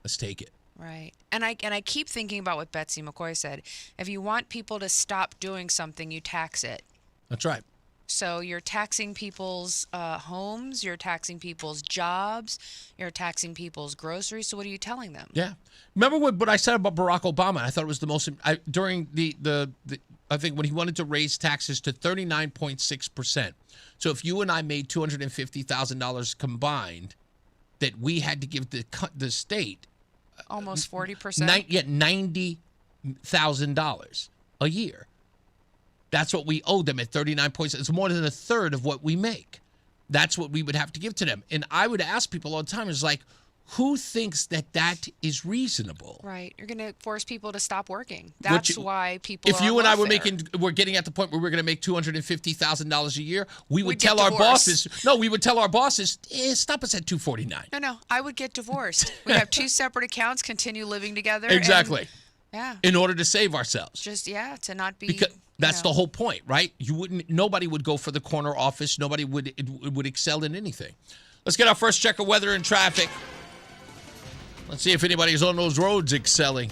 Speaker 12: Let's take it.
Speaker 20: Right. And I keep thinking about what Betsy McCoy said. If you want people to stop doing something, you tax it.
Speaker 12: That's right.
Speaker 20: So you're taxing people's homes, you're taxing people's jobs, you're taxing people's groceries. So what are you telling them?
Speaker 12: Yeah. Remember what I said about Barack Obama? I thought it was the most, during the I think when he wanted to raise taxes to 39.6%. So if you and I made $250,000 combined, that we had to give the state
Speaker 20: Almost 40%.
Speaker 12: $90,000 a year. That's what we owe them at 39 points. It's more than a third of what we make. That's what we would have to give to them. And I would ask people all the time, is like, who thinks that is reasonable?
Speaker 20: Right. You're going to force people to stop working. That's why people
Speaker 12: If
Speaker 20: are
Speaker 12: you
Speaker 20: on
Speaker 12: and I
Speaker 20: welfare.
Speaker 12: we're getting at the point where we're going to make $250,000 a year, we would
Speaker 20: We'd get
Speaker 12: tell our
Speaker 20: divorced.
Speaker 12: bosses, we would tell our bosses, stop us at $249.
Speaker 20: No, I would get divorced. We'd have two separate accounts, continue living together.
Speaker 12: Exactly.
Speaker 20: And, yeah.
Speaker 12: In order to save ourselves.
Speaker 20: Just, to not be.
Speaker 12: Because that's the whole point, right? Nobody would go for the corner office. Nobody would excel in anything. Let's get our first check of weather and traffic. Let's see if anybody's on those roads excelling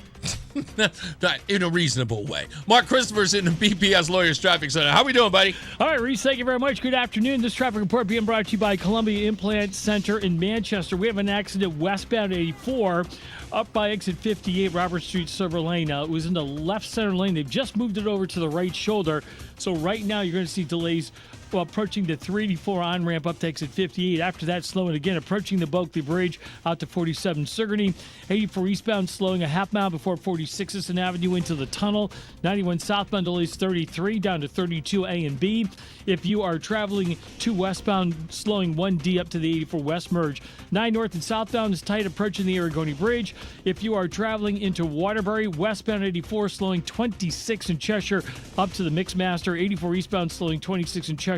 Speaker 12: in a reasonable way. Mark Christopher's in the BPS Lawyers Traffic Center. How we doing, buddy?
Speaker 6: All right, Reese, thank you very much. Good afternoon. This traffic report being brought to you by Columbia Implant Center in Manchester. We have an accident westbound 84 up by exit 58, Robert Street, Silver Lane. It was in the left center lane. They've just moved it over to the right shoulder. So right now you're going to see delays approaching the 384 on-ramp up to exit 58. After that, slowing again, approaching the Bulkley Bridge out to 47 Sigourney. 84 eastbound slowing a half mile before 46th Avenue into the tunnel. 91 southbound delays 33 down to 32 A and B. If you are traveling to westbound, slowing 1D up to the 84 West merge. 9 north and southbound is tight approaching the Aragoni Bridge. If you are traveling into Waterbury, westbound 84 slowing 26 in Cheshire up to the Mixmaster. 84 eastbound slowing 26 in Cheshire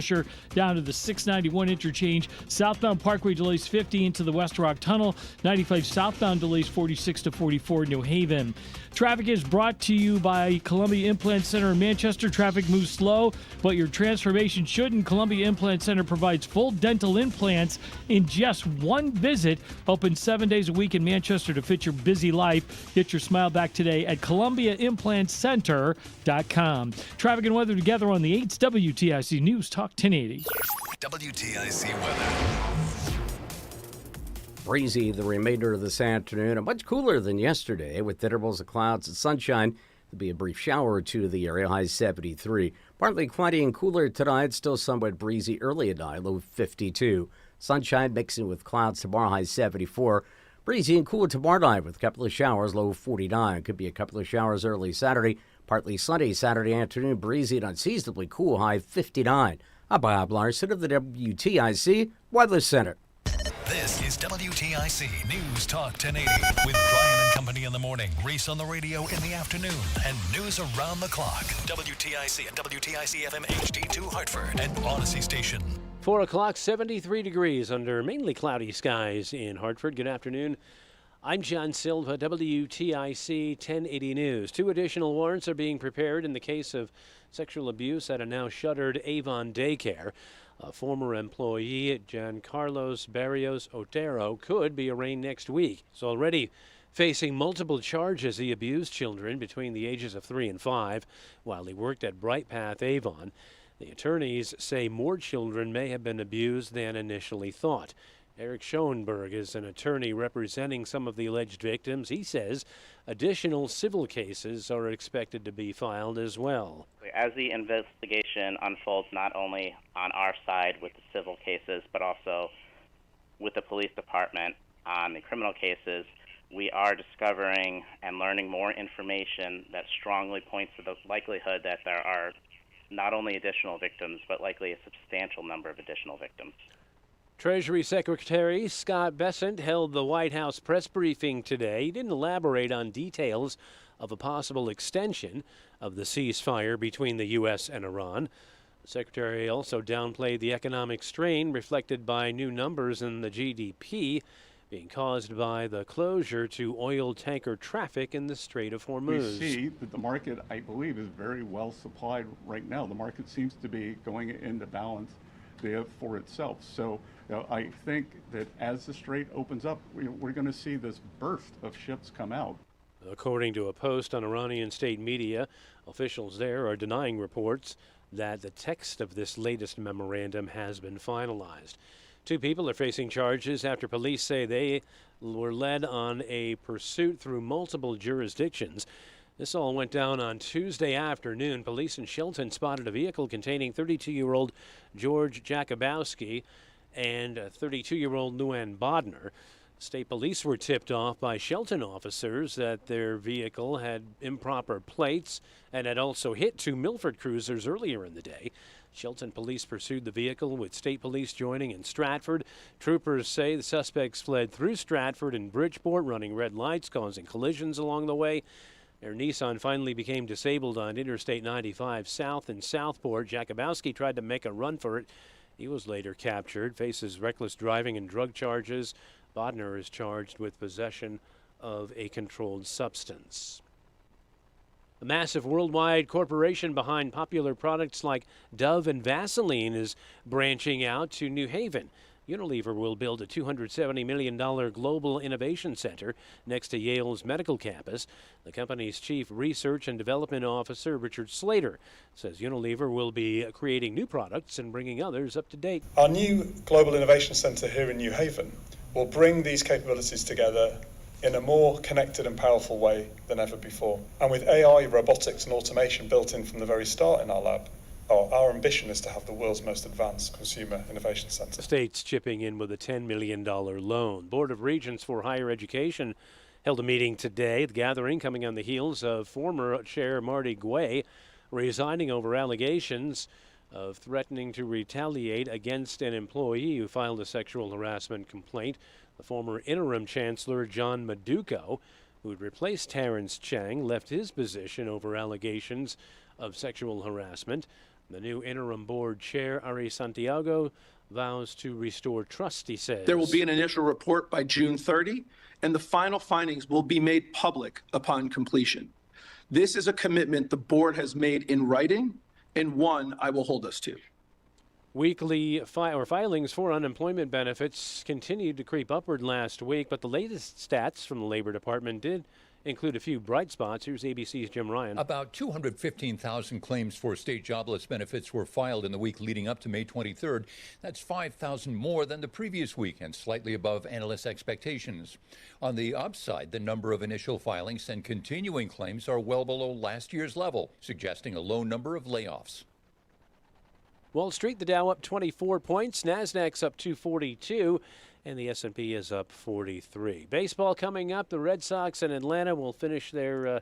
Speaker 6: down to the 691 interchange. Southbound Parkway delays 50 into the West Rock Tunnel. 95 southbound delays 46 to 44 New Haven. Traffic is brought to you by Columbia Implant Center in Manchester. Traffic moves slow, but your transformation shouldn't. Columbia Implant Center provides full dental implants in just one visit. Open 7 days a week in Manchester to fit your busy life. Get your smile back today at ColumbiaImplantCenter.com. Traffic and weather together on the 8th WTIC News Talk 1080.
Speaker 9: WTIC weather.
Speaker 7: Breezy the remainder of this afternoon, and much cooler than yesterday with intervals of clouds and sunshine. There'll be a brief shower or two in the area, high 73. Partly cloudy and cooler tonight, still somewhat breezy early at night, low 52. Sunshine mixing with clouds tomorrow, high 74. Breezy and cool tomorrow night with a couple of showers, low 49. Could be a couple of showers early Saturday. Partly sunny Saturday afternoon, breezy and unseasonably cool, high 59. I'm Bob Larson of the WTIC Weather Center.
Speaker 9: This is WTIC News Talk 1080 with Brian and Company in the morning, Reese on the radio in the afternoon, and news around the clock. WTIC and WTIC FM HD2 Hartford and Odyssey Station.
Speaker 8: 4 o'clock, 73 degrees under mainly cloudy skies in Hartford. Good afternoon. I'm John Silva, WTIC 1080 News. 2 additional warrants are being prepared in the case of sexual abuse at a now shuttered Avon daycare. A former employee, Giancarlos Barrios Otero, could be arraigned next week. He's already facing multiple charges. He abused children between the ages of 3 and 5 while he worked at Bright Path Avon. The attorneys say more children may have been abused than initially thought. Eric Schoenberg is an attorney representing some of the alleged victims. He says additional civil cases are expected to be filed as well.
Speaker 11: As the investigation unfolds, not only on our side with the civil cases, but also with the police department on the criminal cases, we are discovering and learning more information that strongly points to the likelihood that there are not only additional victims, but likely a substantial number of additional victims.
Speaker 8: Treasury Secretary Scott Bessent held the White House press briefing today. He didn't elaborate on details of a possible extension of the ceasefire between the U.S. and Iran. The Secretary also downplayed the economic strain reflected by new numbers in the GDP being caused by the closure to oil tanker traffic in the Strait of Hormuz.
Speaker 17: We see that the market, I believe, is very well supplied right now. The market seems to be going into balance for itself. So I think that as the strait opens up, we're going to see this burst of ships come out.
Speaker 8: According to a post on Iranian state media, officials there are denying reports that the text of this latest memorandum has been finalized. 2 people are facing charges after police say they were led on a pursuit through multiple jurisdictions. This all went down on Tuesday afternoon. Police in Shelton spotted a vehicle containing 32-year-old George Jakubowski and 32-year-old Luann Bodner. State police were tipped off by Shelton officers that their vehicle had improper plates and had also hit 2 Milford cruisers earlier in the day. Shelton police pursued the vehicle, with state police joining in Stratford. Troopers say the suspects fled through Stratford and Bridgeport, running red lights, causing collisions along the way. Their Nissan finally became disabled on Interstate 95 South in Southport. Jakubowski tried to make a run for it. He was later captured, faces reckless driving and drug charges. Bodner is charged with possession of a controlled substance. A massive worldwide corporation behind popular products like Dove and Vaseline is branching out to New Haven. Unilever will build a $270 million global innovation center next to Yale's medical campus. The company's chief research and development officer, Richard Slater, says Unilever will be creating new products and bringing others up to date.
Speaker 18: Our new global innovation center here in New Haven will bring these capabilities together in a more connected and powerful way than ever before. And with AI, robotics and automation built in from the very start in our lab, our ambition is to have the world's most advanced consumer innovation center.
Speaker 8: The state's chipping in with a $10 million loan. Board of Regents for Higher Education held a meeting today. The gathering coming on the heels of former Chair Marty Guay resigning over allegations of threatening to retaliate against an employee who filed a sexual harassment complaint. The former interim chancellor, John Maduco, who had replaced Terrence Chang, left his position over allegations of sexual harassment. The new interim board chair, Ari Santiago, vows to restore trust, he says.
Speaker 21: There will be an initial report by June 30, and the final findings will be made public upon completion. This is a commitment the board has made in writing, and one I will hold us to.
Speaker 8: Weekly filings for unemployment benefits continued to creep upward last week, but the latest stats from the Labor Department did include a few bright spots. Here's ABC's Jim Ryan.
Speaker 23: About 215,000 claims for state jobless benefits were filed in the week leading up to May 23rd. That's 5,000 more than the previous week and slightly above analysts' expectations. On the upside, the number of initial filings and continuing claims are well below last year's level, suggesting a low number of layoffs.
Speaker 8: Wall Street, the Dow up 24 points, Nasdaq's up 242, and the S&P is up 43. Baseball coming up. The Red Sox and Atlanta will finish their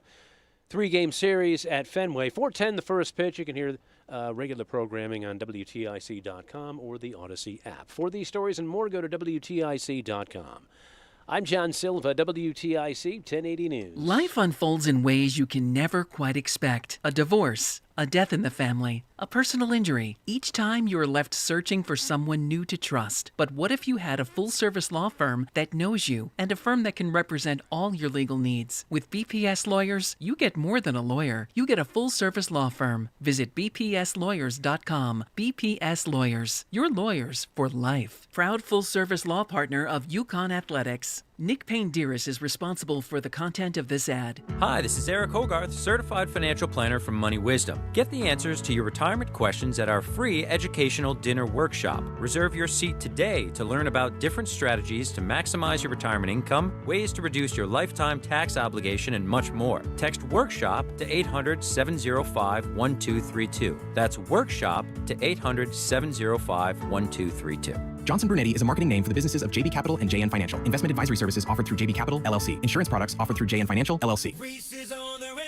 Speaker 8: 3-game series at Fenway. 4:10 the first pitch. You can hear regular programming on WTIC.com or the Odyssey app. For these stories and more, go to WTIC.com. I'm John Silva, WTIC 1080 News.
Speaker 13: Life unfolds in ways you can never quite expect. A divorce, a death in the family, a personal injury. Each time you are left searching for someone new to trust. But what if you had a full-service law firm that knows you and a firm that can represent all your legal needs? With BPS Lawyers, you get more than a lawyer. You get a full-service law firm. Visit bpslawyers.com. BPS Lawyers, your lawyers for life. Proud full-service law partner of Yukon Athletics. Nick Payne-Dearest is responsible for the content of this ad.
Speaker 1: Hi, this is Eric Hogarth, certified financial planner from Money Wisdom. Get the answers to your retirement questions at our free educational dinner workshop. Reserve your seat today to learn about different strategies to maximize your retirement income, ways to reduce your lifetime tax obligation, and much more. Text WORKSHOP to 800-705-1232. That's WORKSHOP to 800-705-1232.
Speaker 3: Johnson Brunetti is a marketing name for the businesses of JB Capital and JN Financial. Investment advisory services offered through JB Capital, LLC. Insurance products offered through JN Financial, LLC.
Speaker 10: Reese is on the radio.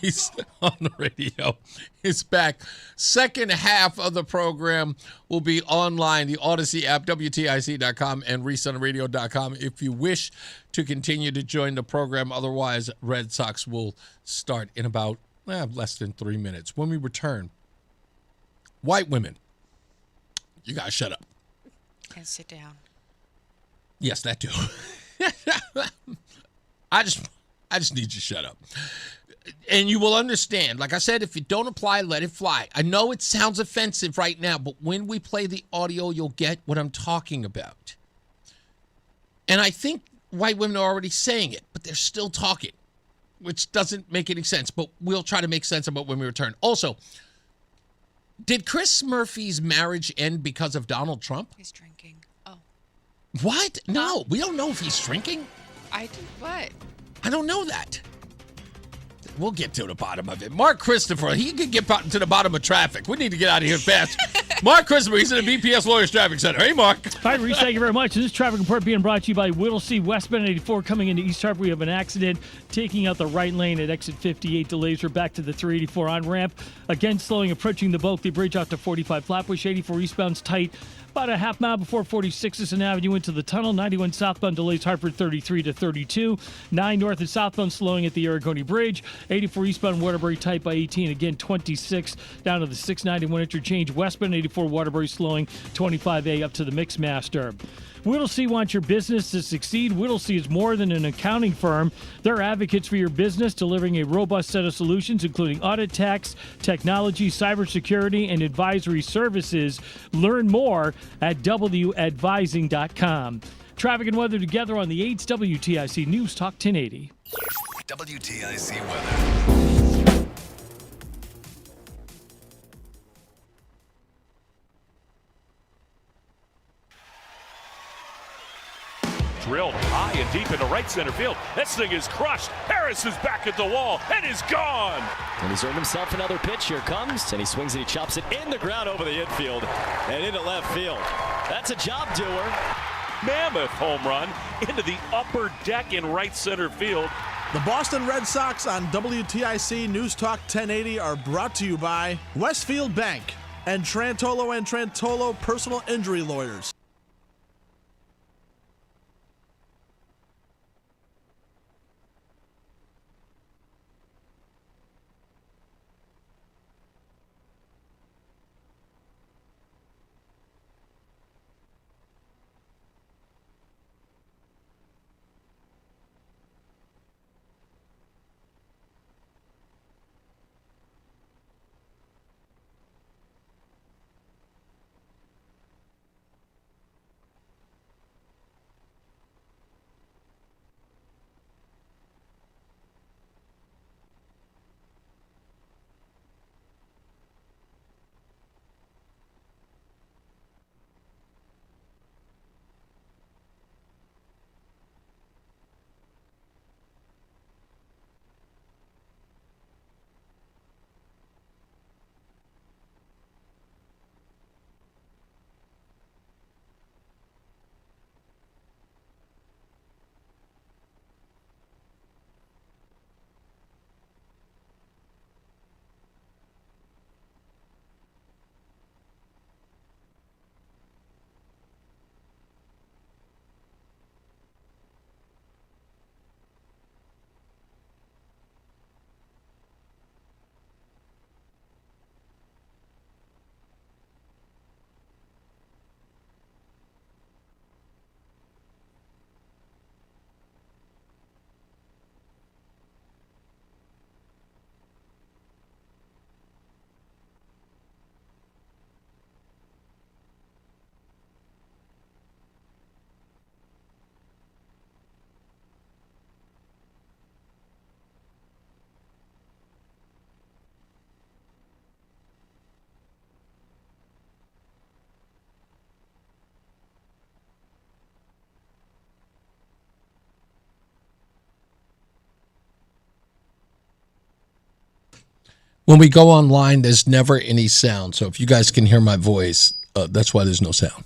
Speaker 12: Reese on the radio is back. Second half of the program will be online, the Odyssey app, WTIC.com and ReeseOnTheRadio.com if you wish to continue to join the program. Otherwise, Red Sox will start in about less than 3 minutes. When we return, white women, you guys shut up.
Speaker 20: And sit down.
Speaker 12: Yes, that too. I just need you to shut up. And you will understand. Like I said, if you don't apply, let it fly. I know it sounds offensive right now, but when we play the audio, you'll get what I'm talking about. And I think white women are already saying it, but they're still talking, which doesn't make any sense. But we'll try to make sense about when we return. Also, did Chris Murphy's marriage end because of Donald Trump?
Speaker 20: He's drinking. Oh.
Speaker 12: What? No, we don't know if he's drinking.
Speaker 20: I do what?
Speaker 12: I don't know that. We'll get to the bottom of it. Mark Christopher, he could get to the bottom of traffic. We need to get out of here fast. Mark Christopher, he's in the BPS Lawyers Traffic Center. Hey, Mark.
Speaker 6: Hi, Reese. Thank you very much. This traffic report being brought to you by Whittlesey. Westbound 84 coming into East Hartford. We have an accident taking out the right lane at exit 58. Delays are back to the 384 on-ramp. Again, slowing, approaching the Bulkley Bridge out to 45 Flatbush. 84 eastbound's tight. About a half mile before 46th Avenue into the tunnel. 91 southbound delays Hartford 33 to 32. 9 north and southbound slowing at the Aragoni Bridge. 84 eastbound Waterbury tight by 18. Again, 26 down to the 691 interchange. Westbound 84 Waterbury slowing 25A up to the Mixmaster. Whittlesey wants your business to succeed. Whittlesey is more than an accounting firm. They're advocates for your business, delivering a robust set of solutions, including audit, tax, technology, cybersecurity, and advisory services. Learn more at WAdvising.com. Traffic and weather together on the 8's WTIC News Talk 1080.
Speaker 9: WTIC weather.
Speaker 15: Drilled high and deep into right center field. This thing is crushed. Harris is back at the wall and is gone.
Speaker 14: And he's earned himself another pitch. Here comes, and he swings and he chops it in the ground over the infield and into left field. That's a job doer.
Speaker 15: Mammoth home run into the upper deck in right center field.
Speaker 16: The Boston Red Sox on WTIC News Talk 1080 are brought to you by Westfield Bank and Trantolo Personal Injury Lawyers.
Speaker 12: When we go online, there's never any sound. So if you guys can hear my voice, that's why there's no sound.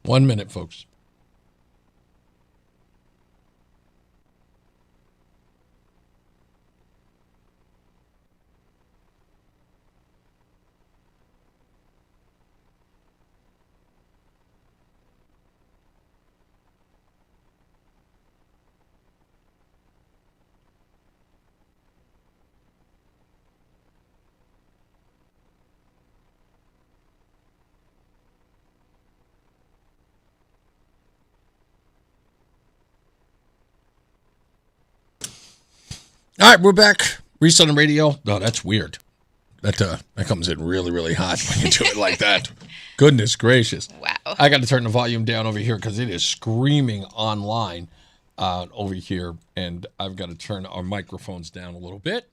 Speaker 12: One minute, folks. All right, we're back. Reese on the radio. No, that's weird. That comes in really, really hot when you do it like that. Goodness gracious.
Speaker 20: Wow.
Speaker 12: I got to turn the volume down over here because it is screaming online over here, and I've got to turn our microphones down a little bit.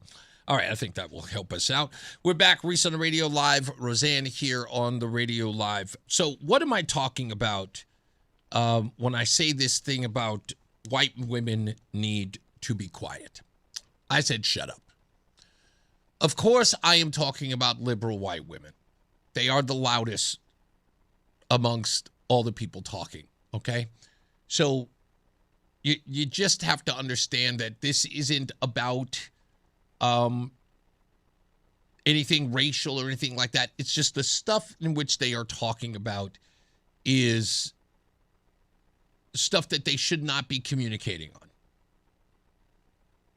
Speaker 12: All right, I think that will help us out. We're back. Reese on the radio live. Rozan here on the radio live. So what am I talking about when I say this thing about white women need to be quiet? I said, shut up. Of course, I am talking about liberal white women. They are the loudest amongst all the people talking, okay? So you just have to understand that this isn't about anything racial or anything like that. It's just the stuff in which they are talking about is stuff that they should not be communicating on.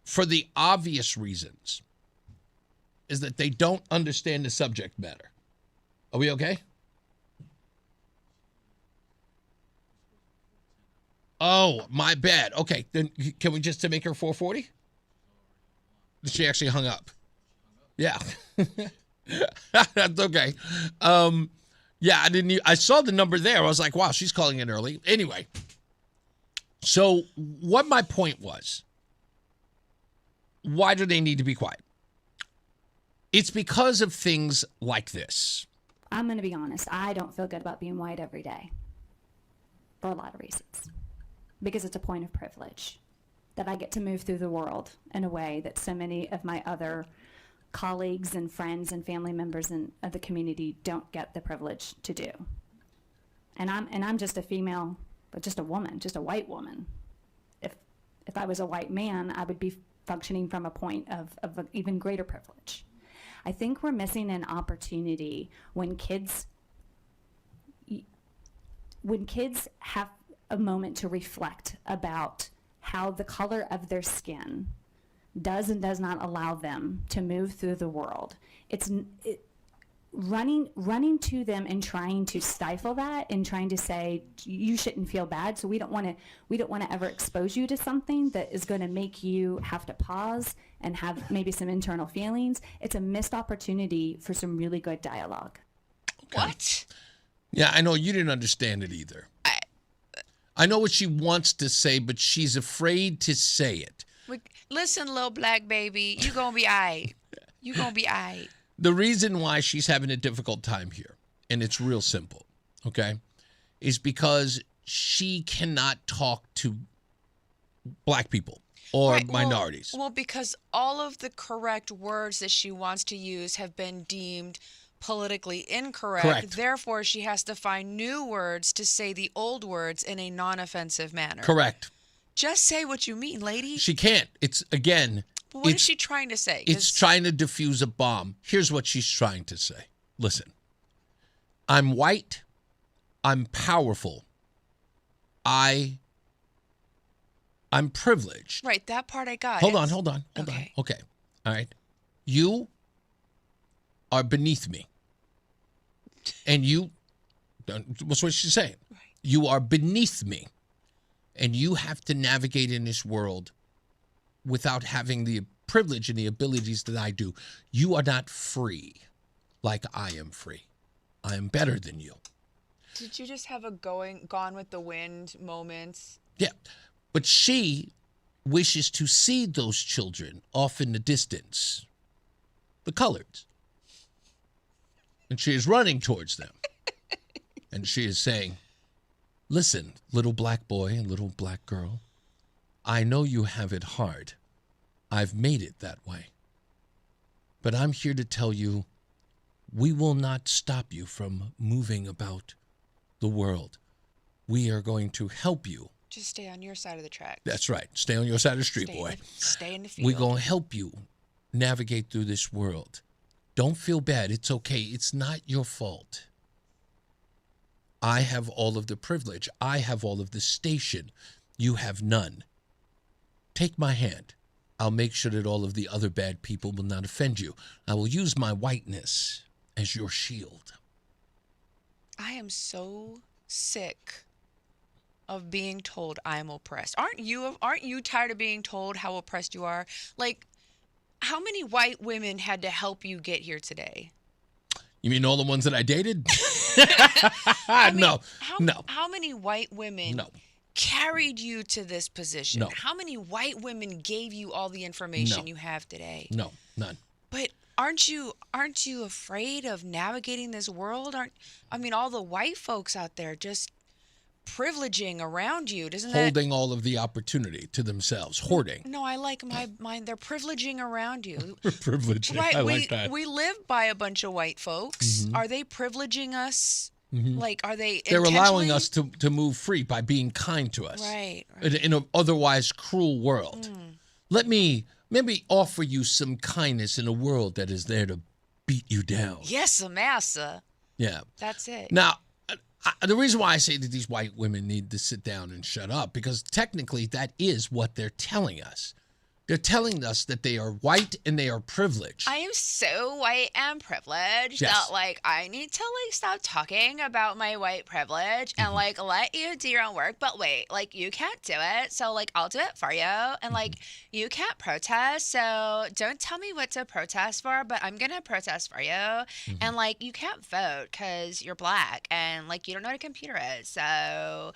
Speaker 12: For the obvious reasons, is that they don't understand the subject matter. Are we okay? Oh, my bad. Okay, then can we just make her 440? She actually hung up. Yeah. That's okay. Yeah, I saw the number there. I was like, wow, she's calling in early. Anyway, so what my point was, why do they need to be quiet? It's because of things like this.
Speaker 2: I'm going to be honest. I don't feel good about being white every day for a lot of reasons. Because it's a point of privilege that I get to move through the world in a way that so many of my other colleagues and friends and family members of the community don't get the privilege to do. And I'm just a female, but just a woman, just a white woman. If I was a white man, I would be functioning from a point of an even greater privilege. I think we're missing an opportunity when kids have a moment to reflect about how the color of their skin does and does not allow them to move through the world. Running to them and trying to stifle that and trying to say you shouldn't feel bad, so we don't want to ever expose you to something that is going to make you have to pause and have maybe some internal feelings. It's a missed opportunity for some really good dialogue.
Speaker 12: Okay. What? Yeah, I know you didn't understand it either. I know what she wants to say, but she's afraid to say it.
Speaker 20: Listen, little black baby, you gonna be all right. You gonna be all right.
Speaker 12: The reason why she's having a difficult time here, and it's real simple, okay, is because she cannot talk to black people or minorities.
Speaker 20: Well, because all of the correct words that she wants to use have been deemed politically incorrect.
Speaker 12: Correct.
Speaker 20: Therefore, she has to find new words to say the old words in a non-offensive manner.
Speaker 12: Correct.
Speaker 20: Just say what you mean, lady.
Speaker 12: She can't. It's, again,
Speaker 20: But what is she trying to say?
Speaker 12: it's trying to defuse a bomb. Here's what she's trying to say. Listen, I'm white. I'm powerful. I'm privileged.
Speaker 20: Right, that part I got.
Speaker 12: Hold on. Okay. All right. You are beneath me. And what's what she's saying? Right. You are beneath me. And you have to navigate in this world without having the privilege and the abilities that I do. You are not free like I am free. I am better than you.
Speaker 20: Did you just have a gone with the wind moment?
Speaker 12: Yeah. But she wishes to see those children off in the distance, the coloreds. And she is running towards them. And she is saying, listen, little black boy and little black girl, I know you have it hard. I've made it that way. But I'm here to tell you, we will not stop you from moving about the world. We are going to help you.
Speaker 20: Just stay on your side of the track.
Speaker 12: That's right. Stay on your side of the street, boy.
Speaker 20: Stay in the field.
Speaker 12: We're going to help you navigate through this world. Don't feel bad. It's okay. It's not your fault. I have all of the privilege. I have all of the station. You have none. Take my hand. I'll make sure that all of the other bad people will not offend you. I will use my whiteness as your shield.
Speaker 20: I am so sick of being told I'm oppressed. Aren't you tired of being told how oppressed you are? Like, how many white women had to help you get here today?
Speaker 12: You mean all the ones that I dated? No.
Speaker 20: How many white women carried you to this position?
Speaker 12: No.
Speaker 20: How many white women gave you all the information you have today?
Speaker 12: No, none.
Speaker 20: But aren't you afraid of navigating this world? All the white folks out there just privileging around you, doesn't that?
Speaker 12: Holding all of the opportunity to themselves, hoarding.
Speaker 20: No, I like my mind. They're privileging around you.
Speaker 12: Privileging.
Speaker 20: Right.
Speaker 12: I like that.
Speaker 20: We live by a bunch of white folks.
Speaker 12: Mhm.
Speaker 20: Are they privileging us?
Speaker 12: Mhm.
Speaker 20: Like, are they?
Speaker 12: They're allowing
Speaker 20: intentionally-
Speaker 12: us to move free by being kind to us.
Speaker 20: Right.
Speaker 12: In an otherwise cruel world. Let me offer you some kindness in a world that is there to beat you down.
Speaker 20: Yes, massa.
Speaker 12: Yeah.
Speaker 20: That's it.
Speaker 12: Now, the reason why I say that these white women need to sit down and shut up, because technically that is what they're telling us. They're telling us that they are white and they are privileged.
Speaker 20: I am so white and privileged
Speaker 12: Yes.
Speaker 20: that I need to stop talking about my white privilege and let you do your own work. But wait, you can't do it, so I'll do it for you. And you can't protest, so don't tell me what to protest for. But I'm gonna protest for you. And you can't vote because you're black and you don't know what a computer is. So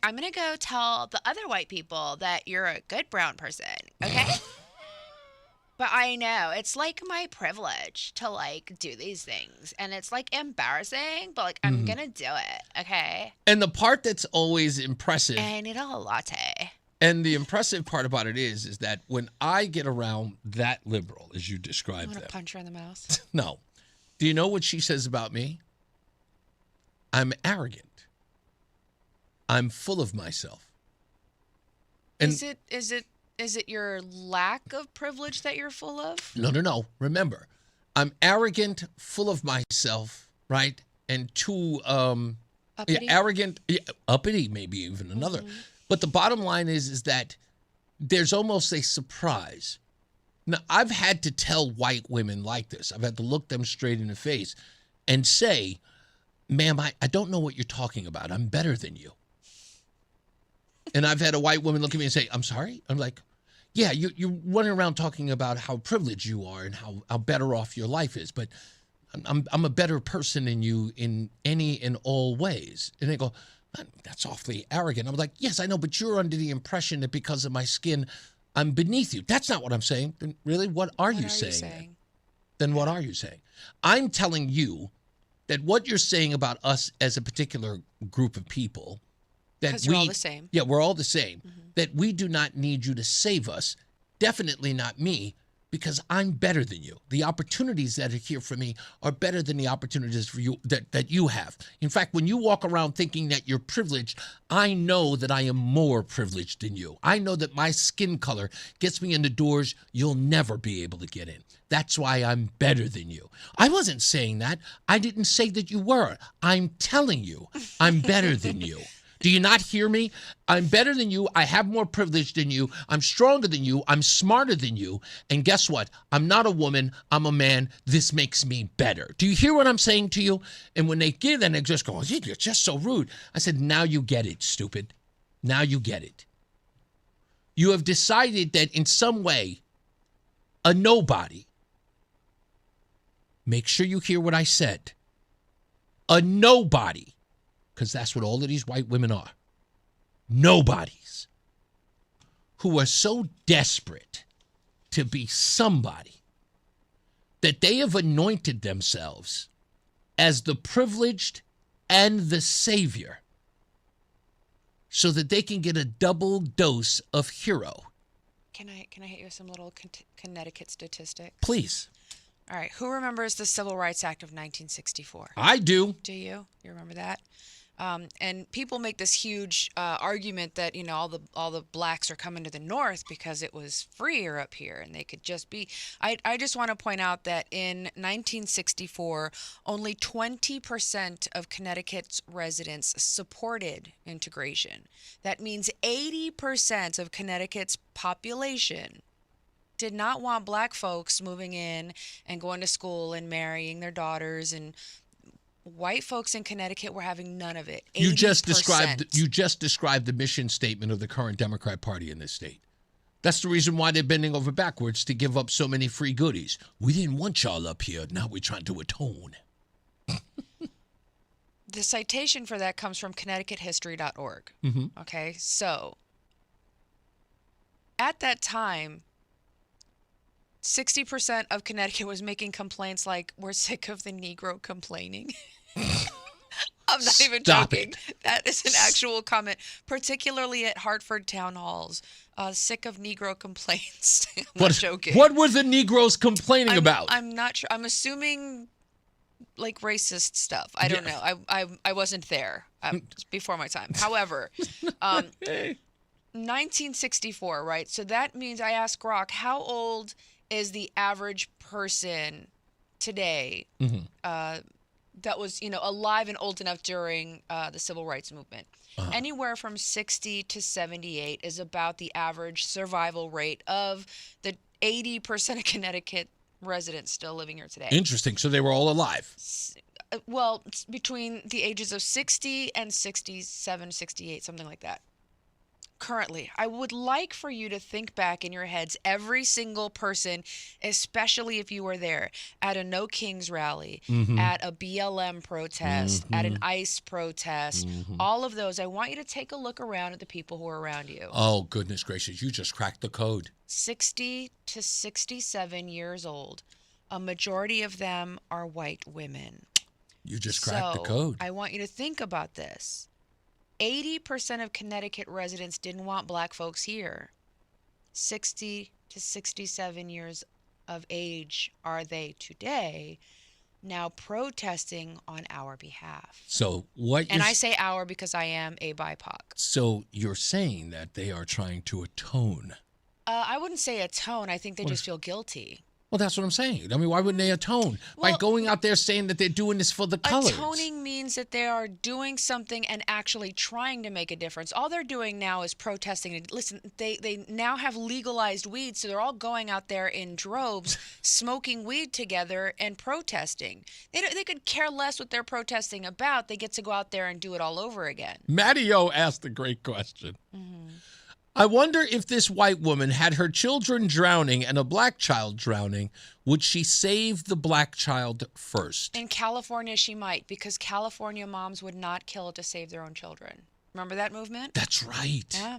Speaker 20: I'm gonna go tell the other white people that you're a good brown person. Okay. But I know it's my privilege to do these things, and it's embarrassing, but I'm gonna do it, okay?
Speaker 12: And the part that's always impressive,
Speaker 20: I need a latte.
Speaker 12: and the impressive part about it is that when I get around that liberal, as you
Speaker 20: I
Speaker 12: described
Speaker 20: want to
Speaker 12: them,
Speaker 20: punch her in the mouth.
Speaker 12: no. Do you know what she says about me? I'm arrogant. I'm full of myself. And
Speaker 20: Is it your lack of privilege that you're full of?
Speaker 12: No. Remember, I'm arrogant, full of myself, right? And too
Speaker 20: Uppity?
Speaker 12: arrogant, uppity, maybe even another. But the bottom line is that there's almost a surprise. Now, I've had to tell white women like this. I've had to look them straight in the face and say, ma'am, I don't know what you're talking about. I'm better than you. And I've had a white woman look at me and say, I'm sorry? I'm like, yeah, you're running around talking about how privileged you are and how better off your life is. But I'm a better person than you in any and all ways. And they go, that's awfully arrogant. I'm like, yes, I know, but you're under the impression that because of my skin, I'm beneath you. That's not what I'm saying. Then really, what are you saying? Then what are you saying? I'm telling you that what you're saying about us as a particular group of people, that
Speaker 20: Because you're all the same.
Speaker 12: Yeah, we're all the same. That we do not need you to save us. Definitely not me, because I'm better than you. The opportunities that are here for me are better than the opportunities for you that you have. In fact, when you walk around thinking that you're privileged, I know that I am more privileged than you. I know that my skin color gets me in the doors you'll never be able to get in. That's why I'm better than you. I wasn't saying that. I didn't say that you were. I'm telling you, I'm better than you. Do you not hear me? I'm better than you. I have more privilege than you. I'm stronger than you. I'm smarter than you. And guess what? I'm not a woman. I'm a man. This makes me better. Do you hear what I'm saying to you? And when they give, then they just go, you're just so rude. I said, now you get it, stupid. Now you get it. You have decided that in some way, a nobody, make sure you hear what I said, a nobody, because that's what all of these white women are. Nobodies who are so desperate to be somebody that they have anointed themselves as the privileged and the savior so that they can get a double dose of hero.
Speaker 20: Can I hit you with some little Connecticut statistics?
Speaker 12: Please.
Speaker 20: All right. Who remembers the Civil Rights Act of 1964?
Speaker 12: I do.
Speaker 20: Do you? You remember that? And people make this huge argument that, all the blacks are coming to the North because it was freer up here and they could just be. I just want to point out that in 1964, only 20% of Connecticut's residents supported integration. That means 80% of Connecticut's population did not want black folks moving in and going to school and marrying their daughters, and white folks in Connecticut were having none of it. 80%.
Speaker 12: You just described the mission statement of the current Democrat Party in this state. That's the reason why they're bending over backwards to give up so many free goodies. We didn't want y'all up here. Now we're trying to atone.
Speaker 20: The citation for that comes from ConnecticutHistory.org.
Speaker 12: Mm-hmm.
Speaker 20: Okay, so at that time, 60% of Connecticut was making complaints like, we're sick of the Negro complaining. I'm not even joking. That is an actual comment, particularly at Hartford town halls. Sick of Negro complaints. I'm not joking.
Speaker 12: What were the Negroes complaining about?
Speaker 20: I'm not sure. I'm assuming like racist stuff. I don't know. I wasn't there. It's before my time. However, 1964, right? So that means I asked Grok, how old is the average person today that was, alive and old enough during the Civil Rights Movement? Anywhere from 60 to 78 is about the average survival rate of the 80% of Connecticut residents still living here today.
Speaker 12: Interesting. So they were all alive.
Speaker 20: Well, it's between the ages of 60 and 67, 68, something like that. Currently, I would like for you to think back in your heads every single person, especially if you were there at a No Kings rally, at a BLM protest, at an ICE protest, all of those. I want you to take a look around at the people who are around you.
Speaker 12: Oh, goodness gracious. You just cracked the code. 60
Speaker 20: to 67 years old. A majority of them are white women.
Speaker 12: You just cracked the code.
Speaker 20: I want you to think about this. 80% of Connecticut residents didn't want black folks here. 60 to 67 years of age are they today, now protesting on our behalf.
Speaker 12: So what?
Speaker 20: And I say our because I am a BIPOC.
Speaker 12: So you're saying that they are trying to atone?
Speaker 20: I wouldn't say atone. I think they just feel guilty.
Speaker 12: Well, that's what I'm saying. I mean, why wouldn't they atone? By going out there saying that they're doing this for the colors.
Speaker 20: Atoning means that they are doing something and actually trying to make a difference. All they're doing now is protesting. Listen, they now have legalized weed, so they're all going out there in droves, smoking weed together and protesting. They could care less what they're protesting about. They get to go out there and do it all over again.
Speaker 12: Matty O asked a great question. I wonder if this white woman had her children drowning and a black child drowning, would she save the black child first?
Speaker 20: In California, she might, because California moms would not kill to save their own children. Remember that movement?
Speaker 12: That's right.
Speaker 20: Yeah.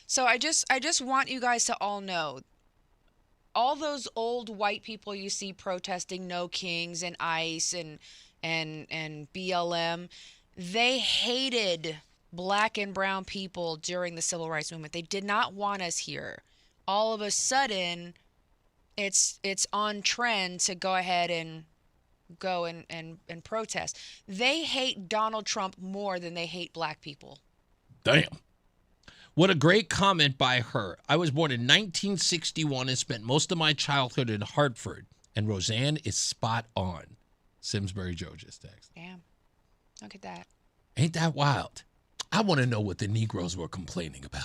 Speaker 20: So I just want you guys to all know, all those old white people you see protesting No Kings and ICE and BLM, they hated black and brown people during the Civil Rights Movement. They did not want us here. All of a sudden, it's on trend to go ahead and go and protest. They hate Donald Trump more than they hate black people.
Speaker 12: Damn. What a great comment by her. I was born in 1961 and spent most of my childhood in Hartford. And Rozan is spot on. Simsbury Joe just texted.
Speaker 20: Damn. Look at that.
Speaker 12: Ain't that wild? I want to know what the Negroes were complaining about.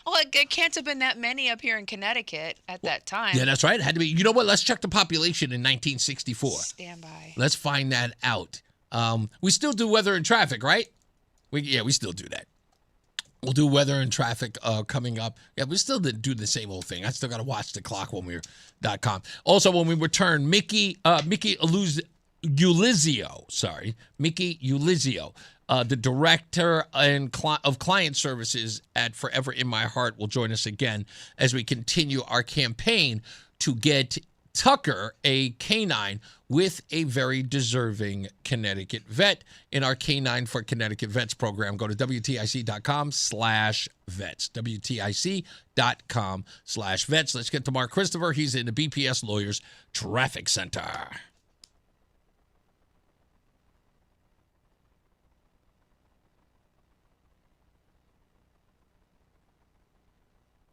Speaker 20: Well, it can't have been that many up here in Connecticut at that time.
Speaker 12: Yeah, that's right. It had to be. You know what? Let's check the population in 1964.
Speaker 20: Stand by.
Speaker 12: Let's find that out. We still do weather and traffic, right? We still do that. We'll do weather and traffic coming up. Yeah, we still do the same old thing. I still got to watch the clock when we're.com. Also, when we return, Mickey Ulizio, the director of client services at Forever in My Heart, will join us again as we continue our campaign to get Tucker a canine with a very deserving Connecticut vet in our Canine for Connecticut Vets program. Go to WTIC.com/vets. WTIC.com/vets. Let's get to Mark Christopher. He's in the BPS Lawyers Traffic Center.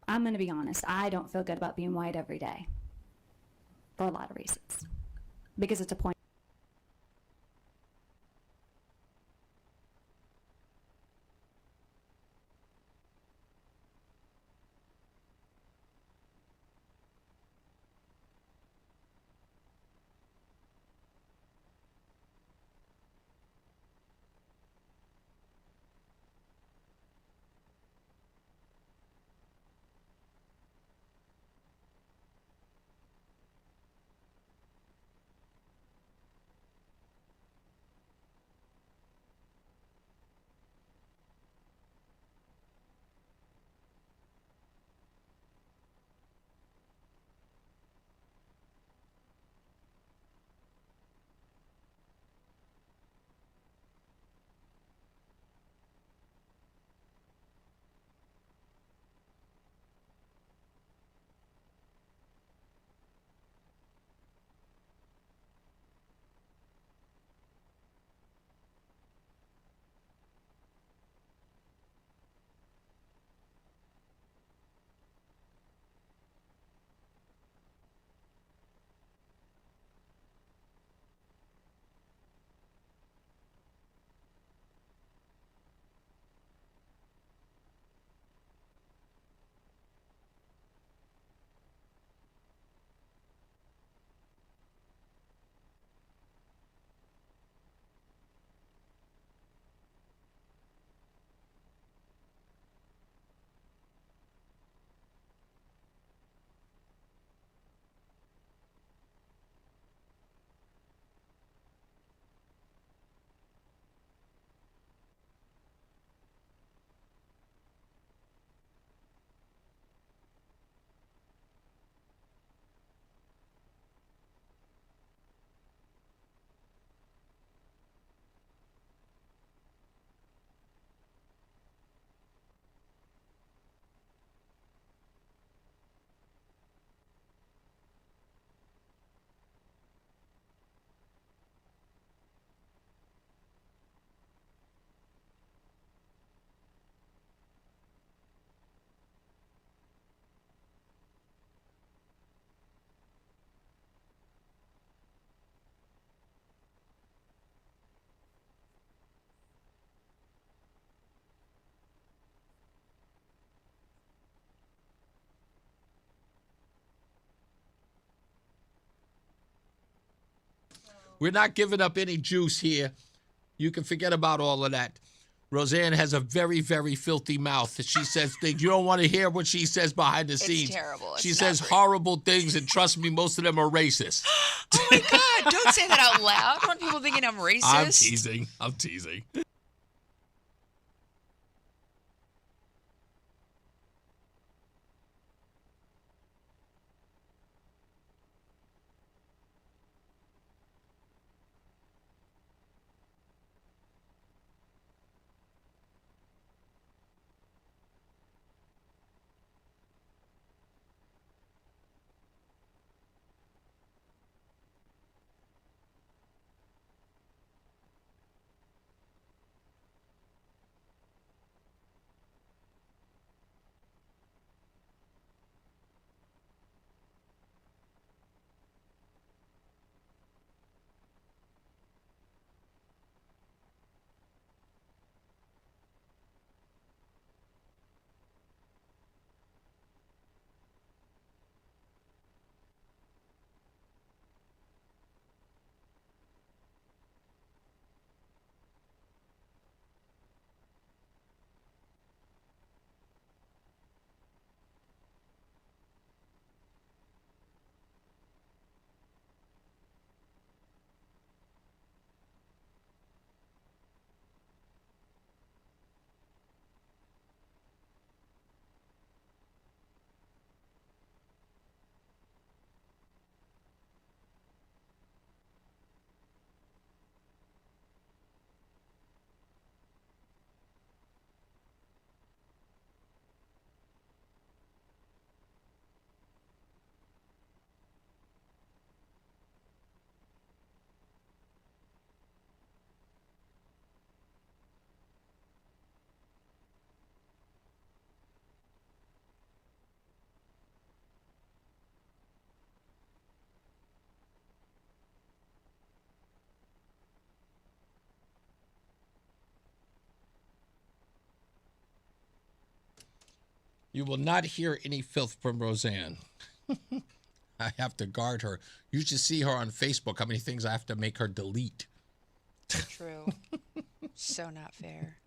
Speaker 2: I'm going to be honest. I don't feel good about being white every day for a lot of reasons. Because it's a point.
Speaker 12: We're not giving up any juice here. You can forget about all of that. Rozan has a very, very filthy mouth. She says things. You don't want to hear what she says behind the scenes.
Speaker 20: It's terrible.
Speaker 12: She says horrible things, and trust me, most of them are racist.
Speaker 20: Oh, my God. Don't say that out loud. I don't want people thinking I'm racist.
Speaker 12: I'm teasing. You will not hear any filth from Rozan. I have to guard her. You should see her on Facebook, how many things I have to make her delete.
Speaker 20: True. So not fair.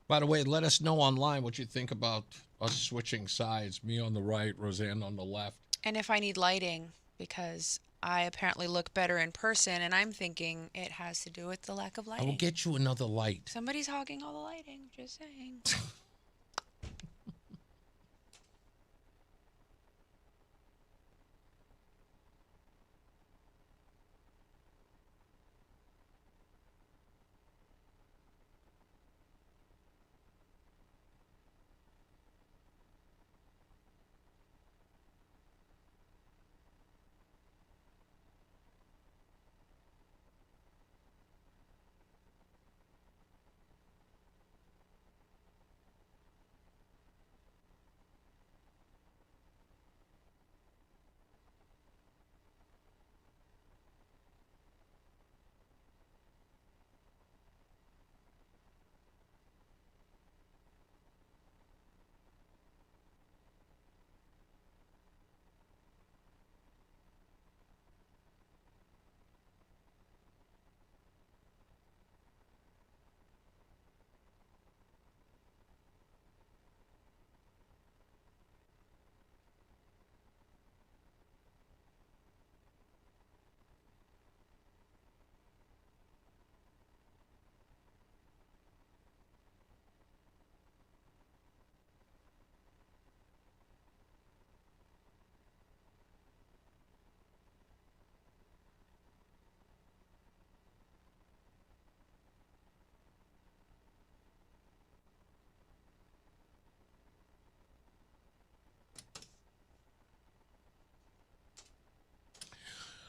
Speaker 12: By the way, let us know online what you think about us switching sides. Me on the right, Rozan on the left.
Speaker 20: And if I need lighting, because I apparently look better in person, and I'm thinking it has to do with the lack of
Speaker 12: I
Speaker 20: lighting.
Speaker 12: will get you another light.
Speaker 20: Somebody's hogging all the lighting, just saying.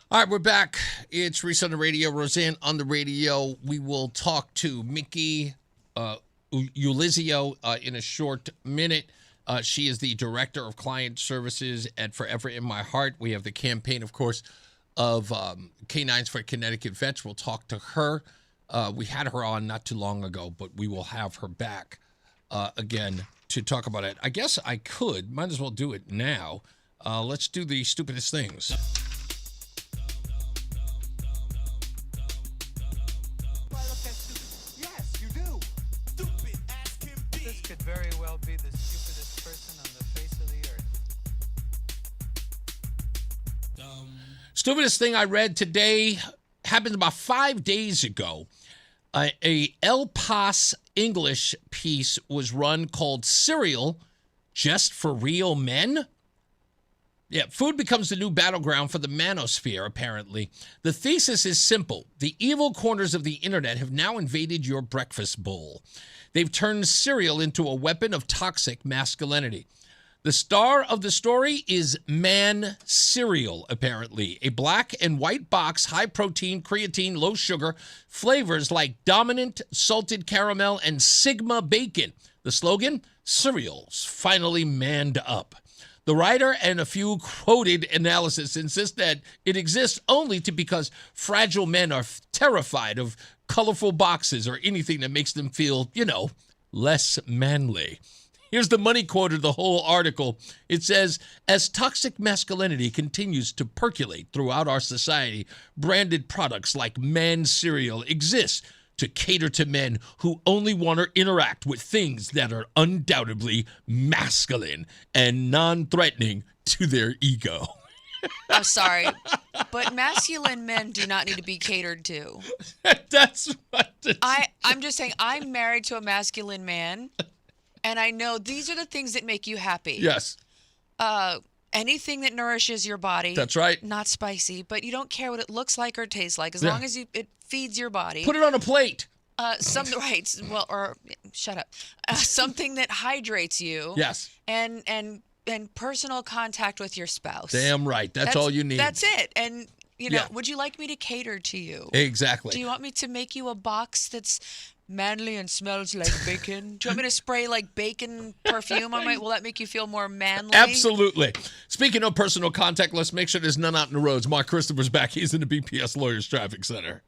Speaker 12: All right, we're back. It's Reese on the radio, Rozan on the radio. We will talk to Mickey Ulizio in a short minute. She is the Director of Client Services at Forever in My Heart. We have the campaign, of course, of Canines for Connecticut Vets. We'll talk to her. We had her on not too long ago, but we will have her back again to talk about it. I guess I could. Might as well do it now. Let's do the stupidest things.
Speaker 4: This could very well be the stupidest person on the face of the earth.
Speaker 12: Stupidest thing I read today happened about 5 days ago. A El Pas English piece was run called Cereal Just for Real Men? Yeah, food becomes the new battleground for the manosphere, apparently. The thesis is simple. The evil corners of the internet have now invaded your breakfast bowl. They've turned cereal into a weapon of toxic masculinity. The star of the story is Man Cereal, apparently. A black and white box, high protein, creatine, low sugar, flavors like Dominant, Salted Caramel, and Sigma Bacon. The slogan, Cereals finally manned up. The writer and a few quoted analysis insist that it exists only because fragile men are terrified of colorful boxes or anything that makes them feel, less manly. Here's the money quote of the whole article. It says, as toxic masculinity continues to percolate throughout our society, branded products like Man Cereal exist to cater to men who only want to interact with things that are undoubtedly masculine and non-threatening to their ego.
Speaker 20: I'm sorry, but masculine men do not need to be catered to.
Speaker 12: That's what
Speaker 20: I'm just saying, I'm married to a masculine man, and I know these are the things that make you happy.
Speaker 12: Yes.
Speaker 20: Anything that nourishes your body.
Speaker 12: That's right.
Speaker 20: Not spicy, but you don't care what it looks like or tastes like, as
Speaker 12: Yeah.
Speaker 20: long as it feeds your body.
Speaker 12: Put it on a plate.
Speaker 20: Shut up. Something that hydrates you.
Speaker 12: Yes.
Speaker 20: And personal contact with your spouse.
Speaker 12: Damn right. That's all you need.
Speaker 20: That's it. And
Speaker 12: Yeah.
Speaker 20: would you like me to cater to you?
Speaker 12: Exactly.
Speaker 20: Do you want me to make you a box that's manly and smells like bacon. Do you want me to spray like bacon perfume on my? Will that make you feel more manly?
Speaker 12: Absolutely. Speaking of personal contact, let's make sure there's none out in the roads. Mark Christopher's back. He's in the BPS Lawyers Traffic Center.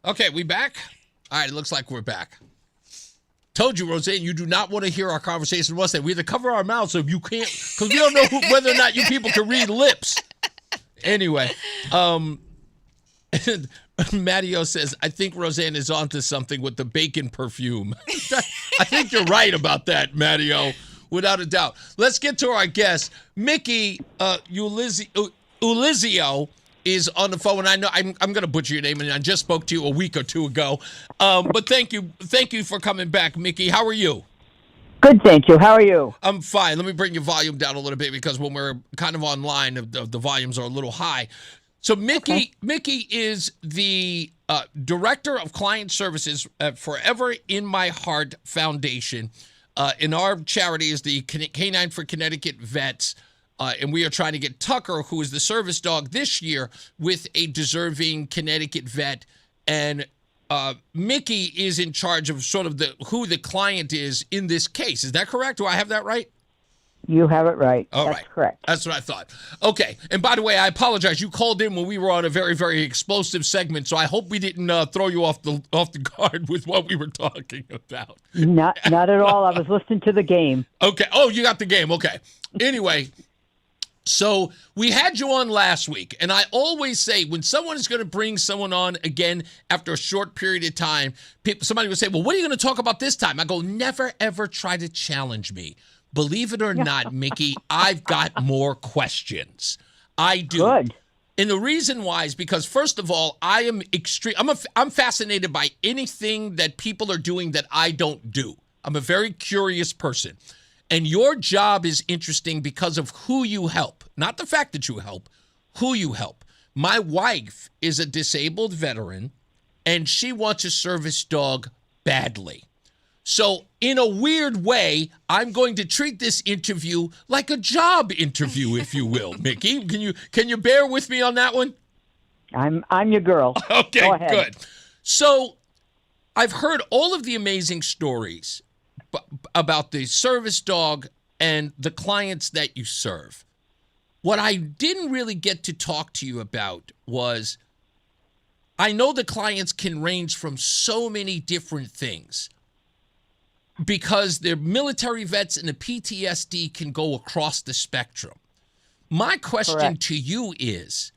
Speaker 12: Okay, we back? All right, it looks like we're back. Told you, Rozan, you do not want to hear our conversation once. We have to cover our mouths so you can't, because we don't know whether or not you people can read lips. Anyway, Matteo says, I think Rozan is onto something with the bacon perfume. I think you're right about that, Matteo, without a doubt. Let's get to our guest. Mickey Ulizio is on the phone, and I know I'm going to butcher your name, and I just spoke to you a week or two ago. But thank you for coming back, Mickey. How are you?
Speaker 5: Good, thank you. How are you?
Speaker 12: I'm fine. Let me bring your volume down a little bit because when we're kind of online, the volumes are a little high. So Mickey is the Director of Client Services at Forever in My Heart Foundation. And our charity is the Canine for Connecticut Vets. And we are trying to get Tucker, who is the service dog this year, with a deserving Connecticut vet. And Mickey is in charge of sort of who the client is in this case. Is that correct? Do I have that right?
Speaker 5: You have it right.
Speaker 12: All
Speaker 5: That's
Speaker 12: right.
Speaker 5: correct.
Speaker 12: That's what I thought. Okay. And by the way, I apologize. You called in when we were on a very, very explosive segment, so I hope we didn't throw you off the guard with what we were talking about.
Speaker 5: Not at all. I was listening to the game.
Speaker 12: Okay. Oh, you got the game. Okay. Anyway, so we had you on last week, and I always say when someone is going to bring someone on again after a short period of time, somebody would say, well, what are you going to talk about this time? I go, never, ever try to challenge me. Believe it or not, Mickey, I've got more questions. I do.
Speaker 5: Good.
Speaker 12: And the reason why is because, first of all, I'm fascinated by anything that people are doing that I don't do. I'm a very curious person. And your job is interesting because of who you help. Not the fact that you help, who you help. My wife is a disabled veteran, and she wants a service dog badly. So in a weird way, I'm going to treat this interview like a job interview, if you will. Mickey, can you bear with me on that one?
Speaker 5: I'm your girl.
Speaker 12: Okay,
Speaker 5: Go ahead.
Speaker 12: Good. So I've heard all of the amazing stories about the service dog and the clients that you serve. What I didn't really get to talk to you about was I know the clients can range from so many different things. Because they're military vets and the PTSD can go across the spectrum. My question to you is,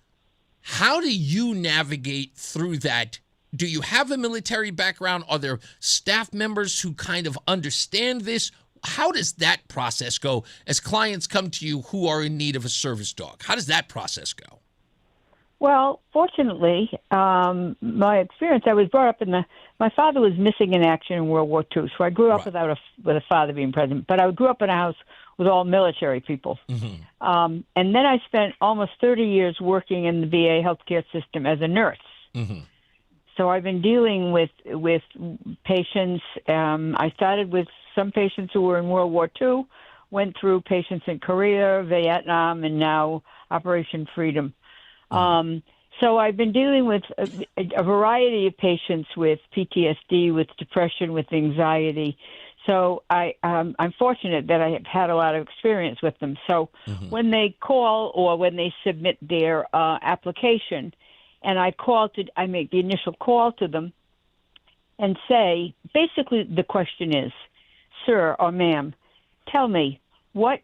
Speaker 12: how do you navigate through that? Do you have a military background? Are there staff members who kind of understand this? How does that process go as clients come to you who are in need of a service dog? How does that process go?
Speaker 5: Well, fortunately, my experience, I was brought up my father was missing in action in World War II, so I grew up with a father being present, but I grew up in a house with all military people. Mm-hmm. And then I spent almost 30 years working in the VA healthcare system as a nurse. Mm-hmm. So I've been dealing with patients. I started with some patients who were in World War II, went through patients in Korea, Vietnam, and now Operation Freedom. So I've been dealing with a variety of patients with PTSD, with depression, with anxiety. So I'm fortunate that I have had a lot of experience with them. So when they call or when they submit their application, and I make the initial call to them and say, basically the question is, sir or ma'am, tell me, what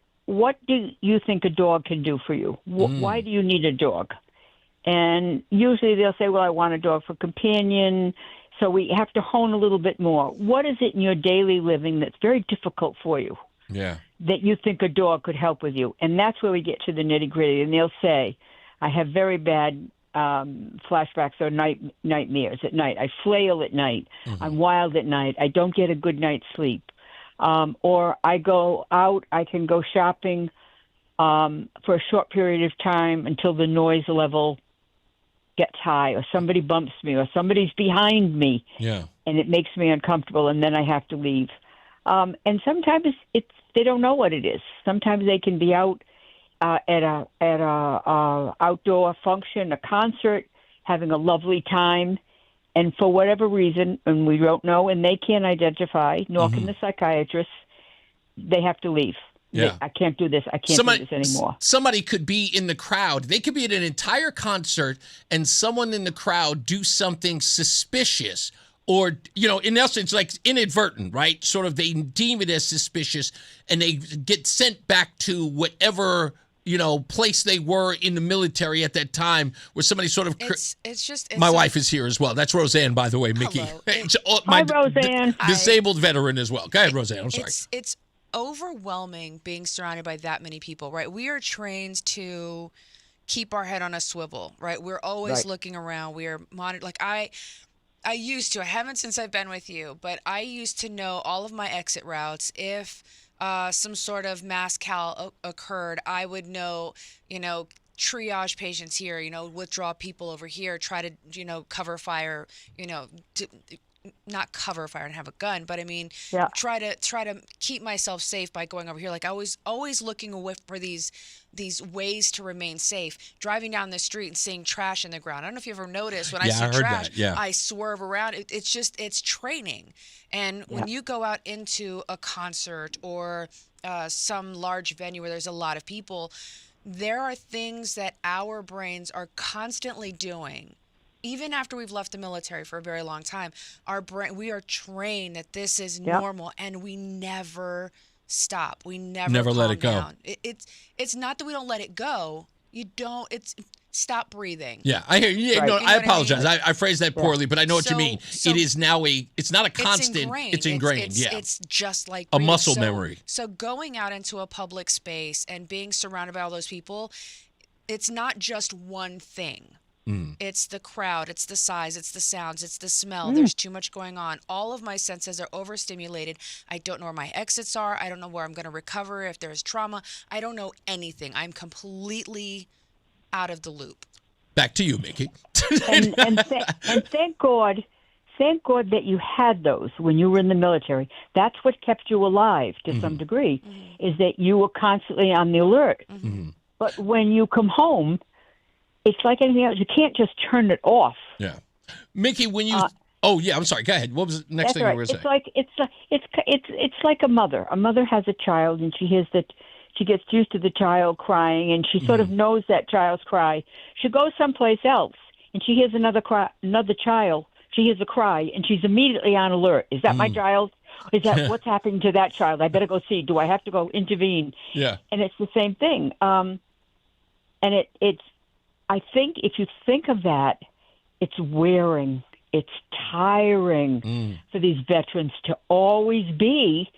Speaker 5: do you think a dog can do for you? Why do you need a dog? And usually they'll say, well, I want a dog for companion. So we have to hone a little bit more. What is it in your daily living that's very difficult for you?
Speaker 12: Yeah.
Speaker 5: That you think a dog could help with you? And that's where we get to the nitty-gritty. And they'll say, I have very bad flashbacks or nightmares at night. I flail at night. I'm wild at night. I don't get a good night's sleep. Or I go out, I can go shopping for a short period of time until the noise level gets high, or somebody bumps me, or somebody's behind me, and it makes me uncomfortable, and then I have to leave. And sometimes they don't know what it is. Sometimes they can be out at a outdoor function, a concert, having a lovely time, and for whatever reason, and we don't know, and they can't identify, nor can the psychiatrist, they have to leave.
Speaker 12: Yeah.
Speaker 5: I can't do this. I can't do this anymore.
Speaker 12: Somebody could be in the crowd. They could be at an entire concert and someone in the crowd do something suspicious or, in essence, like inadvertent, right? Sort of they deem it as suspicious and they get sent back to whatever, place they were in the military at that time where somebody sort of...
Speaker 20: It's
Speaker 12: my wife is here as well. That's Rozan, by the way, Mickey.
Speaker 5: Hi, Rozan.
Speaker 12: Disabled veteran as well. Go ahead, Rozan. I'm sorry.
Speaker 20: It's overwhelming being surrounded by that many people, right? We are trained to keep our head on a swivel, right? We're always looking around. We are monitored. Like I used to, I haven't since I've been with you, but I used to know all of my exit routes. If some sort of mass cal occurred, I would know, triage patients here, withdraw people over here, try to, cover fire, not cover fire and have a gun, but I mean, try to keep myself safe by going over here. Like I was always looking away for these ways to remain safe. Driving down the street and seeing trash in the ground. I don't know if you ever noticed when I see trash, I swerve around. It's training. And when you go out into a concert or some large venue where there's a lot of people, there are things that our brains are constantly doing. Even after we've left the military for a very long time, we are trained that this is normal, and we never stop. We never
Speaker 12: let it go.
Speaker 20: Down. It's not that we don't let it go. It's stop breathing.
Speaker 12: Yeah, I hear you.
Speaker 20: Right.
Speaker 12: No,
Speaker 20: You know
Speaker 12: I
Speaker 20: what I
Speaker 12: apologize.
Speaker 20: mean?
Speaker 12: I phrased that poorly, but I know what you mean. It is now it's not a constant. It's ingrained.
Speaker 20: It's just like
Speaker 12: a
Speaker 20: breathing.
Speaker 12: muscle memory.
Speaker 20: So going out into a public space and being surrounded by all those people, it's not just one thing. It's the crowd, it's the size, it's the sounds, it's the smell. There's too much going on. All of my senses are overstimulated. I don't know where my exits are. I don't know where I'm going to recover if there's trauma. I don't know anything. I'm completely out of the loop.
Speaker 12: Back to you, Mickey.
Speaker 5: and thank God that you had those when you were in the military. That's what kept you alive to some degree, is that you were constantly on the alert. But when you come home, it's like anything else. You can't just turn it off.
Speaker 12: Yeah, Mickey, when you I'm sorry. Go ahead. What was the next thing you were saying?
Speaker 5: It's like a mother. A mother has a child, and she hears that she gets used to the child crying, and she sort of knows that child's cry. She goes someplace else, and she hears another child. She hears a cry, and she's immediately on alert. Is that my child? Is that what's happening to that child? I better go see. Do I have to go intervene?
Speaker 12: Yeah.
Speaker 5: And it's the same thing. And it's. I think if you think of that, it's wearing, it's tiring for these veterans to always be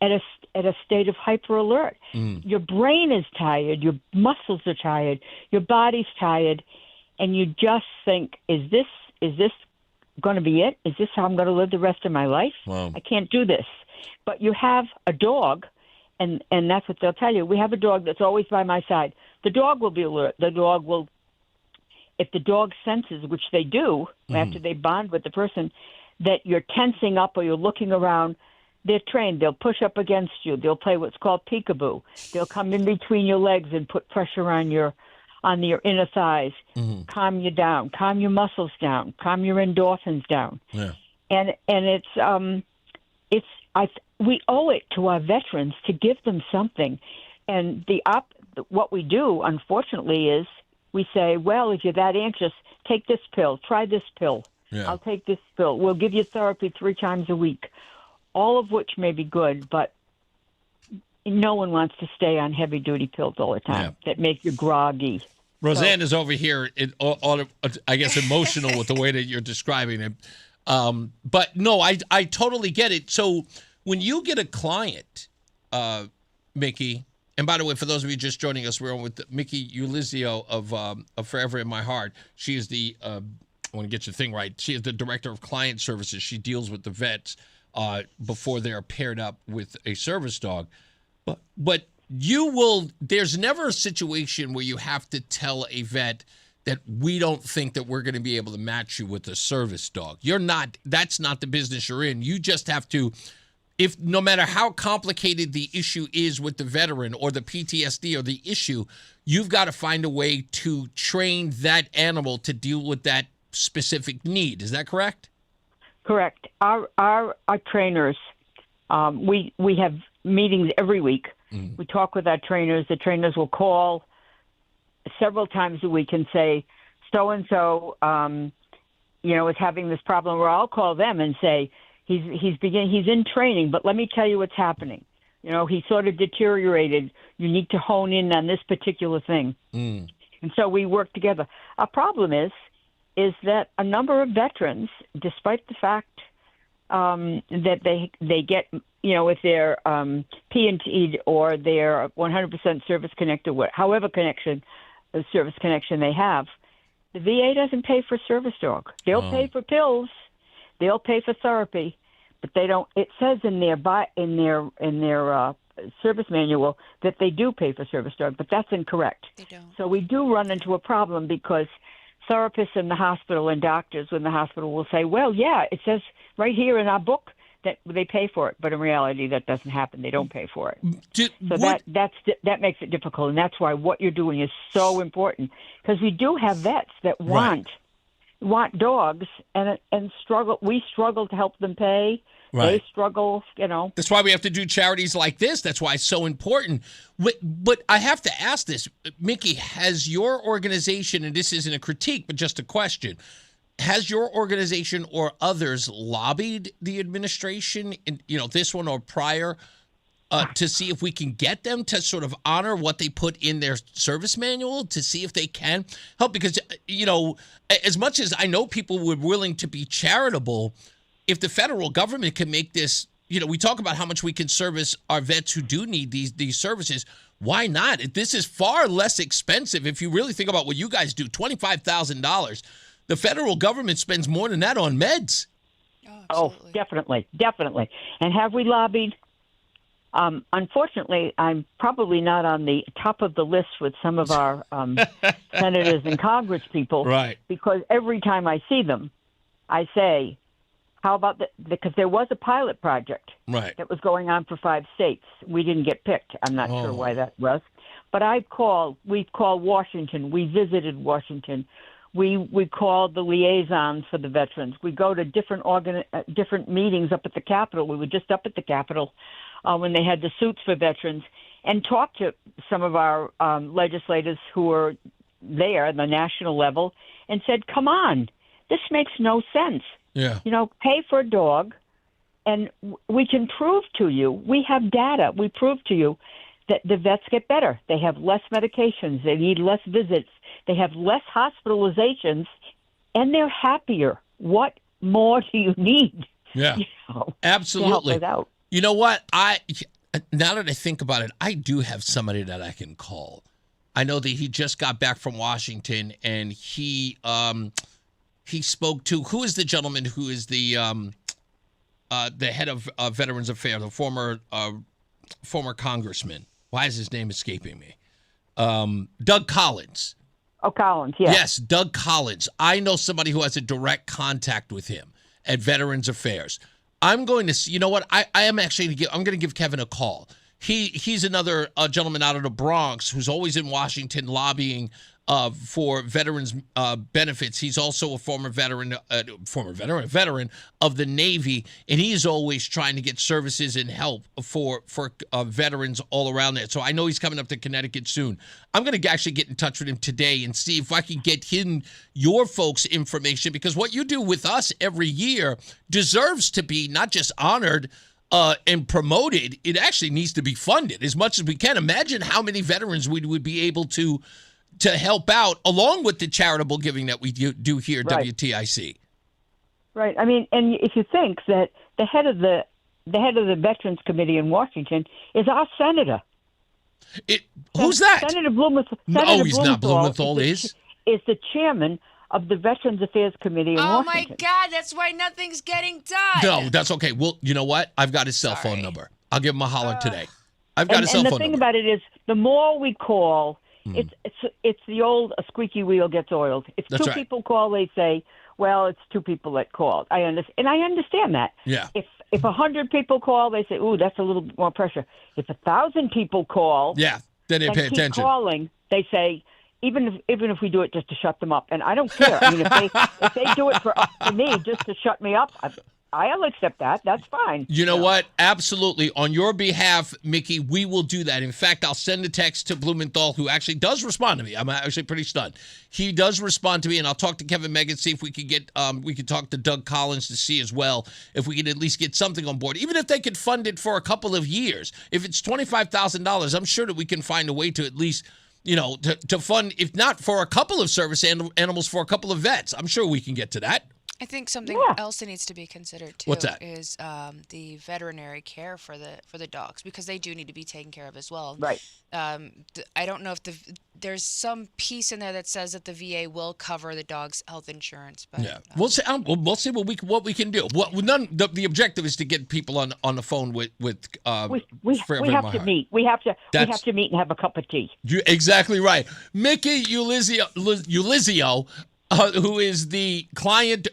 Speaker 5: at a state of hyper alert. Your brain is tired, your muscles are tired, your body's tired, and you just think, is this going to be it? Is this how I'm going to live the rest of my life?
Speaker 12: Wow.
Speaker 5: I can't do this. But you have a dog, and that's what they'll tell you. We have a dog that's always by my side. The dog will be alert. The dog will. If the dog senses, which they do after they bond with the person, that you're tensing up or you're looking around, they're trained. They'll push up against you. They'll play what's called peekaboo. They'll come in between your legs and put pressure on your inner thighs, calm you down, calm your muscles down, calm your endorphins down.
Speaker 12: Yeah.
Speaker 5: And we owe it to our veterans to give them something. And what we do, unfortunately, is we say, well, if you're that anxious, take this pill. Try this pill.
Speaker 12: Yeah.
Speaker 5: I'll take this pill. We'll give you therapy 3 times a week, all of which may be good, but no one wants to stay on heavy-duty pills all the time that make you groggy.
Speaker 12: Rozan is over here, I guess, emotional with the way that you're describing it. But no, I totally get it. So when you get a client, Mickey, and by the way, for those of you just joining us, we're on with Mickey Ulizio of Forever in My Heart. She is I want to get your thing right. She is the director of client services. She deals with the vets before they're paired up with a service dog. But there's never a situation where you have to tell a vet that we don't think that we're going to be able to match you with a service dog. That's not the business you're in. You just have to, no matter how complicated the issue is with the veteran or the PTSD or the issue, you've got to find a way to train that animal to deal with that specific need. Is that correct?
Speaker 5: Correct. Our trainers, we have meetings every week. We talk with our trainers. The trainers will call several times a week and say, so-and-so, is having this problem. Or I'll call them and say, he's in training, but let me tell you what's happening. He sort of deteriorated. You need to hone in on this particular thing. And so we work together. Our problem is that a number of veterans, despite the fact that they get, if they're P&T'd or they're 100% service connected, however service connection they have, the VA doesn't pay for service dog. They'll pay for pills, they'll pay for therapy, but they don't. It says in their service manual that they do pay for service dog, but that's incorrect.
Speaker 20: They don't.
Speaker 5: So we do run into a problem because therapists in the hospital and doctors in the hospital will say, well, yeah, it says right here in our book that they pay for it, but in reality that doesn't happen. They don't pay for it. That makes it difficult, and that's why what you're doing is so important, because we do have vets that want dogs and struggle. We struggle to help them pay.
Speaker 12: Right.
Speaker 5: They struggle,
Speaker 12: That's why we have to do charities like this. That's why it's so important. But I have to ask this, Mickey, has your organization, and this isn't a critique, but just a question, has your organization or others lobbied the administration, this one or prior, to see if we can get them to sort of honor what they put in their service manual, to see if they can help? Because, as much as I know people were willing to be charitable, if the federal government can make this, we talk about how much we can service our vets who do need these services. Why not? This is far less expensive. If you really think about what you guys do, $25,000. The federal government spends more than that on meds.
Speaker 5: Oh, definitely. And have we lobbied? Unfortunately, I'm probably not on the top of the list with some of our senators and Congress people.
Speaker 12: Right.
Speaker 5: Because every time I see them, I say, how about because there was a pilot project that was going on for 5 states. We didn't get picked. I'm not sure why that was. But we've called Washington. We visited Washington. We called the liaisons for the veterans. We go to different meetings up at the Capitol. We were just up at the Capitol when they had the suits for veterans, and talked to some of our legislators who were there at the national level and said, come on, this makes no sense.
Speaker 12: Yeah.
Speaker 5: Pay for a dog, and we can prove to you, we have data, we prove to you that the vets get better. They have less medications. They need less visits. They have less hospitalizations, and they're happier. What more do you need?
Speaker 12: Yeah, absolutely.
Speaker 5: To help it out.
Speaker 12: You know what? Now that I think about it, I do have somebody that I can call. I know that he just got back from Washington, and he spoke to, who is the gentleman who is the head of Veterans Affairs, the former congressman. Why is his name escaping me? Doug Collins.
Speaker 5: Oh, Collins, yes.
Speaker 12: Yes, Doug Collins. I know somebody who has a direct contact with him at Veterans Affairs. I'm going to see, you know what? I'm going to give Kevin a call. He's another gentleman out of the Bronx who's always in Washington lobbying for veterans benefits. He's also a former veteran of the Navy, and he's always trying to get services and help for veterans all around there. So I know he's coming up to Connecticut soon. I'm going to actually get in touch with him today and see if I can get him your folks' information, because what you do with us every year deserves to be not just honored and promoted. It actually needs to be funded as much as we can. Imagine how many veterans we would be able to help out, along with the charitable giving that we do here at WTIC. Right.
Speaker 5: I mean, and if you think that the head of the Veterans Committee in Washington is our senator.
Speaker 12: Who's that?
Speaker 5: Senator Blumenthal.
Speaker 12: He's not. Blumenthal is
Speaker 5: the chairman of the Veterans Affairs Committee in Washington.
Speaker 20: Oh, my God. That's why nothing's getting done.
Speaker 12: No, that's okay. Well, you know what? I've got his cell phone number. I'll give him a holler today. I've got his cell phone number.
Speaker 5: And the thing about it is, the more we call, it's the old, a squeaky wheel gets oiled. If
Speaker 12: That's
Speaker 5: two
Speaker 12: right.
Speaker 5: people call, they say, well, it's 2 people that called. I understand that.
Speaker 12: Yeah.
Speaker 5: If 100 people call, they say, ooh, that's a little bit more pressure. If 1,000 people call,
Speaker 12: then they
Speaker 5: and
Speaker 12: pay
Speaker 5: keep
Speaker 12: attention.
Speaker 5: calling, they say, even if we do it just to shut them up, and I don't care. I mean, if they do it for me just to shut me up, I'll accept that. That's fine.
Speaker 12: You know what? Absolutely. On your behalf, Mickey, we will do that. In fact, I'll send a text to Blumenthal, who actually does respond to me. I'm actually pretty stunned. He does respond to me, and I'll talk to Kevin Megan, see if we could get we could talk to Doug Collins to see as well if we could at least get something on board, even if they could fund it for a couple of years. If it's $25,000, I'm sure that we can find a way to at least, to fund, if not for a couple of service animals, for a couple of vets. I'm sure we can get to that.
Speaker 20: I think something else that needs to be considered too
Speaker 12: What's that?
Speaker 20: is the veterinary care for the dogs, because they do need to be taken care of as well.
Speaker 5: Right.
Speaker 20: I don't know if there's some piece in there that says that the VA will cover the dog's health insurance. But
Speaker 12: Yeah, we'll see. We'll see what we can do. The objective is to get people on the phone with
Speaker 5: we
Speaker 12: Forever in
Speaker 5: have
Speaker 12: My
Speaker 5: to
Speaker 12: Heart.
Speaker 5: meet. We have to meet and have a cup of tea.
Speaker 12: You're exactly right. Mickey Ulizio, who is the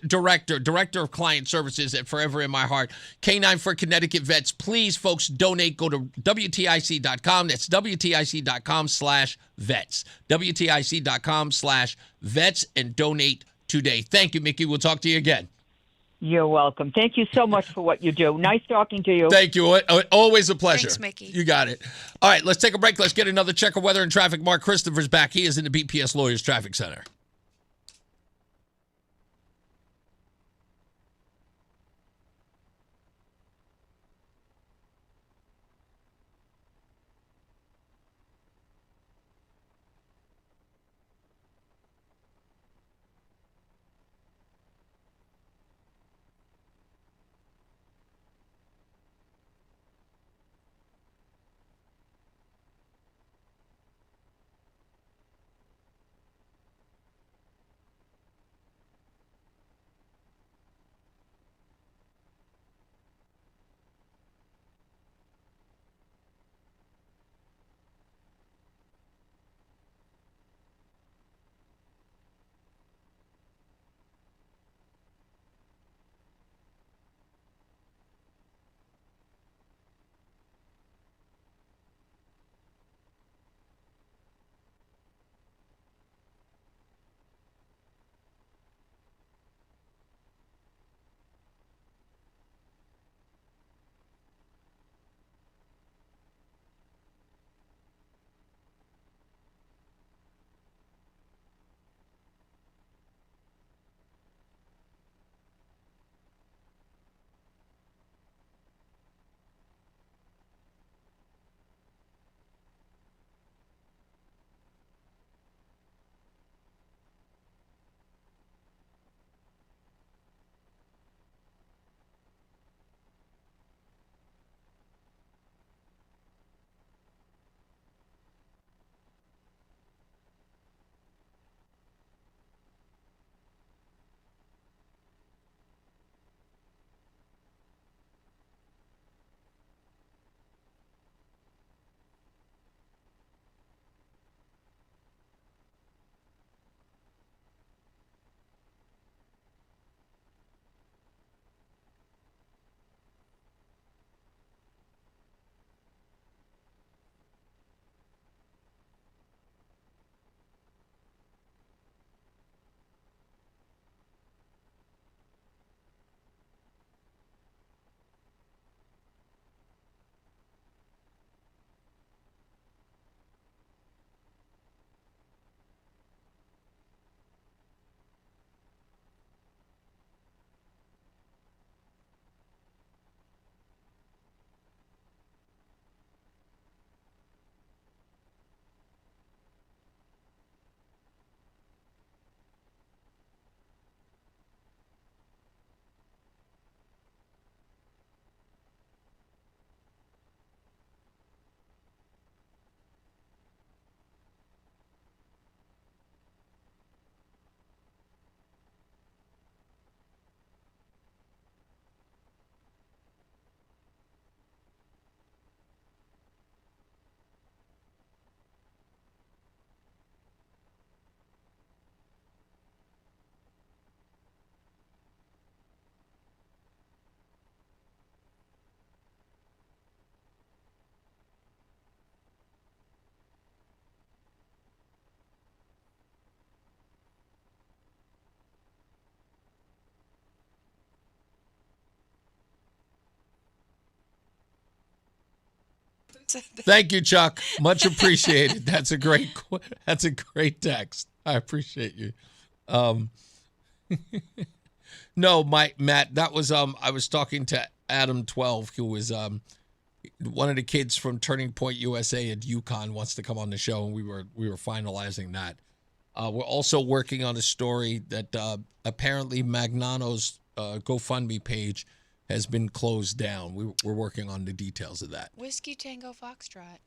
Speaker 12: director of client services at Forever in My Heart, Canine for Connecticut Vets. Please, folks, donate. Go to WTIC.com. That's WTIC.com/vets. WTIC.com/vets and donate today. Thank you, Mickey. We'll talk to you again.
Speaker 5: You're welcome. Thank you so much for what you do. Nice talking to you.
Speaker 12: Thank you. Always a pleasure.
Speaker 20: Thanks, Mickey.
Speaker 12: You got it. All right, let's take a break. Let's get another check of weather and traffic. Mark Christopher's back. He is in the BPS Lawyers Traffic Center. Thank you, Chuck. Much appreciated. That's a great text. I appreciate you. No, Matt, that was I was talking to Adam 12, who was one of the kids from Turning Point USA at UConn wants to come on the show, and we were finalizing that. We're also working on a story that apparently Magnano's GoFundMe page has been closed down. We're working on the details of that.
Speaker 20: Whiskey Tango Foxtrot.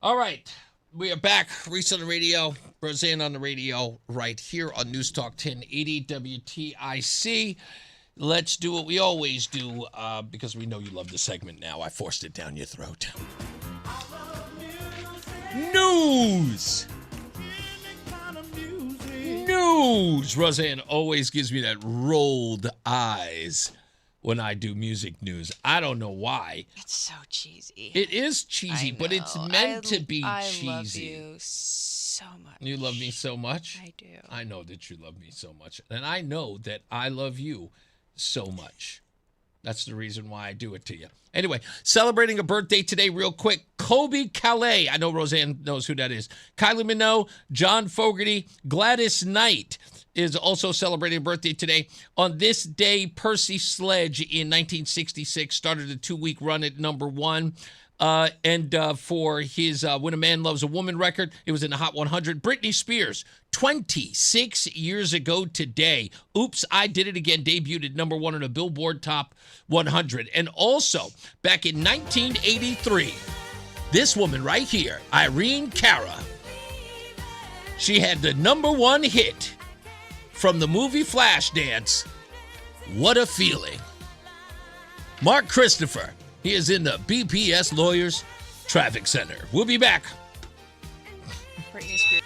Speaker 12: All right. We are back. Reese on the radio, Rozan on the radio, right here on News Talk 1080 WTIC. Let's do what we always do because we know you love the segment now. I forced it down your throat. News! News! Rozan always gives me that rolled eyes when I do music news. I don't know why.
Speaker 20: It's so cheesy.
Speaker 12: It is cheesy, but it's meant to be cheesy.
Speaker 20: I love you so much.
Speaker 12: You love me so much?
Speaker 20: I do.
Speaker 12: I know that you love me so much. And I know that I love you so much. That's the reason why I do it to you. Anyway, celebrating a birthday today real quick. Kobe Calais. I know Rozan knows who that is. Kylie Minogue, John Fogerty, Gladys Knight is also celebrating a birthday today. On this day, Percy Sledge in 1966 started a 2-week run at number 1. And for his When a Man Loves a Woman record, it was in the Hot 100. Britney Spears, 26 years ago today, Oops, I Did It Again debuted at number 1 on the Billboard Top 100. And also, back in 1983, this woman right here, Irene Cara, she had the number 1 hit from the movie Flashdance, What a Feeling. Mark Christopher. He is in the BPS Lawyers Traffic Center. We'll be back.
Speaker 20: Britney Spears.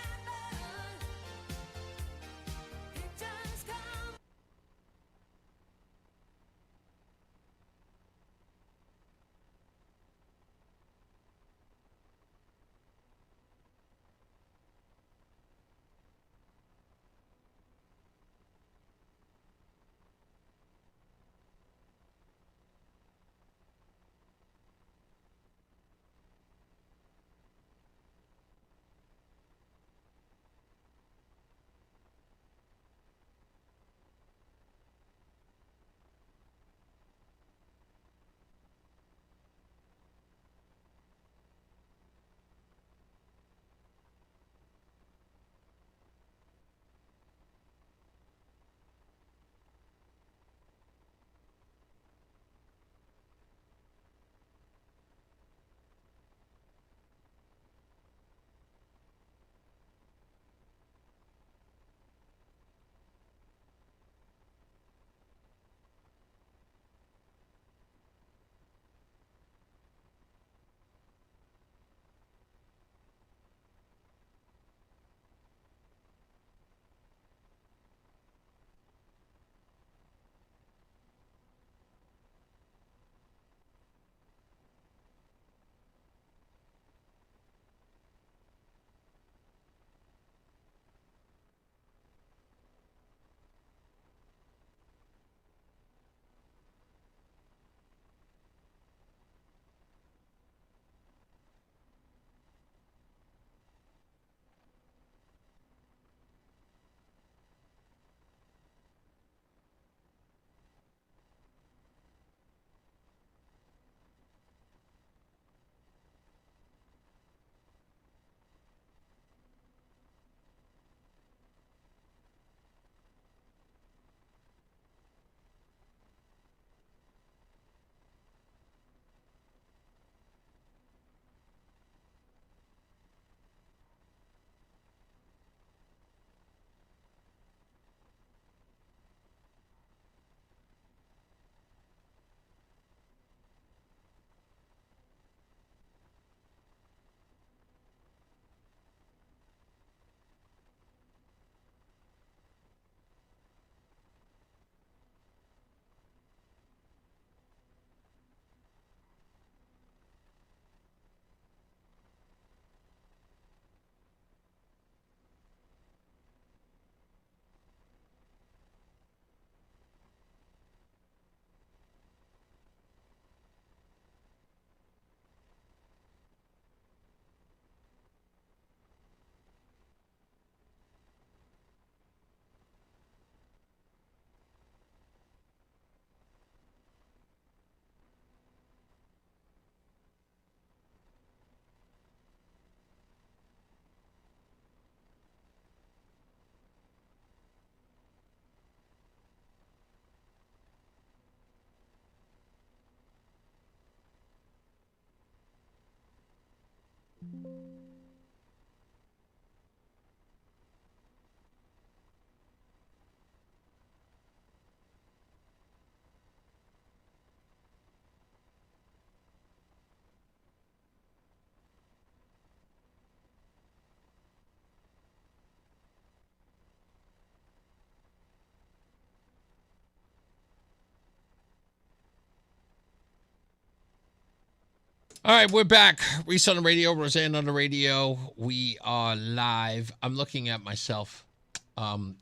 Speaker 12: All right, we're back. Reese on the radio, Rozan on the radio. We are live. I'm looking at myself,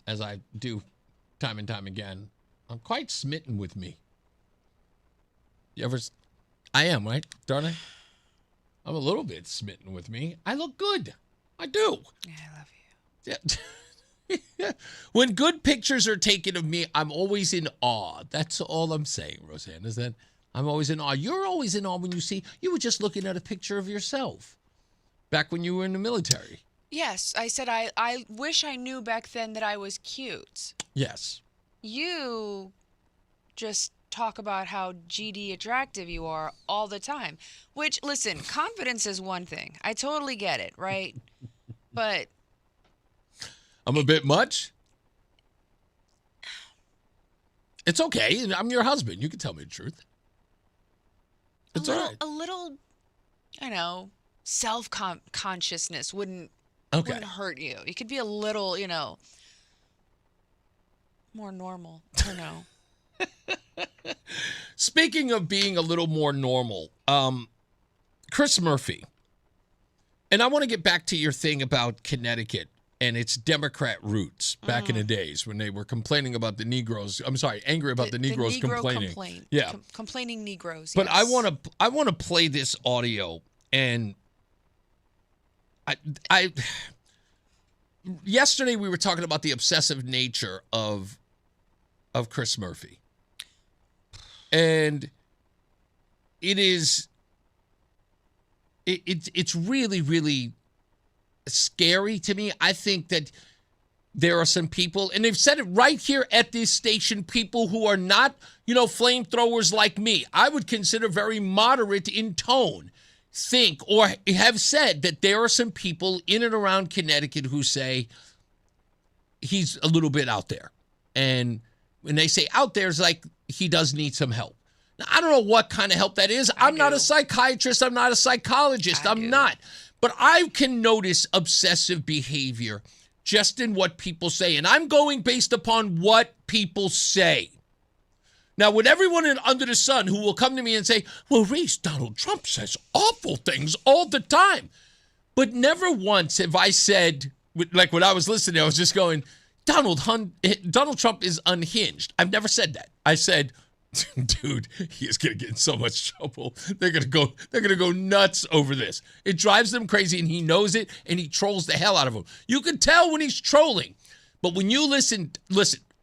Speaker 12: as I do time and time again. I'm quite smitten with me. You ever? I am, right, darling? I'm a little bit smitten with me. I look good. I do.
Speaker 20: Yeah, I love you.
Speaker 12: Yeah. When good pictures are taken of me, I'm always in awe. That's all I'm saying, Rozan, is that I'm always in awe. You're always in awe when you were just looking at a picture of yourself back when you were in the military.
Speaker 20: Yes, I said I wish I knew back then that I was cute.
Speaker 12: Yes.
Speaker 20: You just talk about how GD attractive you are all the time. Which, listen, confidence is one thing. I totally get it, right? But
Speaker 12: I'm a bit much. It's okay. I'm your husband. You can tell me the truth. It's all right.
Speaker 20: A little, I know, self-consciousness wouldn't hurt you. You could be a little, more normal. I don't know.
Speaker 12: Speaking of being a little more normal, Chris Murphy, and I want to get back to your thing about Connecticut and its Democrat roots back in the days when they were complaining about the Negroes. I'm sorry, angry about the Negroes complaining. Yeah,
Speaker 20: complaining Negroes.
Speaker 12: But
Speaker 20: yes.
Speaker 12: I want to play this audio, and I yesterday we were talking about the obsessive nature of Chris Murphy, and it's really, really scary to me. I think that there are some people, and they've said it right here at this station, people who are not, flamethrowers like me. I would consider very moderate in tone, think or have said that there are some people in and around Connecticut who say he's a little bit out there. And when they say out there, it's like he does need some help. Now, I don't know what kind of help that is. I'm not a psychiatrist. I'm not a psychologist. I'm not. But I can notice obsessive behavior just in what people say. And I'm going based upon what people say. Now, with everyone under the sun who will come to me and say, well, Reese, Donald Trump says awful things all the time. But never once have I said, like when I was listening, I was just going, Donald Trump is unhinged. I've never said that. I said, dude, he is going to get in so much trouble. They're going to go nuts over this. It drives them crazy, and he knows it, and he trolls the hell out of them. You can tell when he's trolling. But when you listen,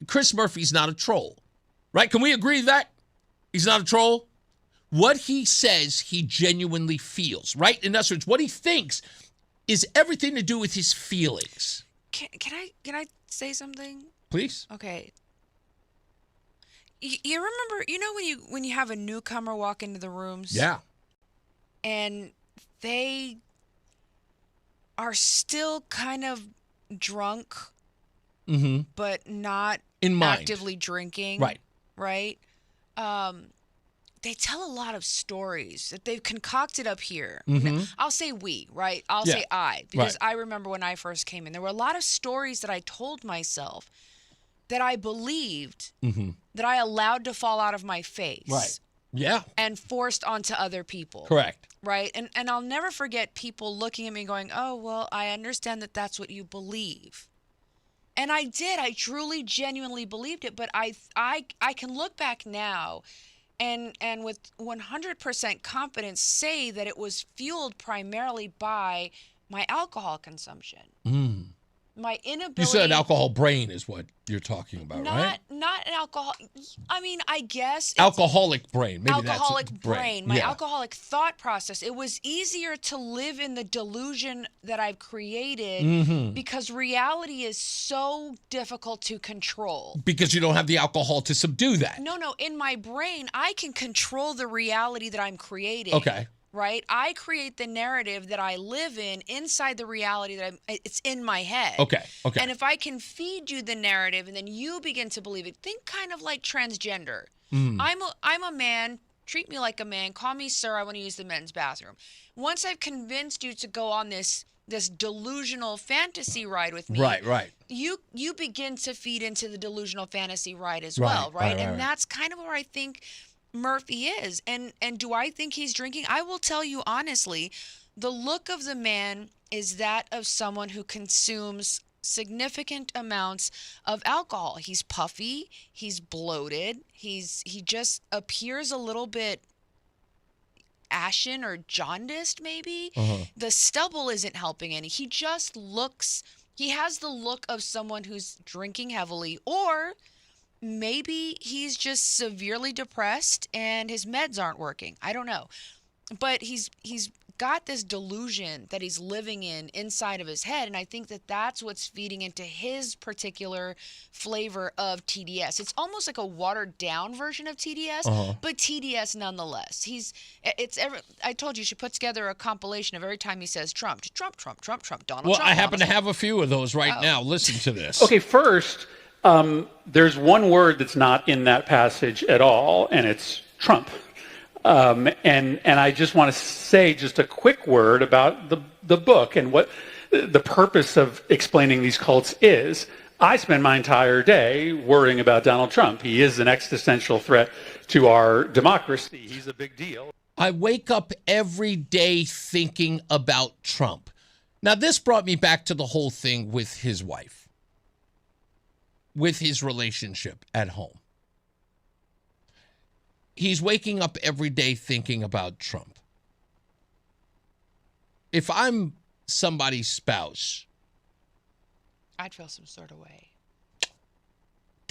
Speaker 12: Chris Murphy's not a troll. Right? Can we agree that? He's not a troll? What he says, he genuinely feels. Right? In other words, what he thinks is everything to do with his feelings.
Speaker 20: Can I say something?
Speaker 12: Please.
Speaker 20: Okay. You remember, when you have a newcomer walk into the rooms?
Speaker 12: Yeah.
Speaker 20: And they are still kind of drunk, but not actively drinking.
Speaker 12: Right.
Speaker 20: Right? They tell a lot of stories that they've concocted up here. I'll say we, right? I'll say I, because I remember when I first came in, there were a lot of stories that I told myself that I believed that I allowed to fall out of my face.
Speaker 12: Right. Yeah.
Speaker 20: And forced onto other people.
Speaker 12: Correct.
Speaker 20: Right? And I'll never forget people looking at me going, oh, well, I understand that that's what you believe. And I did. I truly, genuinely believed it. But I can look back now and with 100% confidence say that it was fueled primarily by my alcohol consumption. My inability.
Speaker 12: You said alcohol brain is what you're talking about, right?
Speaker 20: Not an alcohol. I mean, I guess.
Speaker 12: Alcoholic brain. Maybe
Speaker 20: alcoholic
Speaker 12: that's
Speaker 20: brain. My alcoholic thought process. It was easier to live in the delusion that I've created because reality is so difficult to control.
Speaker 12: Because you don't have the alcohol to subdue that.
Speaker 20: No. In my brain, I can control the reality that I'm creating.
Speaker 12: Okay.
Speaker 20: Right? I create the narrative that I live in inside the reality that it's in my head.
Speaker 12: Okay.
Speaker 20: And if I can feed you the narrative and then you begin to believe it, think kind of like transgender. I'm a man, treat me like a man, call me sir, I want to use the men's bathroom. Once I've convinced you to go on this delusional fantasy ride with me.
Speaker 12: Right.
Speaker 20: You begin to feed into the delusional fantasy ride as well, right? And that's kind of where I think Murphy is. And do I think he's drinking? I will tell you honestly, the look of the man is that of someone who consumes significant amounts of alcohol. He's puffy, he's bloated, he just appears a little bit ashen or jaundiced maybe. The stubble isn't helping any. He has the look of someone who's drinking heavily, or maybe he's just severely depressed and his meds aren't working. I don't know. But he's got this delusion that he's living inside of his head, and I think that that's what's feeding into his particular flavor of TDS. It's almost like a watered down version of TDS, but TDS nonetheless. I told you, she put together a compilation of every time he says Trump, Trump, Trump, Trump, Trump, Donald Trump.
Speaker 12: Well, I happen to have a few of those right now. Listen to this.
Speaker 7: Okay, first, there's one word that's not in that passage at all, and it's Trump. And I just want to say just a quick word about the book and what the purpose of explaining these cults is. I spend my entire day worrying about Donald Trump. He is an existential threat to our democracy. He's a big deal.
Speaker 12: I wake up every day thinking about Trump. Now, this brought me back to the whole thing with his wife, with his relationship at home. He's waking up every day thinking about Trump. If I'm somebody's spouse,
Speaker 20: I'd feel some sort of way.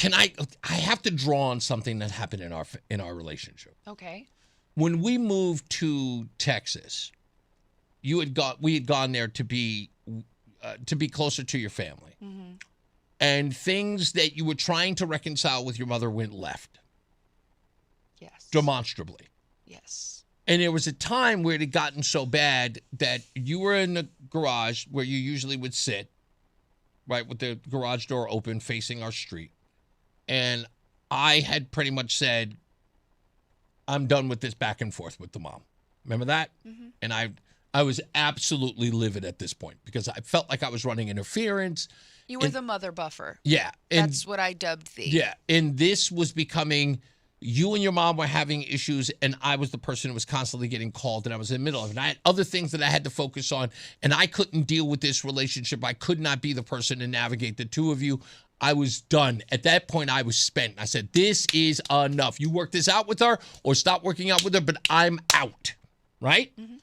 Speaker 12: I have to draw on something that happened in our relationship.
Speaker 20: Okay.
Speaker 12: When we moved to Texas, we had gone there to be closer to your family.
Speaker 20: Mm-hmm.
Speaker 12: And things that you were trying to reconcile with your mother went left.
Speaker 20: Yes.
Speaker 12: Demonstrably.
Speaker 20: Yes.
Speaker 12: And there was a time where it had gotten so bad that you were in the garage where you usually would sit, right, with the garage door open facing our street. And I had pretty much said, I'm done with this back and forth with the mom. Remember that? Mm-hmm. And I was absolutely livid at this point because I felt like I was running interference.
Speaker 20: You were the mother buffer.
Speaker 12: Yeah.
Speaker 20: That's what I dubbed thee.
Speaker 12: Yeah. And this was becoming, you and your mom were having issues, and I was the person who was constantly getting called, and I was in the middle of it. And I had other things that I had to focus on, and I couldn't deal with this relationship. I could not be the person to navigate the two of you. I was done. At that point, I was spent. I said, this is enough. You work this out with her or stop working out with her, but I'm out. Right? Mm-hmm.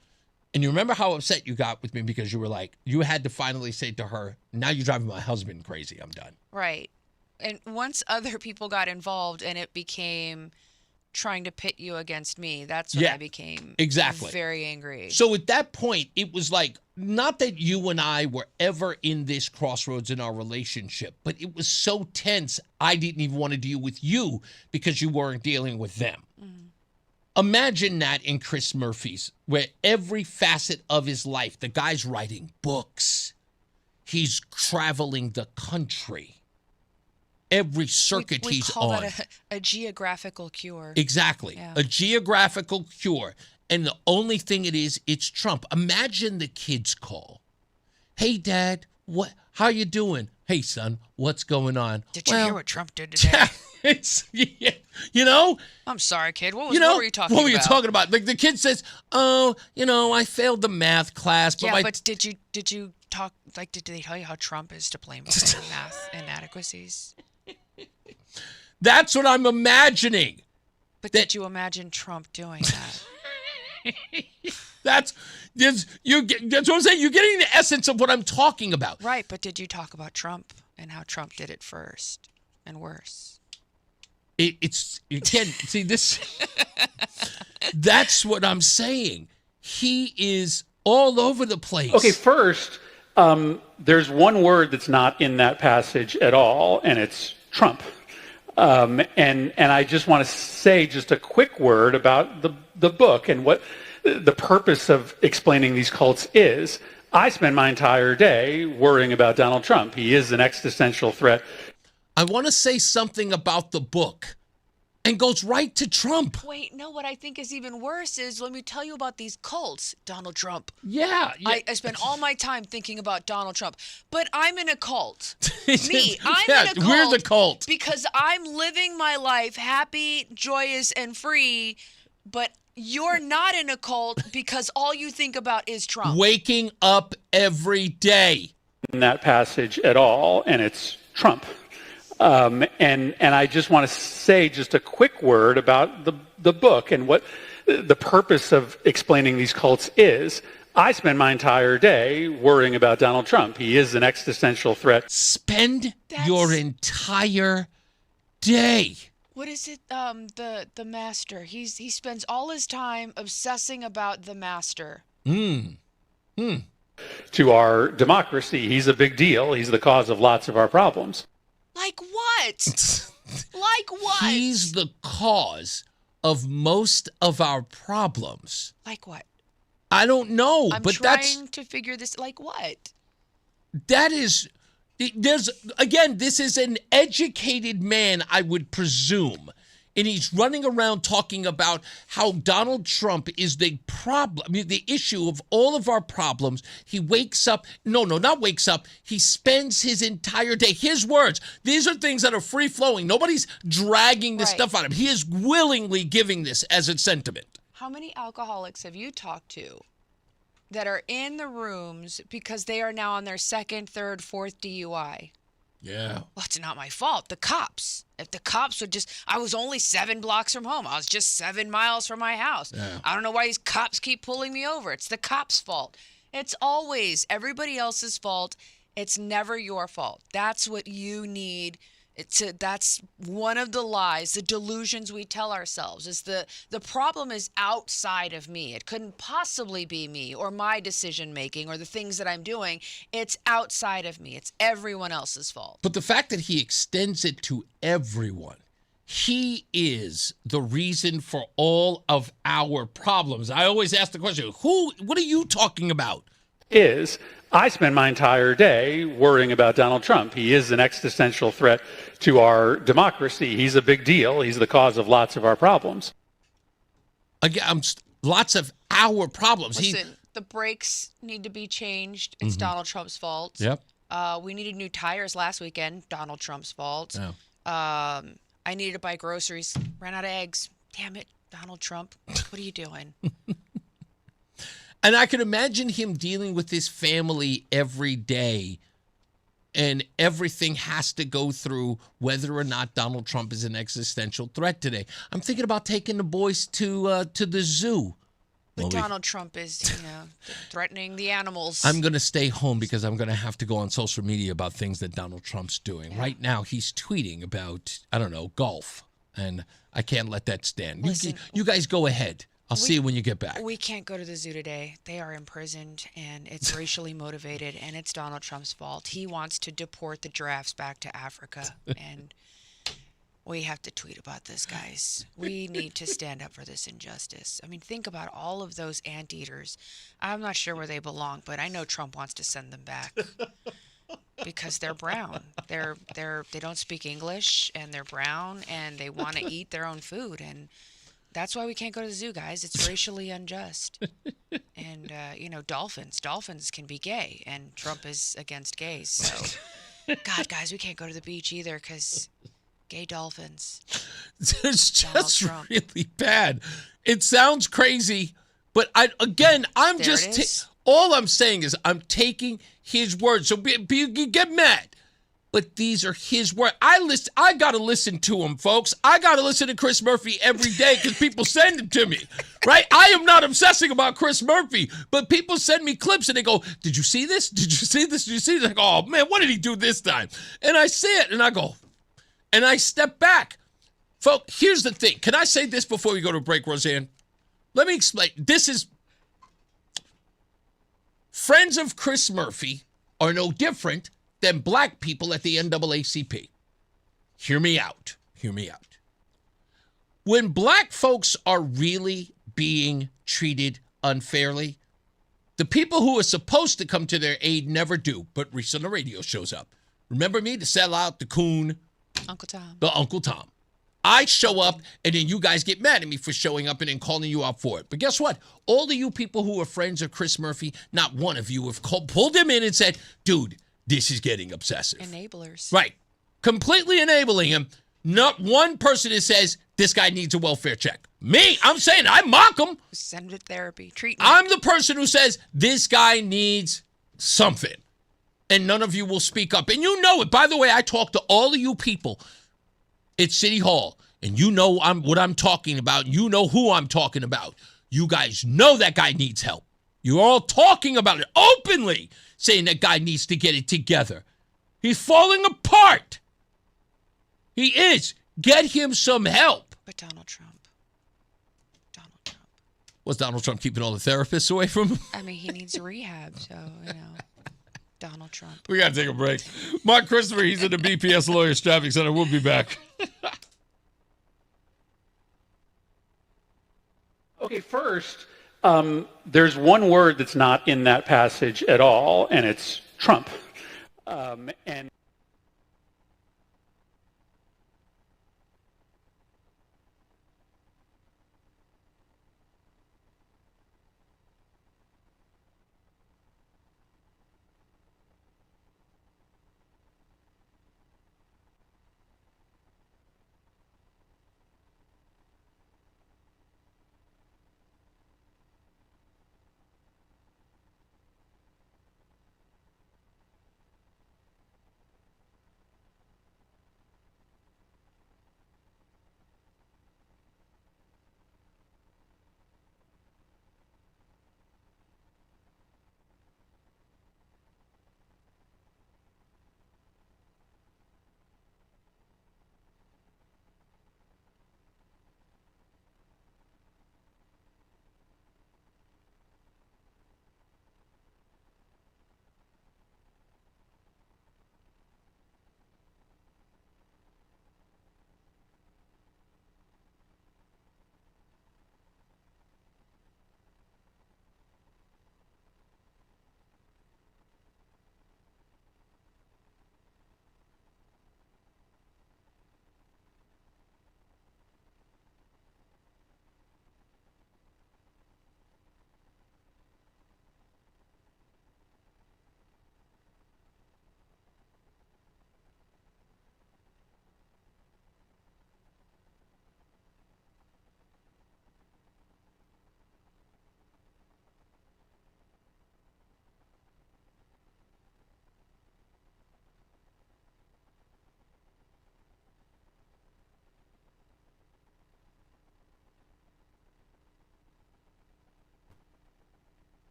Speaker 12: And you remember how upset you got with me because you were like, you had to finally say to her, now you're driving my husband crazy. I'm done.
Speaker 20: Right. And once other people got involved and it became trying to pit you against me, that's when I became very angry.
Speaker 12: So at that point, it was like, not that you and I were ever in this crossroads in our relationship, but it was so tense, I didn't even want to deal with you because you weren't dealing with them. Mm-hmm. Imagine that in Chris Murphy's, where every facet of his life, the guy's writing books, he's traveling the country. Every circuit
Speaker 20: we
Speaker 12: he's
Speaker 20: call
Speaker 12: on.
Speaker 20: that a geographical cure.
Speaker 12: Exactly.
Speaker 20: Yeah.
Speaker 12: A geographical cure. And the only thing it's Trump. Imagine the kids call. Hey, Dad, how you doing? Hey, son, what's going on?
Speaker 20: Did you hear what Trump did today?
Speaker 12: You know?
Speaker 20: I'm sorry, kid. What were you talking about?
Speaker 12: What were you talking about? Like the kid says, oh, I failed the math class. But
Speaker 20: but did you talk, like, did they tell you how Trump is to blame for math inadequacies?
Speaker 12: That's what I'm imagining.
Speaker 20: But did you imagine Trump doing that?
Speaker 12: That's what I'm saying. You're getting the essence of what I'm talking about.
Speaker 20: Right, but did you talk about Trump and how Trump did it first and worse?
Speaker 12: It's again, see this. That's what I'm saying. He is all over the place.
Speaker 7: Okay, first, there's one word that's not in that passage at all, and it's Trump. And I just want to say just a quick word about the book and what the purpose of explaining these cults is. I spend my entire day worrying about Donald Trump. He is an existential threat.
Speaker 12: I want to say something about the book and goes right to Trump.
Speaker 20: Wait, no, what I think is even worse is, let me tell you about these cults, Donald Trump.
Speaker 12: Yeah.
Speaker 20: I spend all my time thinking about Donald Trump, but I'm in a cult. I'm in a cult.
Speaker 12: We're the cult.
Speaker 20: Because I'm living my life happy, joyous, and free, but you're not in a cult because all you think about is Trump.
Speaker 12: Waking up every day.
Speaker 7: In that passage at all, and it's Trump. And I just want to say just a quick word about the book and what the purpose of explaining these cults is. I spend my entire day worrying about Donald Trump. He is an existential threat.
Speaker 12: Spend your entire day.
Speaker 20: What is it? The master. He spends all his time obsessing about the master.
Speaker 7: To our democracy, he's a big deal. He's the cause of lots of our problems.
Speaker 20: Like what? Like what?
Speaker 12: He's the cause of most of our problems.
Speaker 20: Like what?
Speaker 12: I don't know,
Speaker 20: I'm
Speaker 12: but
Speaker 20: trying to figure this. Like what?
Speaker 12: That is, this is an educated man, I would presume. And he's running around talking about how Donald Trump is the problem, the issue of all of our problems. He wakes up, not wakes up. He spends his entire day, his words. These are things that are free flowing. Nobody's dragging this stuff on him. He is willingly giving this as a sentiment.
Speaker 20: How many alcoholics have you talked to that are in the rooms because they are now on their second, third, fourth DUI?
Speaker 12: Yeah.
Speaker 20: Well, it's not my fault. The cops. If the cops would I was only 7 blocks from home. I was just 7 miles from my house.
Speaker 12: Yeah.
Speaker 20: I don't know why these cops keep pulling me over. It's the cops' fault. It's always everybody else's fault. It's never your fault. That's what you need. That's one of the lies, the delusions we tell ourselves is the problem is outside of me. It couldn't possibly be me or my decision making or the things that I'm doing. It's outside of me. It's everyone else's fault.
Speaker 12: But the fact that he extends it to everyone, he is the reason for all of our problems. I always ask the question, what are you talking about?
Speaker 7: I spend my entire day worrying about Donald Trump. He is an existential threat to our democracy. He's a big deal. He's the cause of lots of our problems.
Speaker 12: Again, lots of our problems.
Speaker 20: Listen, the brakes need to be changed. It's Donald Trump's fault.
Speaker 12: Yep.
Speaker 20: We needed new tires last weekend. Donald Trump's fault.
Speaker 12: Yeah.
Speaker 20: I needed to buy groceries. Ran out of eggs. Damn it, Donald Trump. What are you doing?
Speaker 12: And I can imagine him dealing with his family every day, and everything has to go through whether or not Donald Trump is an existential threat today. I'm thinking about taking the boys to the zoo.
Speaker 20: But Donald Trump is, threatening the animals.
Speaker 12: I'm going to stay home because I'm going to have to go on social media about things that Donald Trump's doing. Yeah. Right now, he's tweeting about, golf, and I can't let that stand. Listen, you guys go ahead. I'll see you when you get back.
Speaker 20: We can't go to the zoo today. They are imprisoned, and it's racially motivated, and it's Donald Trump's fault. He wants to deport the giraffes back to Africa, and we have to tweet about this, guys. We need to stand up for this injustice. I mean, think about all of those anteaters. I'm not sure where they belong, but I know Trump wants to send them back because they're brown. They don't speak English, and they're brown, and they want to eat their own food, and that's why we can't go to the zoo, guys. It's racially unjust. And, dolphins. Dolphins can be gay, and Trump is against gays. So, God, guys, we can't go to the beach either because gay dolphins.
Speaker 12: It's just really bad. It sounds crazy, but I'm just all I'm saying is I'm taking his words. So you get mad. But these are his words. I got to listen to him, folks. I got to listen to Chris Murphy every day because people send him to me, right? I am not obsessing about Chris Murphy, but people send me clips and they go, did you see this? Did you see this? Did you see this? I go, oh, man, what did he do this time? And I see it and I go, and I step back. Folks, here's the thing. Can I say this before we go to break, Rozan? Let me explain. Friends of Chris Murphy are no different than black people at the NAACP. Hear me out. When black folks are really being treated unfairly, the people who are supposed to come to their aid never do, but Reese on the radio shows up. Remember me, the sellout, the coon?
Speaker 20: Uncle Tom.
Speaker 12: The Uncle Tom. I show up, and then you guys get mad at me for showing up and then calling you out for it. But guess what? All of you people who are friends of Chris Murphy, not one of you have pulled him in and said, dude, this is getting obsessive.
Speaker 20: Enablers.
Speaker 12: Right. Completely enabling him. Not one person that says, this guy needs a welfare check. Me, I'm saying, I mock him.
Speaker 20: Send him to therapy. Treatment.
Speaker 12: I'm the person who says, this guy needs something. And none of you will speak up. And you know it. By the way, I talk to all of you people at City Hall, and you know what I'm talking about. You know who I'm talking about. You guys know that guy needs help. You're all talking about it openly, saying that guy needs to get it together. He's falling apart. He is. Get him some help.
Speaker 20: But Donald Trump.
Speaker 12: Was Donald Trump keeping all the therapists away from him?
Speaker 20: I mean, he needs rehab, so, Donald Trump.
Speaker 12: We got to take a break. Mark Christopher, he's in the BPS Lawyers Traffic Center. We'll be back.
Speaker 7: Okay, first, there's one word that's not in that passage at all, and it's Trump. And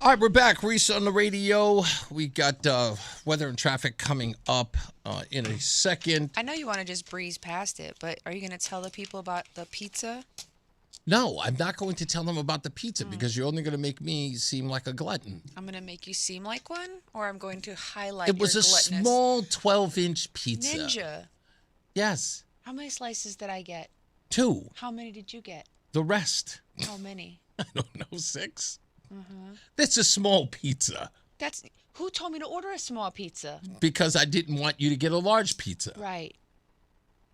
Speaker 12: All right, we're back. Reese on the radio. We got weather and traffic coming up in a second.
Speaker 20: I know you want to just breeze past it, but are you going to tell the people about the pizza?
Speaker 12: No, I'm not going to tell them about the pizza because you're only going to make me seem like a glutton.
Speaker 20: I'm going to make you seem like one, or I'm going to highlight
Speaker 12: It was
Speaker 20: your
Speaker 12: a
Speaker 20: gluttonous.
Speaker 12: small 12-inch pizza.
Speaker 20: Ninja.
Speaker 12: Yes.
Speaker 20: How many slices did I get?
Speaker 12: 2.
Speaker 20: How many did you get?
Speaker 12: The rest.
Speaker 20: How many?
Speaker 12: I don't know, 6.
Speaker 20: Mm-hmm.
Speaker 12: That's a small pizza
Speaker 20: That's who told me to order a small pizza?
Speaker 12: because I didn't want you to get a large pizza.
Speaker 20: Right.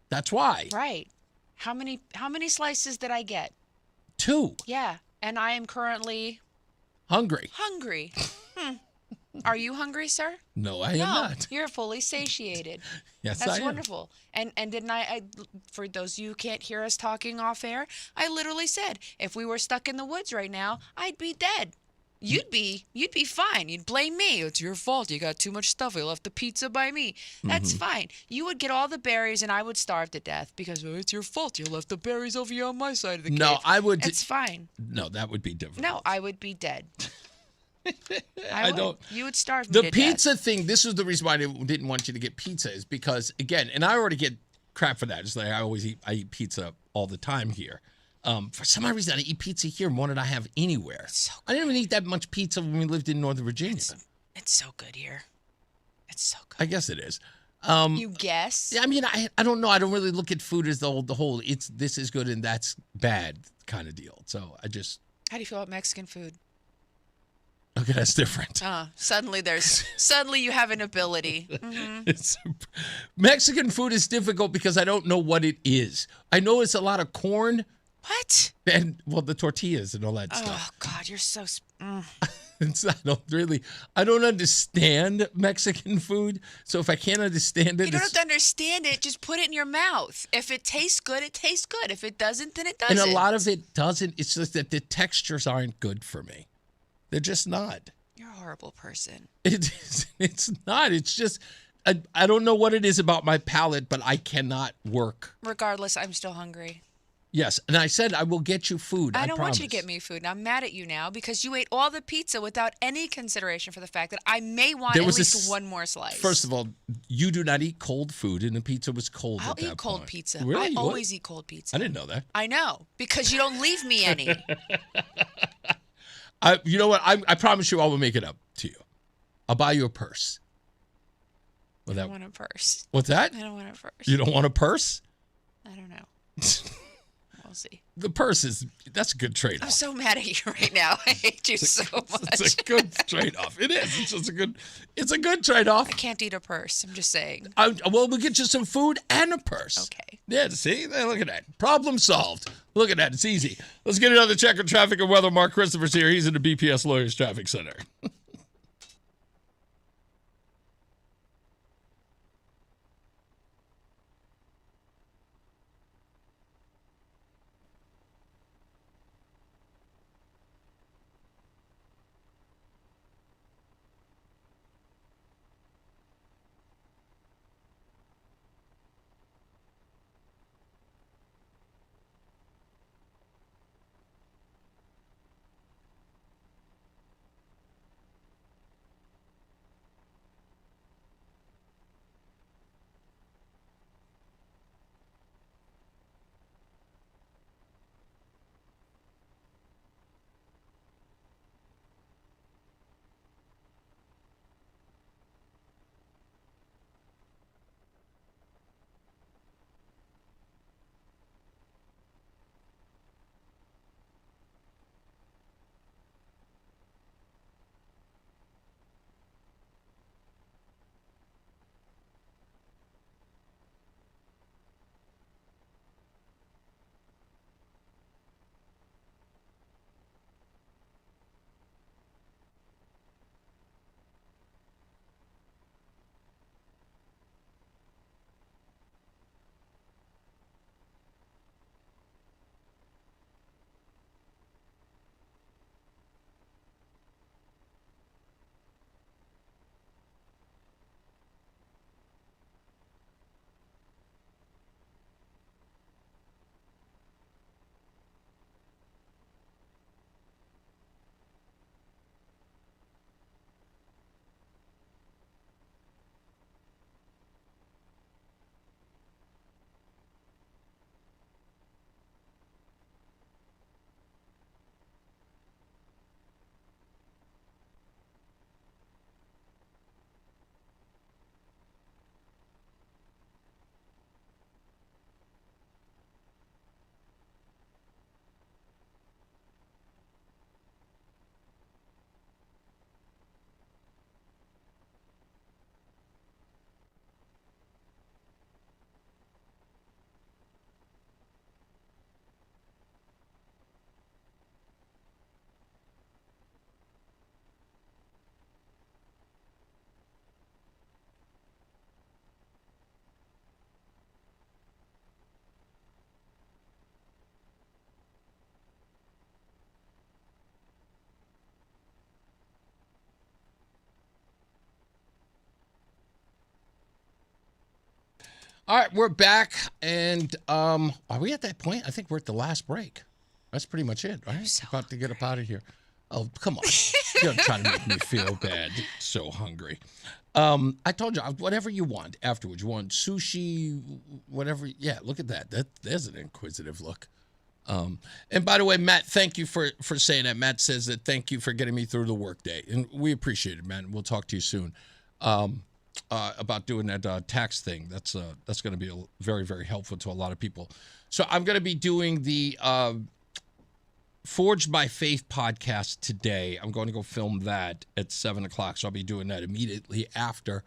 Speaker 12: That's why.
Speaker 20: Right. How many slices did I get?
Speaker 12: 2.
Speaker 20: Yeah, and I am currently
Speaker 12: Hungry.
Speaker 20: hungry. Are you hungry, sir?
Speaker 12: No, I am not.
Speaker 20: You're fully satiated.
Speaker 12: Yes,
Speaker 20: That's
Speaker 12: I am.
Speaker 20: wonderful. And didn't I, for those of you who can't hear us talking off air, I literally said, if we were stuck in the woods right now, I'd be dead. You'd be fine. You'd blame me. It's your fault. You got too much stuff. You left the pizza by me. That's fine. You would get all the berries and I would starve to death because it's your fault. You left the berries over here on my side of the cave.
Speaker 12: No, I would.
Speaker 20: It's fine.
Speaker 12: No, that would be different.
Speaker 20: No, I would be dead.
Speaker 12: I don't.
Speaker 20: You would starve me
Speaker 12: The
Speaker 20: to
Speaker 12: pizza
Speaker 20: death.
Speaker 12: thing, this is the reason why I didn't want you to get pizza, is because, again, and I already get crap for that. Just like I eat pizza all the time here. For some odd reason, I eat pizza here more than I have anywhere. I didn't even eat that much pizza when we lived in Northern Virginia.
Speaker 20: It's so good here. It's so good.
Speaker 12: I guess it is.
Speaker 20: You guess?
Speaker 12: Yeah, I mean, I don't know. I don't really look at food as the whole this is good and that's bad kind of deal. So I just.
Speaker 20: How do you feel about Mexican food?
Speaker 12: Okay, that's different.
Speaker 20: Suddenly you have an ability. Mm-hmm.
Speaker 12: Mexican food is difficult because I don't know what it is. I know it's a lot of corn.
Speaker 20: What?
Speaker 12: And, well, the tortillas and all that stuff.
Speaker 20: Oh, God, you're so...
Speaker 12: I don't understand Mexican food. So if I can't understand it...
Speaker 20: You don't have to understand it. Just put it in your mouth. If it tastes good, it tastes good. If it doesn't, then it doesn't.
Speaker 12: And a lot of it doesn't. It's just that the textures aren't good for me. They're just not.
Speaker 20: You're a horrible person.
Speaker 12: It's not. It's just... I don't know what it is about my palate, but I cannot work.
Speaker 20: Regardless, I'm still hungry.
Speaker 12: Yes, and I said I will get you food.
Speaker 20: I don't want
Speaker 12: promise.
Speaker 20: you to get me food. And I'm mad at you now because you ate all the pizza without any consideration for the fact that I may want at least one more slice.
Speaker 12: First of all, you do not eat cold food, and the pizza was cold
Speaker 20: I'll
Speaker 12: at that
Speaker 20: eat cold
Speaker 12: point.
Speaker 20: pizza.
Speaker 12: Really?
Speaker 20: I
Speaker 12: You
Speaker 20: always
Speaker 12: would?
Speaker 20: eat cold pizza.
Speaker 12: I didn't know that.
Speaker 20: I know, because you don't leave me any.
Speaker 12: You know what? I promise you I will make it up to you. I'll buy you a purse.
Speaker 20: I don't want a purse.
Speaker 12: What's that?
Speaker 20: I don't want a purse.
Speaker 12: You don't want a purse?
Speaker 20: I don't know. We'll see.
Speaker 12: The purse that's a good trade-off.
Speaker 20: I'm so mad at you right now. I hate you so much.
Speaker 12: It's a good trade-off. It is. It's a good trade-off.
Speaker 20: I can't eat a purse. I'm just saying.
Speaker 12: Well, we'll get you some food and a purse.
Speaker 20: Okay.
Speaker 12: Yeah, see? Look at that. Problem solved. Look at that. It's easy. Let's get another check on traffic and weather. Mark Christopher's here. He's in the BPS Lawyers Traffic Center. All right, we're back, and are we at that point? I think we're at the last break. That's pretty much it, right? About to get up out of here. Oh, come on. You're trying to make me feel bad. So hungry. I told you, whatever you want afterwards. You want sushi, whatever. Yeah, look at that. There's an inquisitive look. And by the way, Matt, thank you for saying that. Matt says that thank you for getting me through the workday. And we appreciate it, man. We'll talk to you soon about doing that tax thing. That's going to be very, very helpful to a lot of people. So I'm going to be doing the Forged by Faith podcast today. I'm going to go film that at 7 o'clock. So I'll be doing that immediately after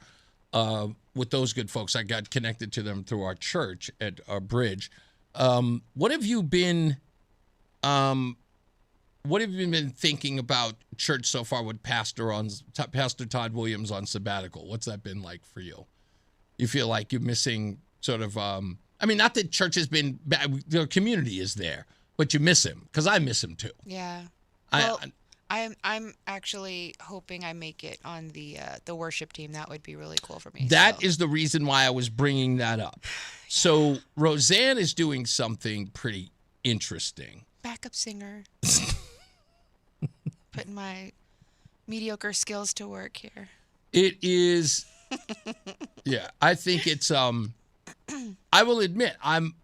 Speaker 12: with those good folks. I got connected to them through our church at our bridge. What have you been thinking about church so far with Pastor Todd Williams on sabbatical? What's that been like for you? You feel like you're missing sort of, not that church has been bad, the community is there, but you miss him, because I miss him too.
Speaker 20: Yeah. Well, I'm actually hoping I make it on the worship team. That would be really cool for me.
Speaker 12: That is the reason why I was bringing that up. So Rozan is doing something pretty interesting.
Speaker 20: Backup singer. Putting my mediocre skills to work here.
Speaker 12: It is. Yeah, I think it's. I will admit, I'm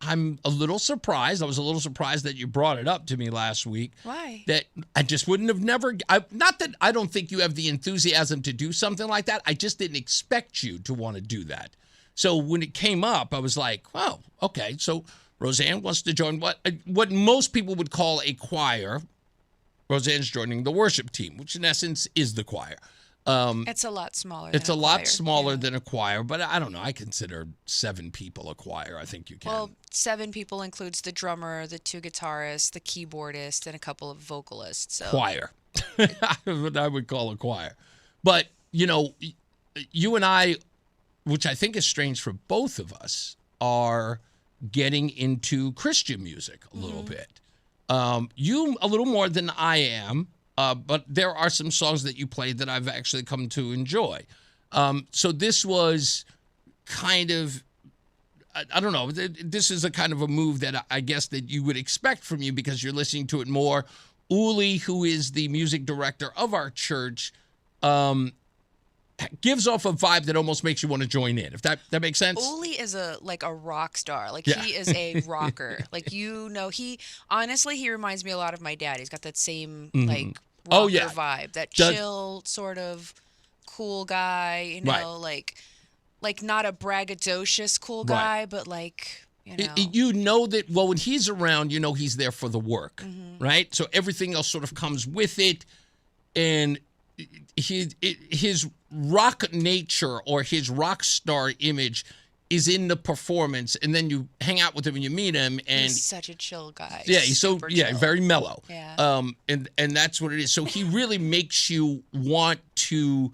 Speaker 12: a little surprised. I was a little surprised that you brought it up to me last week.
Speaker 20: Why?
Speaker 12: That I just wouldn't have not that I don't think you have the enthusiasm to do something like that. I just didn't expect you to want to do that. So when it came up, I was like, "Wow, okay." So Rozan wants to join what most people would call a choir. Rozan's joining the worship team, which in essence is the choir.
Speaker 20: It's a lot smaller.
Speaker 12: It's a lot smaller than a choir, but I don't know. I consider 7 people a choir. I think you can.
Speaker 20: Well, 7 people includes the drummer, the 2 guitarists, the keyboardist, and a couple of vocalists. So.
Speaker 12: Choir. What I would call a choir. But, you and I, which I think is strange for both of us, are getting into Christian music a little bit. You a little more than I am. But there are some songs that you played that I've actually come to enjoy. So this was kind of, I don't know, this is a kind of a move that I guess that you would expect from you because you're listening to it more. Uli, who is the music director of our church, gives off a vibe that almost makes you want to join in, if that makes sense.
Speaker 20: Uli is a rock star. He is a rocker. He reminds me a lot of my dad. He's got that same rocker vibe, that chill sort of cool guy, like not a braggadocious cool guy, but
Speaker 12: that, well, when he's around, he's there for the work, right? So everything else sort of comes with it. And his rock nature or his rock star image is in the performance, and then you hang out with him and you meet him, and
Speaker 20: he's such a chill guy.
Speaker 12: Yeah, he's so
Speaker 20: chill.
Speaker 12: Very mellow.
Speaker 20: Yeah.
Speaker 12: And that's what it is. So he really makes you want to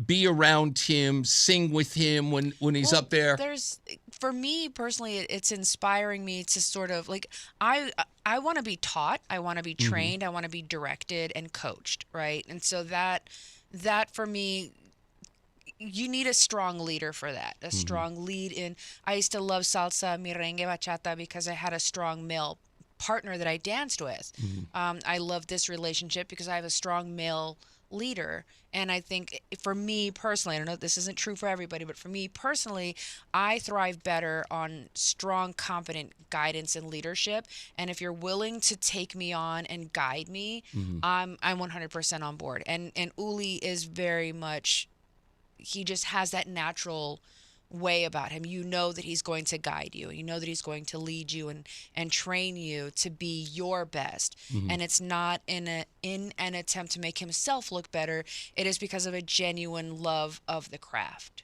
Speaker 12: be around him, sing with him when he's up there.
Speaker 20: For me personally, it's inspiring me to sort of I want to be taught, I want to be trained, I want to be directed and coached, right? And so that for me, you need a strong leader for that, a strong lead in. I used to love salsa, merengue, bachata because I had a strong male partner that I danced with. I love this relationship because I have a strong male leader. And I think for me personally, I don't know if this isn't true for everybody, but for me personally, I thrive better on strong, competent guidance and leadership. And if you're willing to take me on and guide me, I'm 100% on board. And Uli is very much, he just has that natural way about him. You know that he's going to guide you. You know that he's going to lead you and train you to be your best. And it's not in an attempt to make himself look better. It is because of a genuine love of the craft.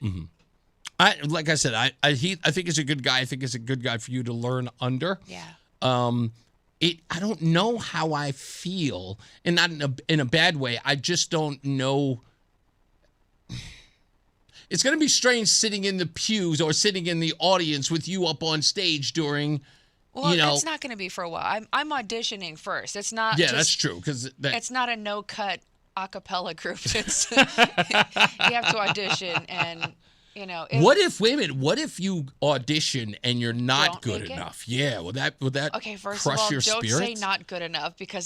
Speaker 12: Like I said, I think he's a good guy. I think he's a good guy for you to learn under.
Speaker 20: Yeah.
Speaker 12: I don't know how I feel, and not in a bad way. I just don't know. It's going to be strange sitting in the pews or sitting in the audience with you up on stage during,
Speaker 20: Well, it's not going to be for a while. I'm auditioning first. It's not.
Speaker 12: Yeah, that's true.
Speaker 20: It's not a no-cut a cappella group. You have to audition, and You know,
Speaker 12: What if you audition and you're not
Speaker 20: Don't
Speaker 12: good
Speaker 20: make it?
Speaker 12: enough? Yeah, would that
Speaker 20: Okay, first
Speaker 12: crush
Speaker 20: of all,
Speaker 12: your
Speaker 20: don't
Speaker 12: spirits?
Speaker 20: say not good enough because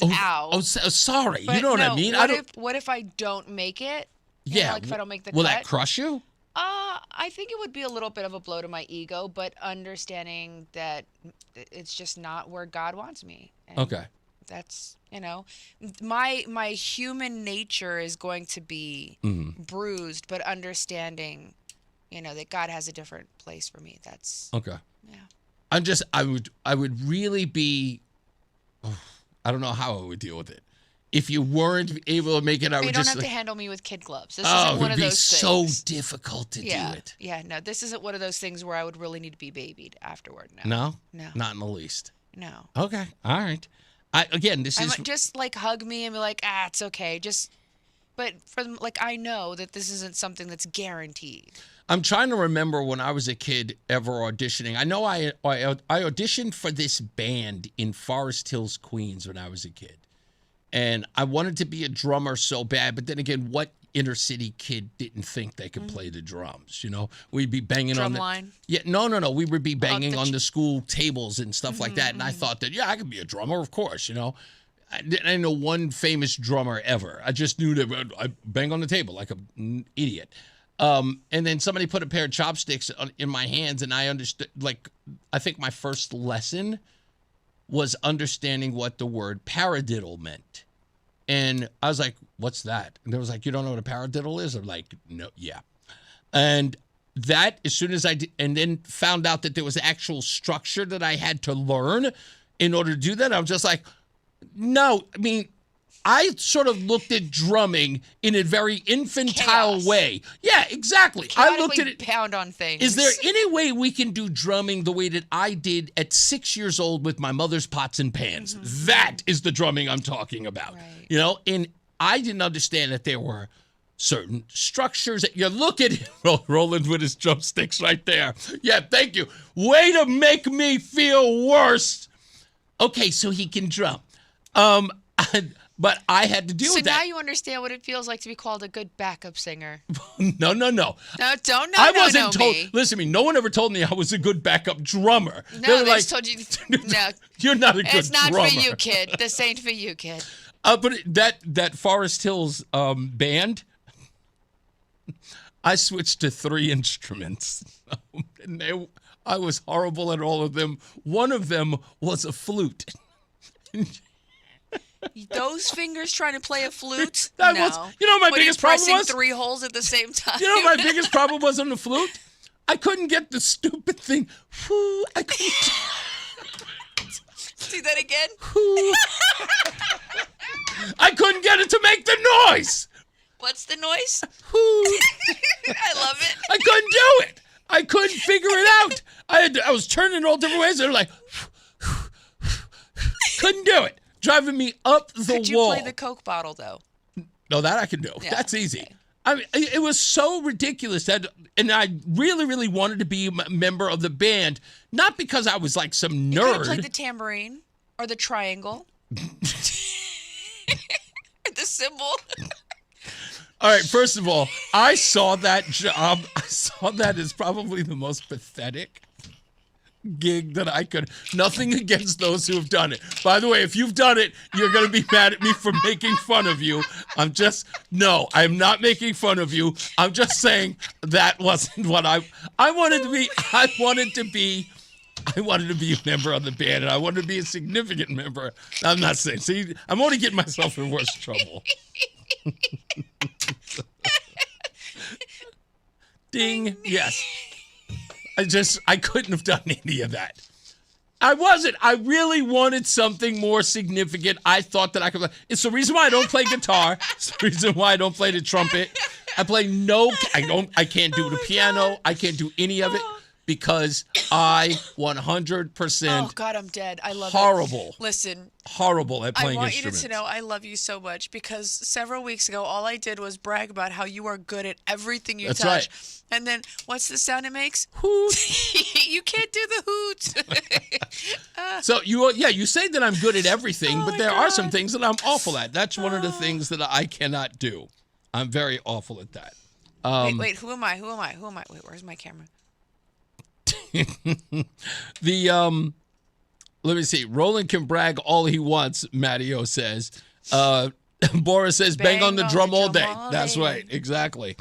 Speaker 12: Sorry,
Speaker 20: But
Speaker 12: you know what I
Speaker 20: no,
Speaker 12: mean?
Speaker 20: What if I don't make it? You know, like if I don't make the
Speaker 12: will
Speaker 20: cut.
Speaker 12: that crush you?
Speaker 20: I think it would be a little bit of a blow to my ego, but understanding that it's just not where God wants me. And
Speaker 12: Okay.
Speaker 20: That's, my human nature is going to be bruised, but understanding, that God has a different place for me. That's
Speaker 12: Okay.
Speaker 20: Yeah.
Speaker 12: I would really be. I don't know how I would deal with it. If you weren't able to make it, I would
Speaker 20: You don't
Speaker 12: just.
Speaker 20: have to handle me with kid gloves. This
Speaker 12: Oh,
Speaker 20: isn't one
Speaker 12: it
Speaker 20: of
Speaker 12: would be
Speaker 20: those
Speaker 12: so
Speaker 20: things.
Speaker 12: difficult to do it.
Speaker 20: Yeah, no, this isn't one of those things where I would really need to be babied afterward. No.
Speaker 12: No, not in the least.
Speaker 20: No.
Speaker 12: Okay, all right. This is
Speaker 20: Just like hug me and be like, it's okay. But I know that this isn't something that's guaranteed.
Speaker 12: I'm trying to remember when I was a kid ever auditioning. I know I auditioned for this band in Forest Hills, Queens when I was a kid. And I wanted to be a drummer so bad, but then again, what inner city kid didn't think they could play the drums? We'd be banging on the
Speaker 20: Drumline?
Speaker 12: Yeah, no. We would be banging on the school tables and stuff like that. And I thought that I could be a drummer, of course. I didn't know one famous drummer ever. I just knew that I bang on the table like an idiot. And then somebody put a pair of chopsticks in my hands, and I understood. I think my first lesson was understanding what the word paradiddle meant. And I was like, what's that? And they was like, you don't know what a paradiddle is? I'm like, no, yeah. And that, as soon as I did, and then found out that there was actual structure that I had to learn in order to do that, I'm just like, no, I sort of looked at drumming in a very infantile way. Yeah, exactly. I looked at it.
Speaker 20: Pound on things.
Speaker 12: Is there any way we can do drumming the way that I did at 6 years old with my mother's pots and pans? That is the drumming I'm talking about. Right. And I didn't understand that there were certain structures. You look at him, Roland with his drumsticks right there. Yeah, thank you. Way to make me feel worse. Okay, so he can drum. But I had to deal with that.
Speaker 20: So now you understand what it feels like to be called a good backup singer.
Speaker 12: No.
Speaker 20: No, don't
Speaker 12: I wasn't told.
Speaker 20: me.
Speaker 12: Listen to me. No one ever told me I was a good backup drummer.
Speaker 20: No, they just told you. No,
Speaker 12: you're not a good drummer.
Speaker 20: It's not for you, kid. This ain't for you, kid.
Speaker 12: But that Forest Hills band, I switched to 3 instruments, and I was horrible at all of them. One of them was a flute.
Speaker 20: Those fingers trying to play a flute?
Speaker 12: My
Speaker 20: What,
Speaker 12: biggest
Speaker 20: you're
Speaker 12: problem
Speaker 20: pressing
Speaker 12: was
Speaker 20: 3 holes at the same time.
Speaker 12: You know what my biggest problem was on the flute? I couldn't get the stupid thing. I couldn't.
Speaker 20: Do that again?
Speaker 12: I couldn't get it to make the noise.
Speaker 20: What's the noise? I love it.
Speaker 12: I couldn't do it. I couldn't figure it out. I was turning all different ways. They were like, couldn't do it. Driving me up the wall.
Speaker 20: Could you play the Coke bottle, though?
Speaker 12: No, that I can do.
Speaker 20: Yeah,
Speaker 12: that's easy. It was so ridiculous and I really, really wanted to be a member of the band, not because I was like some nerd.
Speaker 20: You could have played the tambourine or the triangle. The cymbal.
Speaker 12: All right, first of all, I saw that job. I saw that as probably the most pathetic gig that I could. Nothing against those who have done it. By the way, if you've done it, you're going to be mad at me for making fun of you. I'm not making fun of you. I'm just saying that wasn't what I wanted to be. I wanted to be a member of the band, and I wanted to be a significant member. I'm not saying. See, I'm only getting myself in worse trouble. Ding. Yes. I couldn't have done any of that. I really wanted something more significant. I thought that I could. It's the reason why I don't play guitar. It's the reason why I don't play the trumpet. I can't do the piano. I can't do any of it because I 100%.
Speaker 20: Oh God, I'm dead. I love
Speaker 12: horrible.
Speaker 20: It. Listen.
Speaker 12: Horrible at playing
Speaker 20: instruments. I want
Speaker 12: instruments.
Speaker 20: you to know I love you so much because several weeks ago, all I did was brag about how you are good at everything you
Speaker 12: That's
Speaker 20: touch.
Speaker 12: Right.
Speaker 20: And then, what's the sound it makes?
Speaker 12: Hoot.
Speaker 20: You can't do the hoot.
Speaker 12: So you say that I'm good at everything, but there are some things that I'm awful at. That's one of the things that I cannot do. I'm very awful at that.
Speaker 20: Wait, who am I? Wait, where's my camera?
Speaker 12: Let me see. Roland can brag all he wants, Matteo says. Boris says, bang on the drum all day. That's right. Exactly.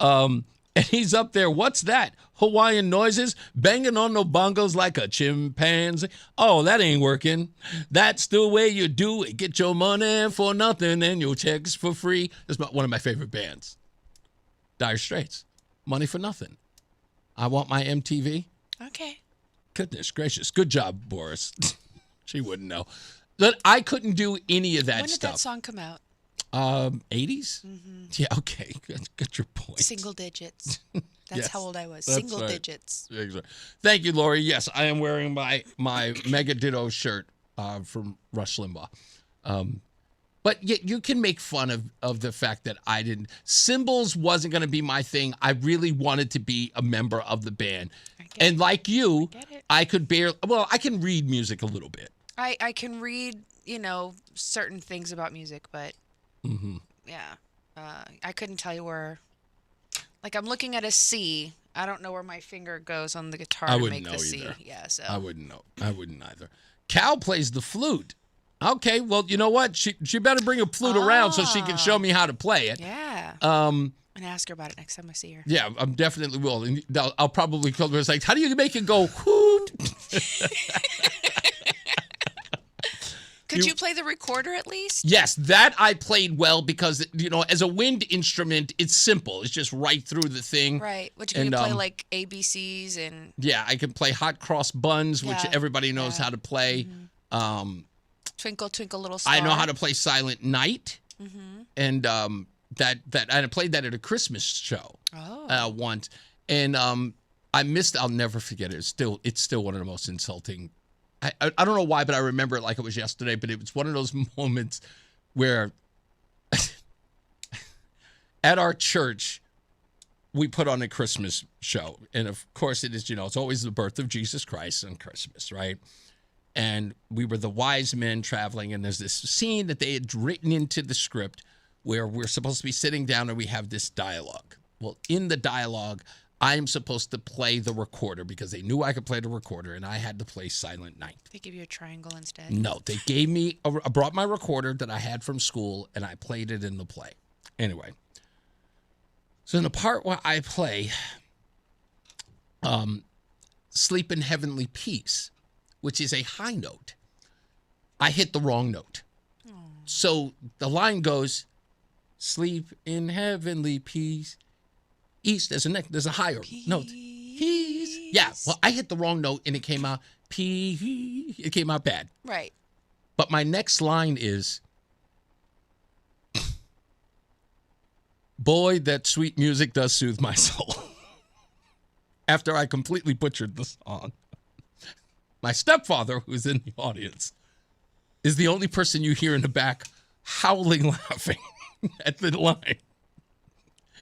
Speaker 12: And he's up there. What's that? Hawaiian noises? Banging on the bongos like a chimpanzee? Oh, that ain't working. That's the way you do it. Get your money for nothing and your checks for free. That's one of my favorite bands. Dire Straits. Money for nothing. I want my MTV.
Speaker 20: Okay.
Speaker 12: Goodness gracious. Good job, Boris. She wouldn't know. But I couldn't do any of that
Speaker 20: When did
Speaker 12: stuff.
Speaker 20: that song come out?
Speaker 12: 80s?
Speaker 20: Mm-hmm.
Speaker 12: Yeah, okay. Got your point.
Speaker 20: Single digits. That's
Speaker 12: Yes,
Speaker 20: how old I was.
Speaker 12: that's
Speaker 20: Single
Speaker 12: right.
Speaker 20: digits.
Speaker 12: Exactly. Thank you, Lori. Yes, I am wearing my Mega Ditto shirt from Rush Limbaugh. But you can make fun of the fact that I didn't. Cymbals wasn't going to be my thing. I really wanted to be a member of the band. And like you, I could I can read music a little bit.
Speaker 20: I can read, certain things about music, but yeah, I couldn't tell you where. Like I'm looking at a C. I don't know where my finger goes on the guitar to make the C. Yeah, so
Speaker 12: I wouldn't know. I wouldn't either. Cal plays the flute. Okay, well, you know what? She better bring a flute around so she can show me how to play it.
Speaker 20: Yeah. And ask her about it next time I see her.
Speaker 12: Yeah, I'm definitely will. And I'll probably call her. It's like, how do you make it go hoot?
Speaker 20: Could you play the recorder at least?
Speaker 12: Yes, that I played well because, as a wind instrument, it's simple. It's just right through the thing.
Speaker 20: Right. Which you can play like ABCs and...
Speaker 12: Yeah, I can play Hot Cross Buns, which
Speaker 20: Yeah,
Speaker 12: everybody knows how to play.
Speaker 20: Twinkle, Twinkle, Little Star.
Speaker 12: I know how to play Silent Night. And that I played that at a Christmas show once. And I'll never forget it. It's still one of the most insulting. I don't know why, but I remember it like it was yesterday, but it was one of those moments where at our church, we put on a Christmas show. And of course it is, it's always the birth of Jesus Christ on Christmas, right? And we were the wise men traveling, and there's this scene that they had written into the script where we're supposed to be sitting down and we have this dialogue. Well, in the dialogue, I'm supposed to play the recorder because they knew I could play the recorder, and I had to play Silent Night.
Speaker 20: They give you a triangle instead?
Speaker 12: No, they gave me, I brought my recorder that I had from school, and I played it in the play. Anyway, so in the part where I play Sleep in Heavenly Peace, which is a high note, I hit the wrong note. So the line goes, sleep in heavenly peace. East, there's a higher note. Peace. Yeah, well, I hit the wrong note and it came out it came out bad.
Speaker 20: Right.
Speaker 12: But my next line is, boy, that sweet music does soothe my soul. After I completely butchered the song. My stepfather, who's in the audience, is the only person you hear in the back howling laughing at the line.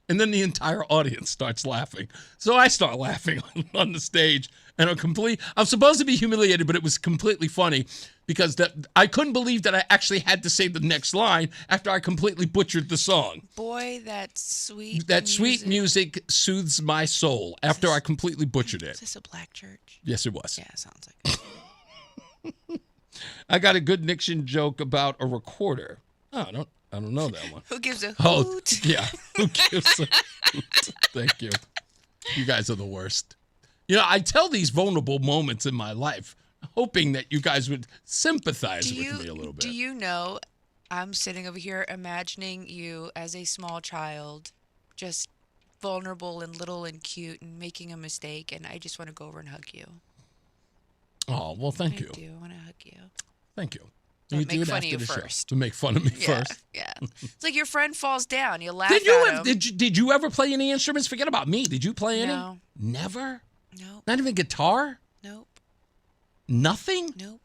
Speaker 12: And then the entire audience starts laughing. So I start laughing on the stage. And I'm supposed to be humiliated, but it was completely funny because I couldn't believe that I actually had to say the next line after I completely butchered the song.
Speaker 20: Boy, that sweet
Speaker 12: sweet music soothes my soul after I completely butchered it.
Speaker 20: Is this a black church?
Speaker 12: Yes, it was.
Speaker 20: Yeah, sounds like it.
Speaker 12: I got a good Nixon joke about a recorder. Oh, I don't know that one.
Speaker 20: Who gives a hoot?
Speaker 12: Oh, yeah. Who gives a hoot? Thank you. You guys are the worst. I tell these vulnerable moments in my life, hoping that you guys would sympathize with me a little bit.
Speaker 20: Do you know, I'm sitting over here imagining you as a small child, just vulnerable and little and cute and making a mistake, and I just want to go over and hug you.
Speaker 12: Oh, well, thank you.
Speaker 20: I do want to hug you.
Speaker 12: Thank you.
Speaker 20: But
Speaker 12: You
Speaker 20: make
Speaker 12: do it
Speaker 20: fun of
Speaker 12: after
Speaker 20: you
Speaker 12: the show.
Speaker 20: first.
Speaker 12: To make fun of me first.
Speaker 20: Yeah. It's like your friend falls down. You laugh
Speaker 12: Did you
Speaker 20: at him.
Speaker 12: did you ever play any instruments? Forget about me. Did you play any?
Speaker 20: No.
Speaker 12: Never?
Speaker 20: Nope.
Speaker 12: Not even guitar?
Speaker 20: Nope.
Speaker 12: Nothing?
Speaker 20: Nope.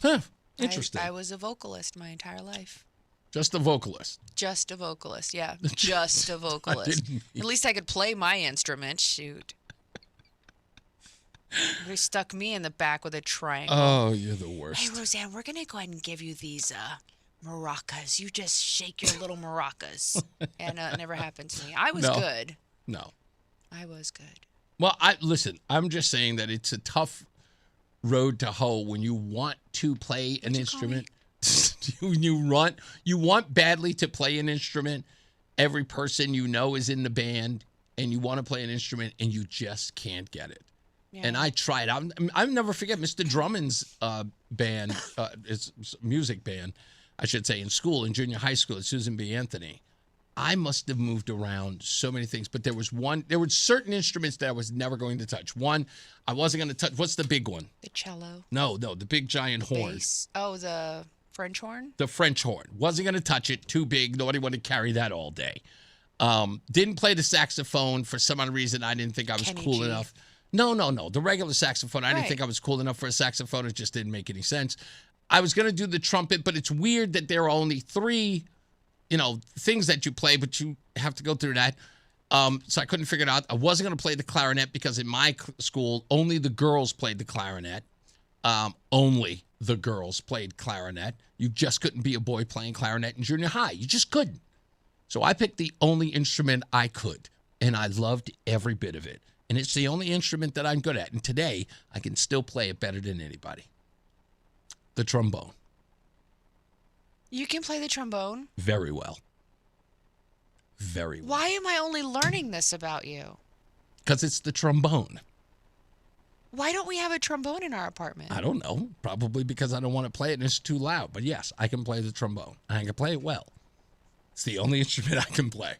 Speaker 12: Huh. Interesting.
Speaker 20: I was a vocalist my entire life.
Speaker 12: Just a vocalist.
Speaker 20: Just a vocalist, yeah. Just a vocalist. At least I could play my instrument. Shoot. They stuck me in the back with a triangle.
Speaker 12: Oh, you're the worst.
Speaker 20: Hey, Rozan, we're going to go ahead and give you these maracas. You just shake your little maracas. And it never happened to me. I was good.
Speaker 12: No.
Speaker 20: I was good.
Speaker 12: Well, listen, I'm just saying that it's a tough road to hoe when you want to play an instrument. you want badly to play an instrument. Every person you know is in the band, and you want to play an instrument, and you just can't get it. Yeah. And I tried. I'll never forget Mr. Drummond's band, his music band, I should say, in school, in junior high school at Susan B. Anthony. I must have moved around so many things, but there were certain instruments that I was never going to touch. One, I wasn't going to touch. What's the big one?
Speaker 20: The cello.
Speaker 12: No, the big giant horn.
Speaker 20: Bass. Oh, the French horn?
Speaker 12: The French horn. Wasn't going to touch it. Too big. Nobody wanted to carry that all day. Didn't play the saxophone for some odd reason. I didn't think I was cool enough. No. The regular saxophone. I didn't think I was cool enough for a saxophone. It just didn't make any sense. I was going to do the trumpet, but it's weird that there are only 3, things that you play, but you have to go through that. So I couldn't figure it out. I wasn't going to play the clarinet because in my school, only the girls played the clarinet. Only the girls played clarinet. You just couldn't be a boy playing clarinet in junior high. You just couldn't. So I picked the only instrument I could, and I loved every bit of it. And it's the only instrument that I'm good at. And today, I can still play it better than anybody. The trombone.
Speaker 20: You can play the trombone?
Speaker 12: Very well. Very well.
Speaker 20: Why am I only learning this about you?
Speaker 12: Because it's the trombone.
Speaker 20: Why don't we have a trombone in our apartment?
Speaker 12: I don't know. Probably because I don't want to play it and it's too loud. But yes, I can play the trombone. I can play it well. It's the only instrument I can play.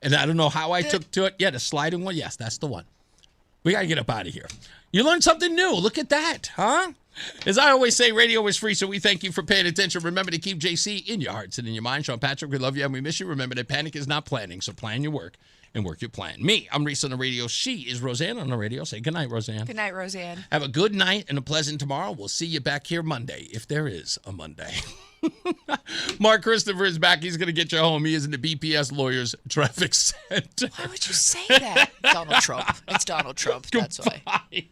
Speaker 12: And I don't know how I took to it. Yeah, the sliding one. Yes, that's the one. We got to get up out of here. You learned something new. Look at that, huh? As I always say, radio is free, so we thank you for paying attention. Remember to keep JC in your hearts and in your mind. Sean Patrick, we love you and we miss you. Remember that panic is not planning, so plan your work and work your plan. Me, I'm Reese on the radio. She is Rozan on the radio. Say goodnight, Rozan.
Speaker 20: Good night, Rozan.
Speaker 12: Have a good night and a pleasant tomorrow. We'll see you back here Monday, if there is a Monday. Mark Christopher is back. He's going to get you home. He is in the BPS Lawyers Traffic Center.
Speaker 20: Why would you say that? Donald Trump. It's Donald Trump. That's why.